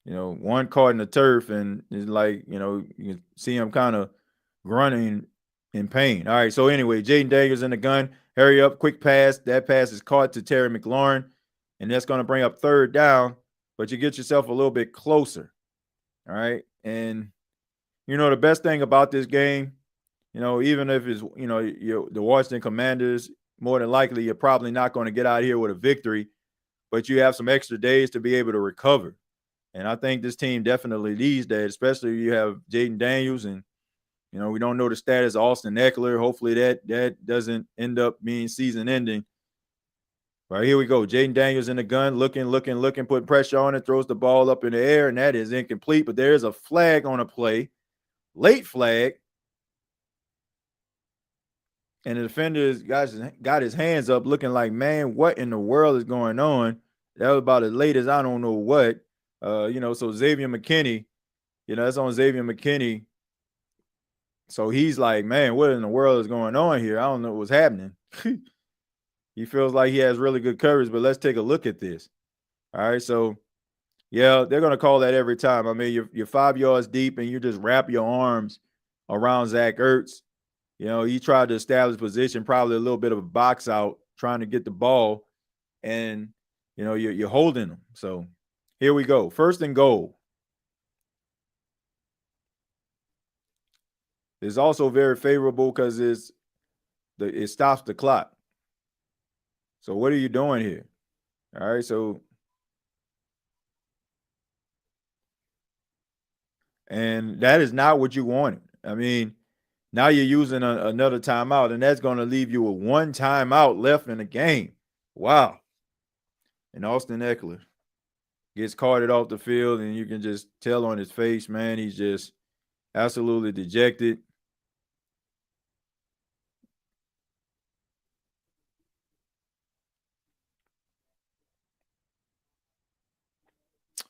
One caught in the turf, and it's like, you can see him kind of grunting in pain. All right. So anyway, Jayden Daniels in the gun. Hurry up, quick pass. That pass is caught to Terry McLaurin, and that's going to bring up third down, but you get yourself a little bit closer. All right. And, the best thing about this game, even if it's, the Washington Commanders, more than likely, you're probably not going to get out here with a victory, but you have some extra days to be able to recover. And I think this team definitely needs that, especially you have Jayden Daniels and, we don't know the status of Austin Eckler. Hopefully that doesn't end up being season ending. All right, here we go. Jayden Daniels in the gun, looking, putting pressure on it, throws the ball up in the air, and that is incomplete. But there is a flag on a play, late flag. And the defender got his hands up looking like, man, what in the world is going on? That was about as late as I don't know what. So Xavier McKinney, that's on Xavier McKinney. So he's like, man, what in the world is going on here? I don't know what's happening. He feels like he has really good coverage, but let's take a look at this. All right, so, yeah, they're going to call that every time. I mean, you're 5 yards deep, and you just wrap your arms around Zach Ertz. He tried to establish position, probably a little bit of a box out, trying to get the ball, and, you're holding him. So here we go. First and goal. It's also very favorable because it stops the clock. So what are you doing here? All right, so and that is not what you wanted. I mean, now you're using another timeout, and that's going to leave you with 1 timeout left in the game. Wow. And Austin Eckler gets carted off the field, and you can just tell on his face, man, he's just absolutely dejected.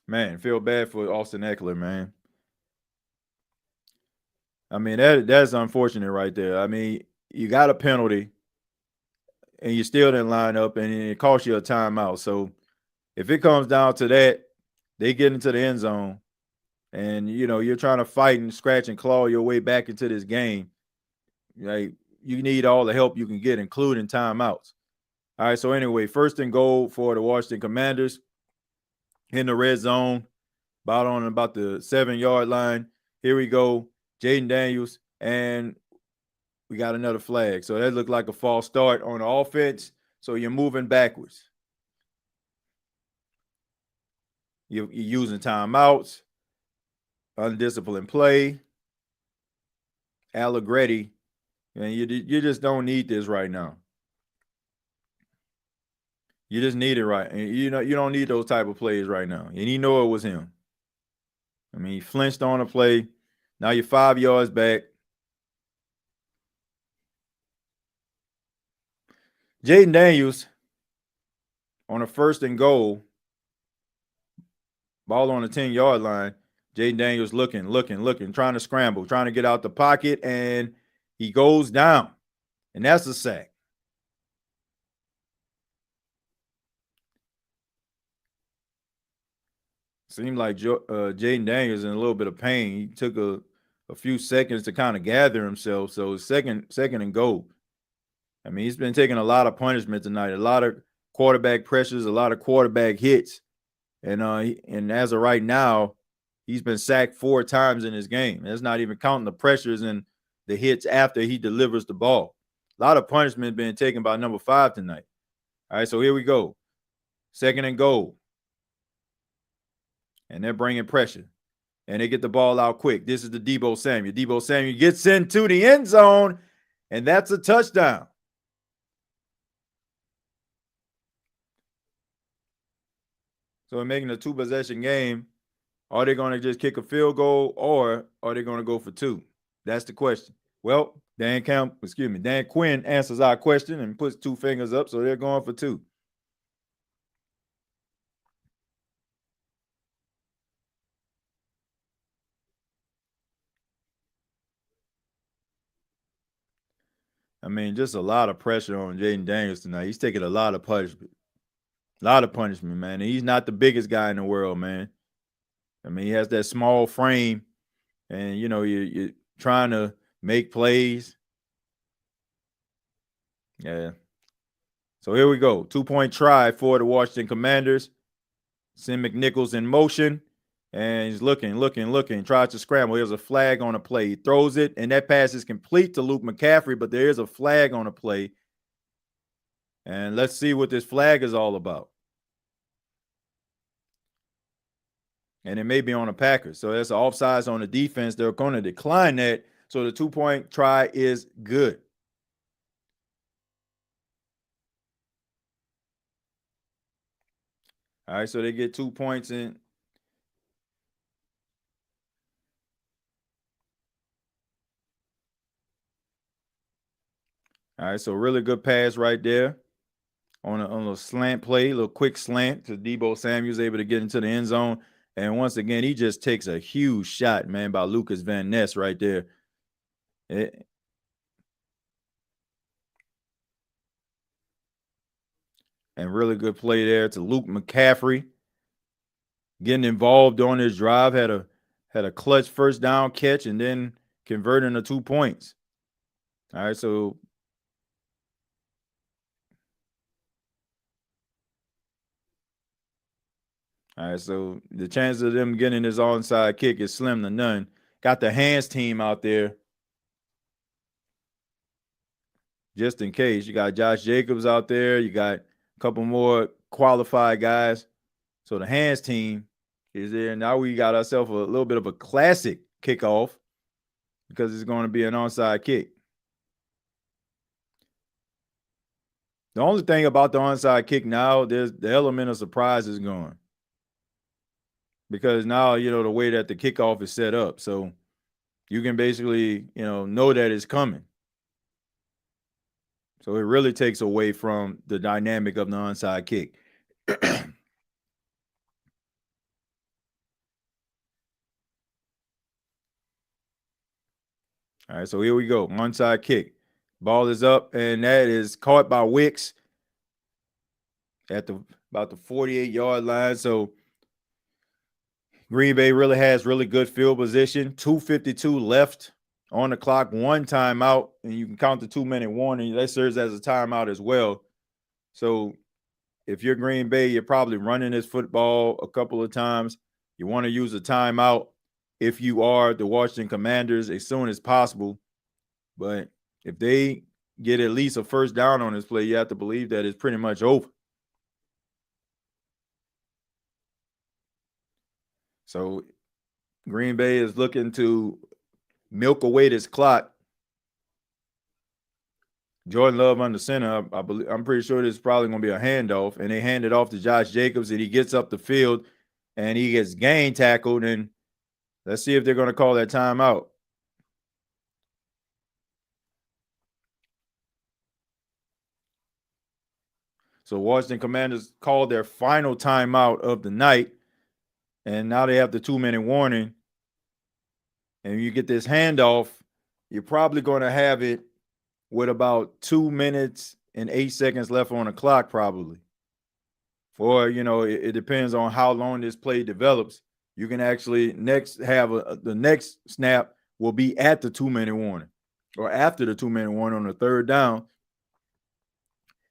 Man, feel bad for Austin Eckler, man. I mean, that's unfortunate right there. I mean, you got a penalty, and you still didn't line up, and it cost you a timeout. So if it comes down to that, they get into the end zone, and you're trying to fight and scratch and claw your way back into this game. Like, you need all the help you can get, including timeouts. All right, so anyway, first and goal for the Washington Commanders in the red zone, about the 7-yard line. Here we go, Jayden Daniels, and we got another flag. So that looked like a false start on the offense. So you're moving backwards. You're using timeouts, undisciplined play, Allegretti, and you just don't need this right now. You just need it right. And you don't need those type of plays right now. And you know it was him. I mean, he flinched on a play. Now you're 5 yards back. Jayden Daniels on a first and goal. Ball on the 10-yard line. Jayden Daniels looking, trying to scramble, trying to get out the pocket, and he goes down. And that's a sack. Seemed like Jayden Daniels in a little bit of pain. He took a few seconds to kind of gather himself. So second and goal. I mean, he's been taking a lot of punishment tonight, a lot of quarterback pressures, a lot of quarterback hits. And as of right now, he's been sacked 4 times in this game. That's not even counting the pressures and the hits after he delivers the ball. A lot of punishment being taken by number 5 tonight. All right, so here we go. 2nd and goal. And they're bringing pressure. And they get the ball out quick. This is the Deebo Samuel. Deebo Samuel gets into the end zone, and that's a touchdown. So in making a 2-possession game, are they going to just kick a field goal or are they going to go for 2? That's the question. Well, Dan Quinn answers our question and puts 2 fingers up, so they're going for 2. I mean, just a lot of pressure on Jayden Daniels tonight. He's taking a lot of punishment. A lot of punishment, man. And he's not the biggest guy in the world, man. I mean, he has that small frame, and you're trying to make plays. Yeah. So here we go. 2-point try for the Washington Commanders. Send McNichols in motion, and he's looking, tries to scramble. There's a flag on a play. He throws it, and that pass is complete to Luke McCaffrey, but there is a flag on a play. And let's see what this flag is all about. And it may be on the Packers. So that's offsides on the defense. They're going to decline that. So the 2-point try is good. All right, so they get 2 points in. All right, so really good pass right there on a slant play, a little quick slant to Deebo Samuel's able to get into the end zone. And once again, he just takes a huge shot, man, by Lucas Van Ness right there. And really good play there to Luke McCaffrey. Getting involved on his drive, had a clutch first down catch and then converting the 2 points. All right, so the chance of them getting this onside kick is slim to none. Got the hands team out there just in case. You got Josh Jacobs out there. You got a couple more qualified guys. So the hands team is there. Now we got ourselves a little bit of a classic kickoff because it's going to be an onside kick. The only thing about the onside kick now, there's the element of surprise is gone. Because now, the way that the kickoff is set up. So you can basically, know that it's coming. So it really takes away from the dynamic of the onside kick. All right, so here we go. Onside kick. Ball is up, and that is caught by Wicks at about the 48-yard line. So Green Bay really has really good field position. 2:52 left on the clock, 1 timeout, and you can count the 2-minute warning. That serves as a timeout as well. So if you're Green Bay, you're probably running this football a couple of times. You want to use a timeout if you are the Washington Commanders as soon as possible. But if they get at least a first down on this play, you have to believe that it's pretty much over. So Green Bay is looking to milk away this clock. Jordan Love under center. I'm pretty sure this is probably going to be a handoff, and they hand it off to Josh Jacobs, and he gets up the field, and he gets game tackled. And let's see if they're going to call that timeout. So Washington Commanders called their final timeout of the night, and now they have the 2-minute warning. And you get this handoff, you're probably going to have it with about 2 minutes and 8 seconds left on the clock, probably. Or, it depends on how long this play develops. You can actually the next snap will be at the 2-minute warning or after the 2-minute warning on the third down.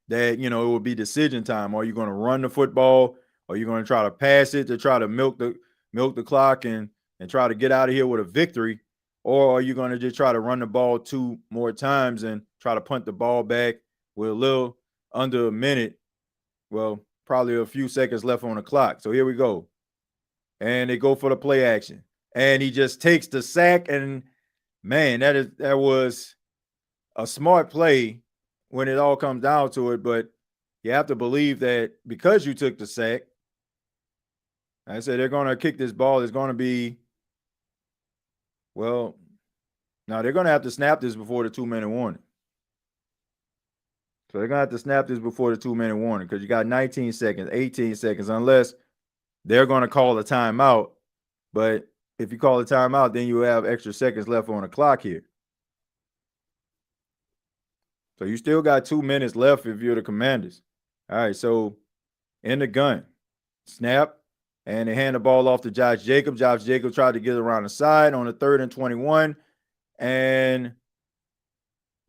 That, it will be decision time. Are you going to run the football? Or are you going to try to pass it to try to milk the clock and try to get out of here with a victory? Or are you going to just try to run the ball 2 more times and try to punt the ball back with a little under a minute? Well, probably a few seconds left on the clock. So here we go. And they go for the play action. And he just takes the sack. And man, that was a smart play when it all comes down to it. But you have to believe that because you took the sack, I said they're going to kick this ball. It's going to be, well, now they're going to have to snap this before the 2-minute warning. So they're going to have to snap this before the 2-minute warning because you got 19 seconds, 18 seconds, unless they're going to call a timeout. But if you call a timeout, then you have extra seconds left on the clock here. So you still got 2 minutes left if you're the Commanders. All right, so in the gun, snap, and they hand the ball off to Josh Jacobs. Josh Jacobs tried to get around the side on the 3rd and 21, and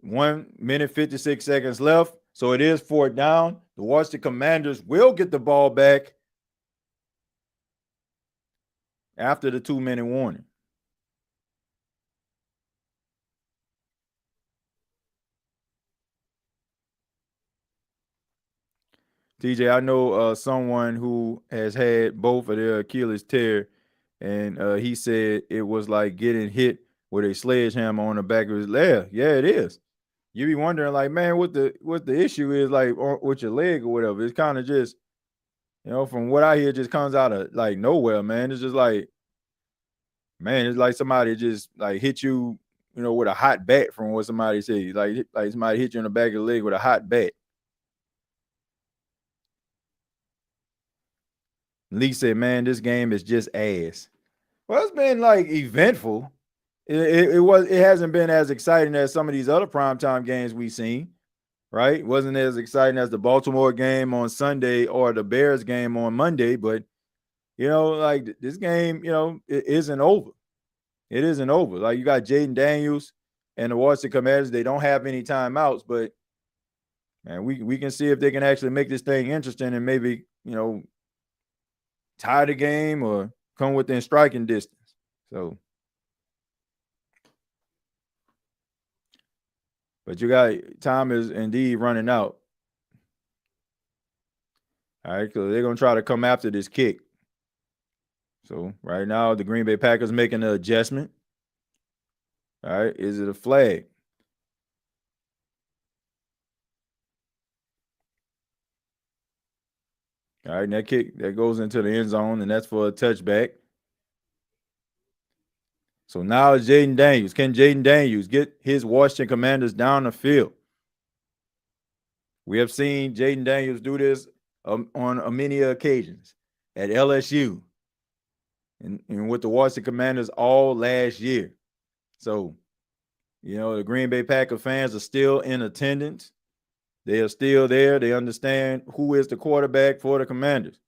1 minute, 56 seconds left. So it is 4th down. The Washington Commanders will get the ball back after the 2-minute warning. TJ, I know someone who has had both of their Achilles tear, and he said it was like getting hit with a sledgehammer on the back of his leg. Yeah, it is. You be wondering, like, man, what the issue is, like, with your leg or whatever. It's kind of just, from what I hear, just comes out of like nowhere, man. It's just like, man, it's like somebody just like hit you, with a hot bat, from what somebody said. Like somebody hit you in the back of the leg with a hot bat. Lee said, man, this game is just ass. Well, it's been like eventful. It hasn't been as exciting as some of these other primetime games we've seen, right? It wasn't as exciting as the Baltimore game on Sunday or the Bears game on Monday, but like this game, it isn't over. It isn't over. Like you got Jayden Daniels and the Washington Commanders. They don't have any timeouts, but man, we can see if they can actually make this thing interesting and maybe, tie the game or come within striking distance. So, but you got time is indeed running out. All right, so they're gonna try to come after this kick. So right now, the Green Bay Packers making an adjustment. All right, is it a flag? All right, and that kick that goes into the end zone, and that's for a touchback. So now it's Jayden Daniels. Can Jayden Daniels get his Washington Commanders down the field? We have seen Jayden Daniels do this on many occasions at LSU and with the Washington Commanders all last year. So, the Green Bay Packer fans are still in attendance. They are still there. They understand who is the quarterback for the Commanders.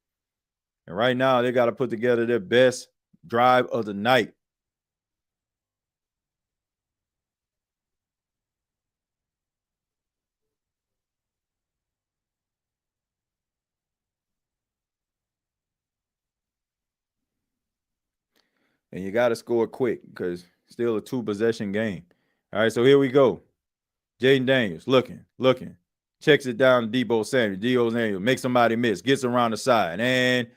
And right now, they got to put together their best drive of the night. And you got to score quick because still a 2-possession game. All right, so here we go. Jayden Daniels looking, checks it down to Deebo Samuel. Makes somebody miss, gets around the side. And,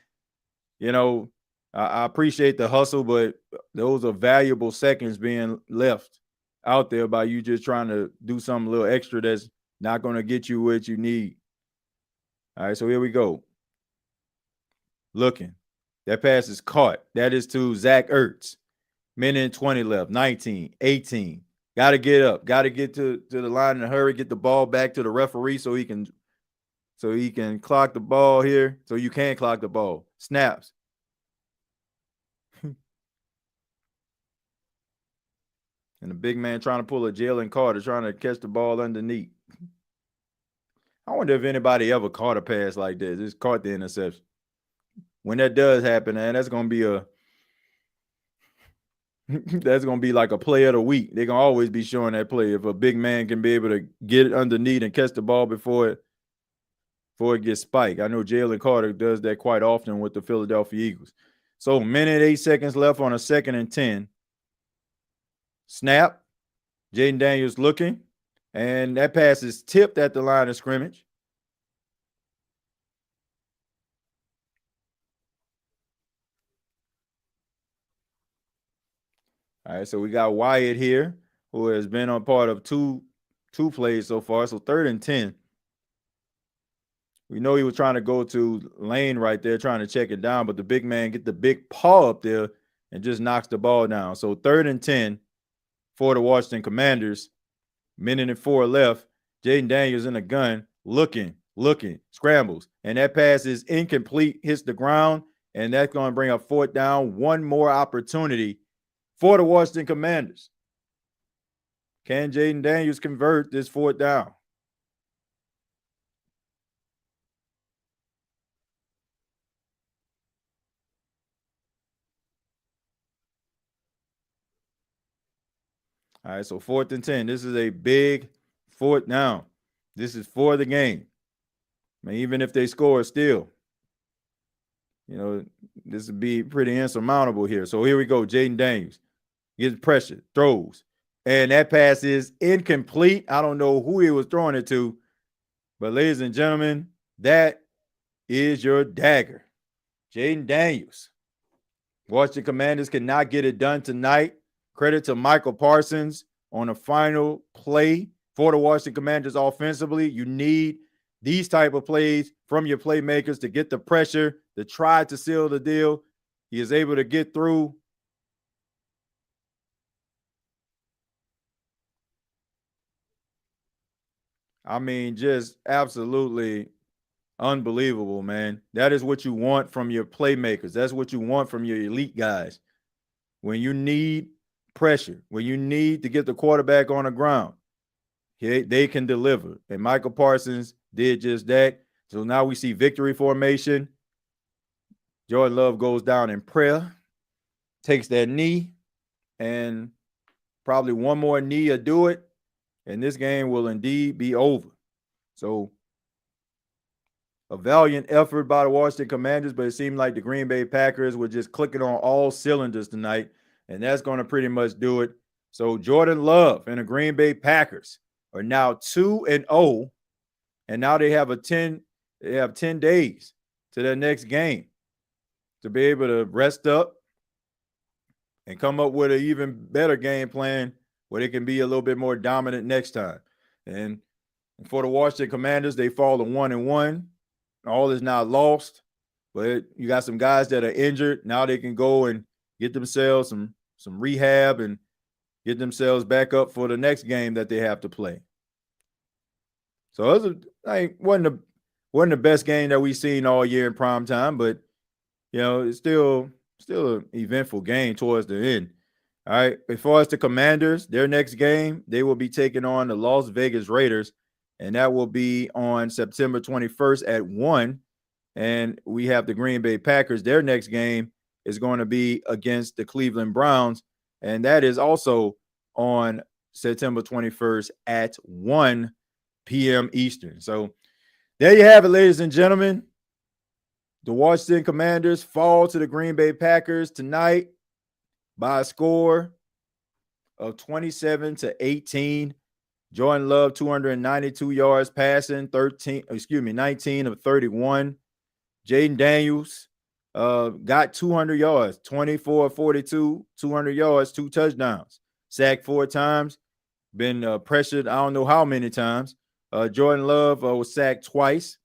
I appreciate the hustle, but those are valuable seconds being left out there by you just trying to do something a little extra that's not going to get you what you need. All right, so here we go. Looking. That pass is caught. That is to Zach Ertz. Minute and 20 left. 19, 18. Got to get up. Got to get to the line in a hurry. Get the ball back to the referee so he can clock the ball here. So you can clock the ball. Snaps. And the big man trying to pull a Jalen Carter, trying to catch the ball underneath. I wonder if anybody ever caught a pass like that. Just caught the interception. When that does happen, man, that's gonna be like a play of the week. They're gonna always be showing that play. If a big man can be able to get it underneath and catch the ball before it gets spiked. I know Jalen Carter does that quite often with the Philadelphia Eagles. So minute 8 seconds left on a 2nd and 10. Snap. Jayden Daniels looking. And that pass is tipped at the line of scrimmage. All right, so we got Wyatt here, who has been on part of two plays so far. So 3rd and 10. We know he was trying to go to Lane right there, trying to check it down, but the big man get the big paw up there and just knocks the ball down. So 3rd and 10 for the Washington Commanders. 1:04 left. Jayden Daniels in the gun, looking, scrambles. And that pass is incomplete, hits the ground, and that's going to bring up 4th down. One more opportunity for the Washington Commanders. Can Jayden Daniels convert this 4th down? All right, so 4th and 10. This is a big 4th down. This is for the game. I mean, even if they score still, this would be pretty insurmountable here. So here we go. Jayden Daniels gets pressure, throws, and that pass is incomplete. I don't know who he was throwing it to, but ladies and gentlemen, that is your dagger. Jayden Daniels. Washington Commanders cannot get it done tonight. Credit to Michael Parsons on a final play for the Washington Commanders offensively. You need these type of plays from your playmakers to get the pressure, to try to seal the deal. He is able to get through. I mean, just absolutely unbelievable, man. That is what you want from your playmakers. That's what you want from your elite guys. When you need pressure, when you need to get the quarterback on the ground, they can deliver. And Michael Parsons did just that. So now we see victory formation. Jordan Love goes down in prayer, takes that knee, and probably one more knee will do it. And this game will indeed be over. So a valiant effort by the Washington Commanders, but it seemed like the Green Bay Packers were just clicking on all cylinders tonight, and that's going to pretty much do it. So Jordan Love and the Green Bay Packers are now 2-0, and now they have 10 days to their next game to be able to rest up and come up with an even better game plan where they can be a little bit more dominant next time. And for the Washington Commanders, they fall to 1-1. All is not lost, but you got some guys that are injured. Now they can go and get themselves some rehab and get themselves back up for the next game that they have to play. So it wasn't the best game that we've seen all year in prime time, but it's still an eventful game towards the end. All right. As far as the Commanders, their next game, they will be taking on the Las Vegas Raiders, and that will be on September 21st at 1. And we have the Green Bay Packers. Their next game is going to be against the Cleveland Browns, and that is also on September 21st at 1 p.m. Eastern. So there you have it, ladies and gentlemen. The Washington Commanders fall to the Green Bay Packers tonight by a score of 27-18. Jordan Love, 292 yards passing, 19 of 31. Jayden Daniels got 200 yards, 24 of 42, 200 yards, 2 touchdowns. Sacked 4 times, been pressured I don't know how many times. Jordan Love was sacked twice.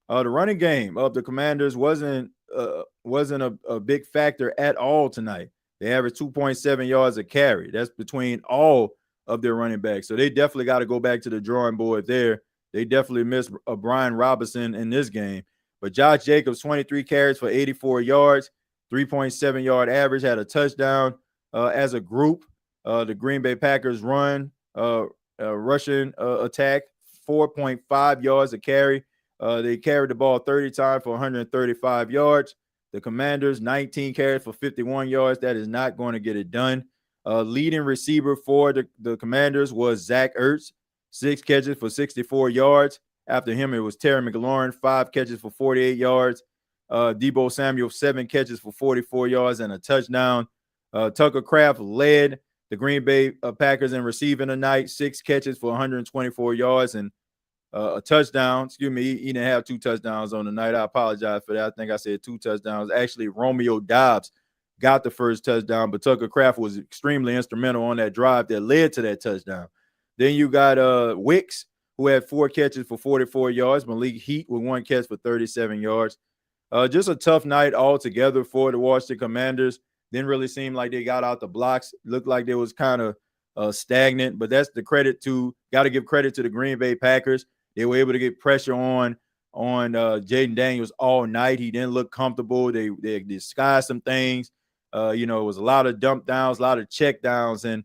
The running game of the Commanders wasn't a big factor at all tonight. They averaged 2.7 yards a carry. That's between all of their running backs. So they definitely got to go back to the drawing board there. They definitely missed Brian Robinson in this game. But Josh Jacobs, 23 carries for 84 yards, 3.7 yard average, had a touchdown. As a group, the Green Bay Packers rushing attack, 4.5 yards a carry. They carried the ball 30 times for 135 yards. The Commanders, 19 carries for 51 yards. That is not going to get it done. Leading receiver for the Commanders was Zach Ertz, 6 catches for 64 yards. After him, it was Terry McLaurin, 5 catches for 48 yards. Deebo Samuel, 7 catches for 44 yards and a touchdown. Tucker Kraft led the Green Bay Packers in receiving tonight, 6 catches for 124 yards and a touchdown. Excuse me, he didn't have 2 touchdowns on the night. I apologize for that. I think I said 2 touchdowns. Actually, Romeo Doubs got the first touchdown, but Tucker Kraft was extremely instrumental on that drive that led to that touchdown. Then you got Wicks, who had 4 catches for 44 yards. Malik Heat with 1 catch for 37 yards. Just a tough night altogether for the Washington Commanders. Didn't really seem like they got out the blocks. Looked like they was kind of stagnant, but that's the credit to, got to give credit to the Green Bay Packers. They were able to get pressure on Jayden Daniels all night. He didn't look comfortable. They disguised some things. It was a lot of dump downs, a lot of check downs, and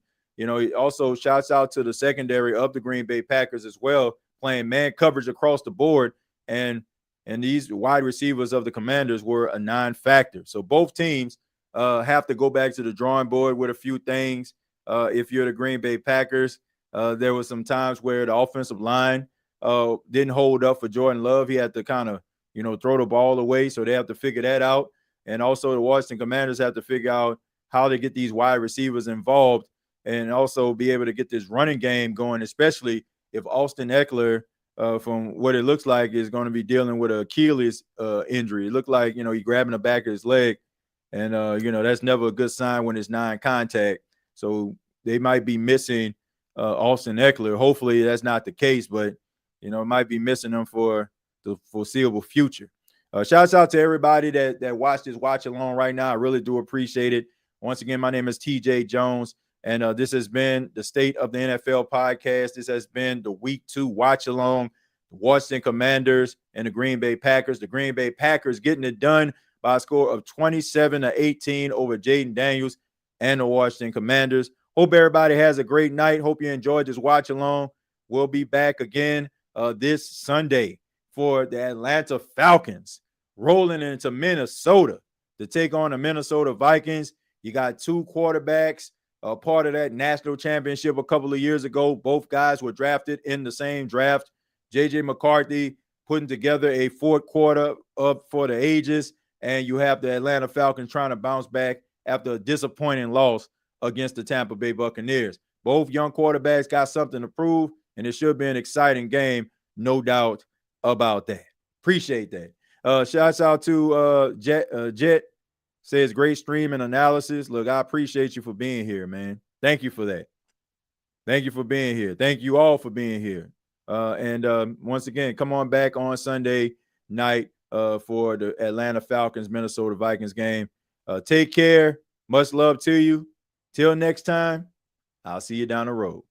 also shouts out to the secondary of the Green Bay Packers as well, playing man coverage across the board, and these wide receivers of the Commanders were a non-factor. So both teams have to go back to the drawing board with a few things. If you're the Green Bay Packers, there was some times where the offensive line didn't hold up for Jordan Love. He had to kind of, throw the ball away. So they have to figure that out. And also the Washington Commanders have to figure out how to get these wide receivers involved and also be able to get this running game going, especially if Austin Eckler, from what it looks like, is going to be dealing with an Achilles injury. It looked like, he grabbing the back of his leg. And, that's never a good sign when it's non-contact. So they might be missing Austin Eckler. Hopefully that's not the case, but it might be missing them for the foreseeable future. Shouts out to everybody that watched this watch along right now. I really do appreciate it. Once again, my name is TJ Jones, and this has been the State of the NFL podcast. This has been the Week 2 watch along, the Washington Commanders and the Green Bay Packers. The Green Bay Packers getting it done by a score of 27-18 over Jayden Daniels and the Washington Commanders. Hope everybody has a great night. Hope you enjoyed this watch along. We'll be back again this Sunday for the Atlanta Falcons rolling into Minnesota to take on the Minnesota Vikings. You got 2 quarterbacks, part of that national championship a couple of years ago. Both guys were drafted in the same draft. J.J. McCarthy putting together a 4th quarter up for the ages, and you have the Atlanta Falcons trying to bounce back after a disappointing loss against the Tampa Bay Buccaneers. Both young quarterbacks got something to prove, and it should be an exciting game, no doubt about that. Appreciate that. Shouts out to Jet. Says great stream and analysis. Look, I appreciate you for being here, man. Thank you for that. Thank you for being here. Thank you all for being here. And once again, come on back on Sunday night for the Atlanta Falcons Minnesota Vikings game. Take care. Much love to you. Till next time, I'll see you down the road.